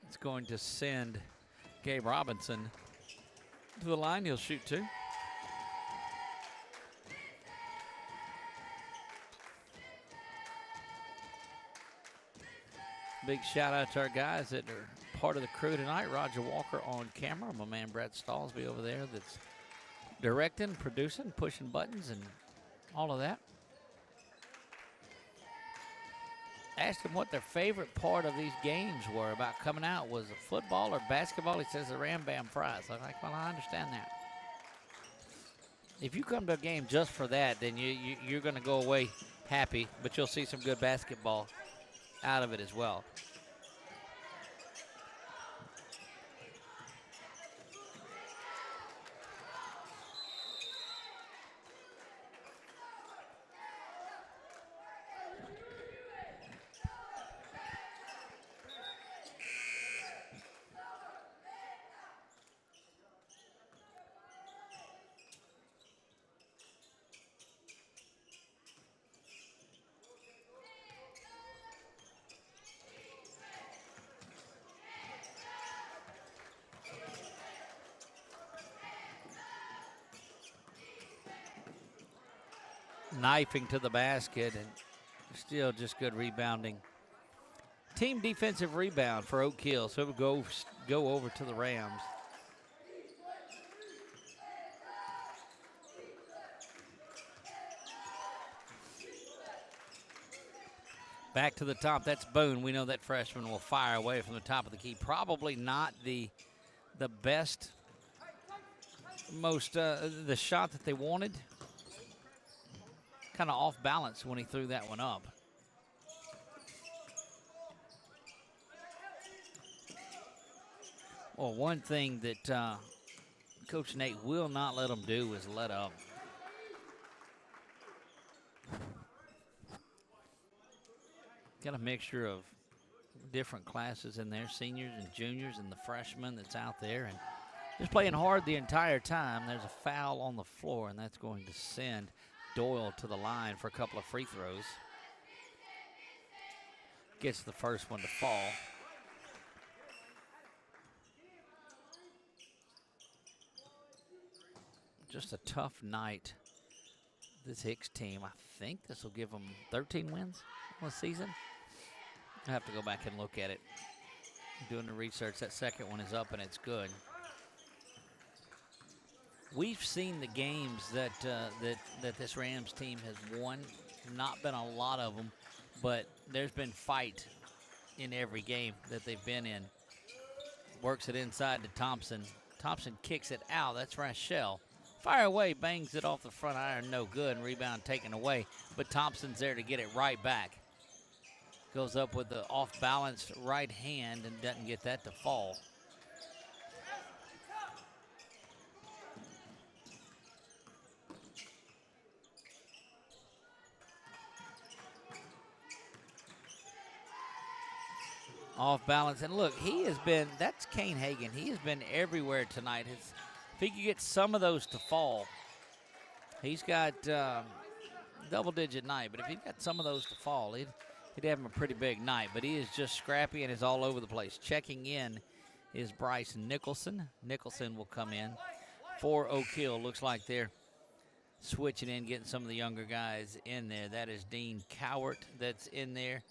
It's going to send Gabe Robinson to the line. He'll shoot two. Big shout out to our guys that are part of the crew tonight. Roger Walker on camera. My man Brett Stallsby over there that's directing, producing, pushing buttons, and all of that. Asked him what their favorite part of these games were about coming out. Was it football or basketball? He says the Ram Bam fries. I'm like, well, I understand that. If you come to a game just for that, then you're going to go away happy, but you'll see some good basketball out of it as well. Knifing to the basket, and still just good rebounding. Team defensive rebound for Oak Hill, so it would go over to the Rams. Back to the top, that's Boone. We know that freshman will fire away from the top of the key. Probably not the best, the shot that they wanted. Kind of off balance when he threw that one up. Well, one thing that Coach Nate will not let them do is let up. Got a mixture of different classes in there, seniors and juniors and the freshmen that's out there, and just playing hard the entire time. There's a foul on the floor, and that's going to send Doyle to the line for a couple of free throws. Gets the first one to fall. Just a tough night. This Hicks team, I think this will give them 13 wins on the season. I have to go back and look at it. Doing the research, that second one is up and it's good. We've seen the games that this Rams team has won. Not been a lot of them, but there's been fight in every game that they've been in. Works it inside to Thompson. Thompson kicks it out. That's Rachel. Fire away, bangs it off the front iron, no good, and rebound taken away. But Thompson's there to get it right back. Goes up with the off-balanced right hand and doesn't get that to fall. Off balance, and look, he has been, that's Kane Hagan. He has been everywhere tonight. If he could get some of those to fall, he's got double-digit night, but if he'd got some of those to fall, he'd have him a pretty big night. But he is just scrappy and is all over the place. Checking in is Bryce Nicholson. Nicholson will come in for Oak Hill. Looks like they're switching in, getting some of the younger guys in there. That is Dean Cowart that's in there.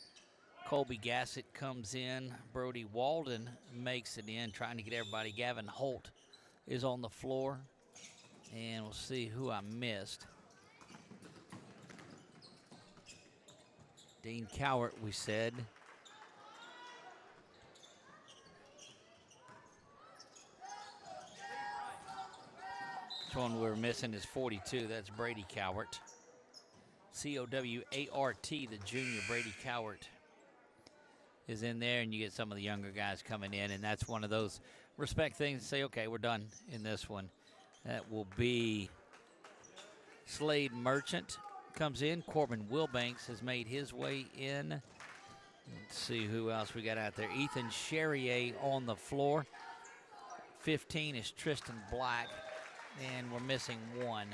Colby Gassett comes in. Brody Walden makes it in, trying to get everybody. Gavin Holt is on the floor. And we'll see who I missed. Dean Cowart, we said. This one we're missing is 42. That's Brady Cowart. C-O-W-A-R-T, the junior Brady Cowart is in there, and you get some of the younger guys coming in, and that's one of those respect things to say, okay, we're done in this one. That will be Slade Merchant comes in. Corbin Wilbanks has made his way in. Let's see who else we got out there. Ethan Charrier on the floor. 15 is Tristan Black, and we're missing one.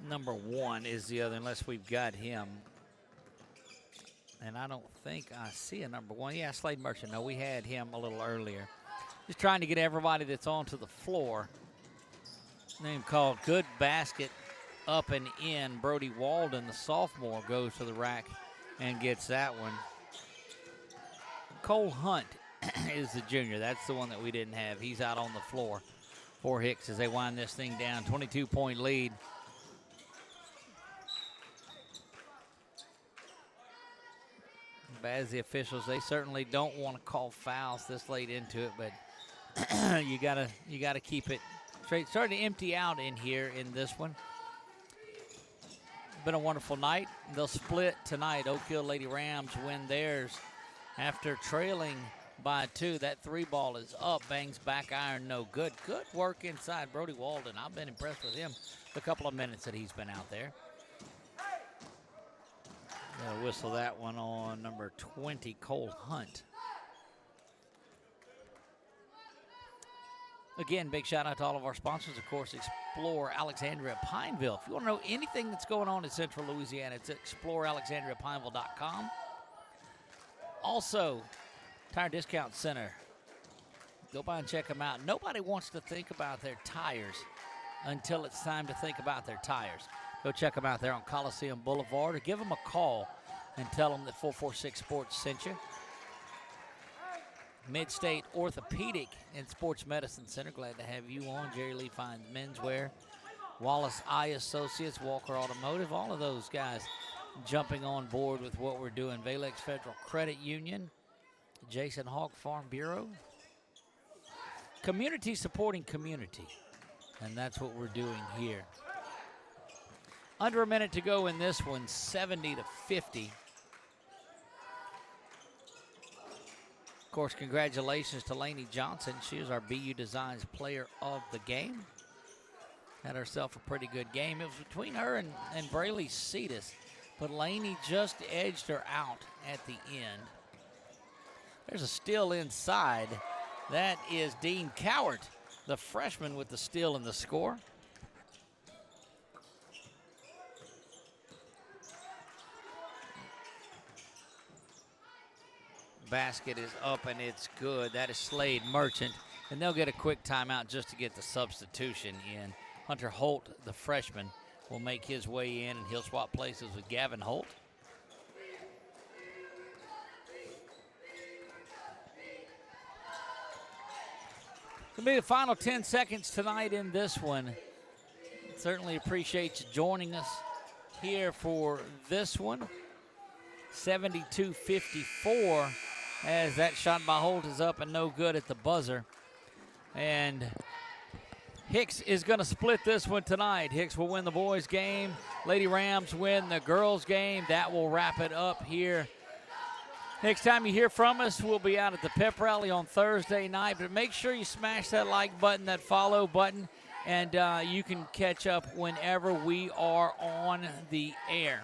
Number 1 is the other, unless we've got him. And I don't think I see a number 1. Yeah, Slade Merchant. No, we had him a little earlier. Just trying to get everybody that's onto the floor. Name called. Good basket up and in. Brody Walden, the sophomore, goes to the rack and gets that one. Cole Hunt is the junior. That's the one that we didn't have. He's out on the floor for Hicks as they wind this thing down. 22-point lead. As the officials, they certainly don't want to call fouls this late into it, but you gotta keep it straight. Starting to empty out in here in this one. Been a wonderful night. They'll split tonight. Oak Hill Lady Rams win theirs after trailing by 2. That 3 ball is up. Bangs back iron, no good. Good work inside Brody Walden. I've been impressed with him the couple of minutes that he's been out there. Gonna whistle that one on number 20, Cole Hunt. Again, big shout out to all of our sponsors. Of course, Explore Alexandria Pineville. If you want to know anything that's going on in Central Louisiana, it's at explorealexandriapineville.com. Also, Tire Discount Center. Go by and check them out. Nobody wants to think about their tires until it's time to think about their tires. Go check them out there on Coliseum Boulevard, or give them a call and tell them that 446 Sports sent you. Mid-State Orthopedic and Sports Medicine Center. Glad to have you on. Jerry Lee Fines Menswear. Wallace Eye Associates, Walker Automotive. All of those guys jumping on board with what we're doing. Valex Federal Credit Union. Jason Hawk Farm Bureau. Community supporting community. And that's what we're doing here. Under a minute to go in this one, 70-50. Of course, congratulations to Lainey Johnson. She is our BU Designs Player of the Game. Had herself a pretty good game. It was between her and Braylee Cetus, but Lainey just edged her out at the end. There's a steal inside. That is Dean Cowart, the freshman, with the steal and the score. Basket is up and it's good. That is Slade Merchant. And they'll get a quick timeout just to get the substitution in. Hunter Holt, the freshman, will make his way in, and he'll swap places with Gavin Holt. It'll be the final 10 seconds tonight in this one. Certainly appreciate you joining us here for this one. 72-54. As that shot by Holt is up and no good at the buzzer. And Hicks is going to split this one tonight. Hicks will win the boys' game. Lady Rams win the girls' game. That will wrap it up here Next time you hear from us, we'll be out at the pep rally on Thursday night. But make sure you smash that like button, that follow button, and you can catch up whenever we are on the air.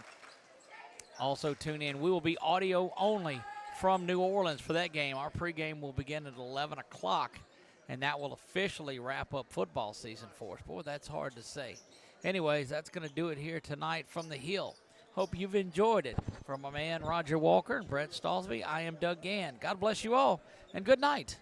Also tune in. We will be audio only from New Orleans for that game. Our pregame will begin at 11 o'clock, and that will officially wrap up football season for us. Boy, that's hard to say. Anyways, that's going to do it here tonight from the Hill. Hope you've enjoyed it. From my man Roger Walker and Brett Stalsby, I am Doug Gann. God bless you all, and good night.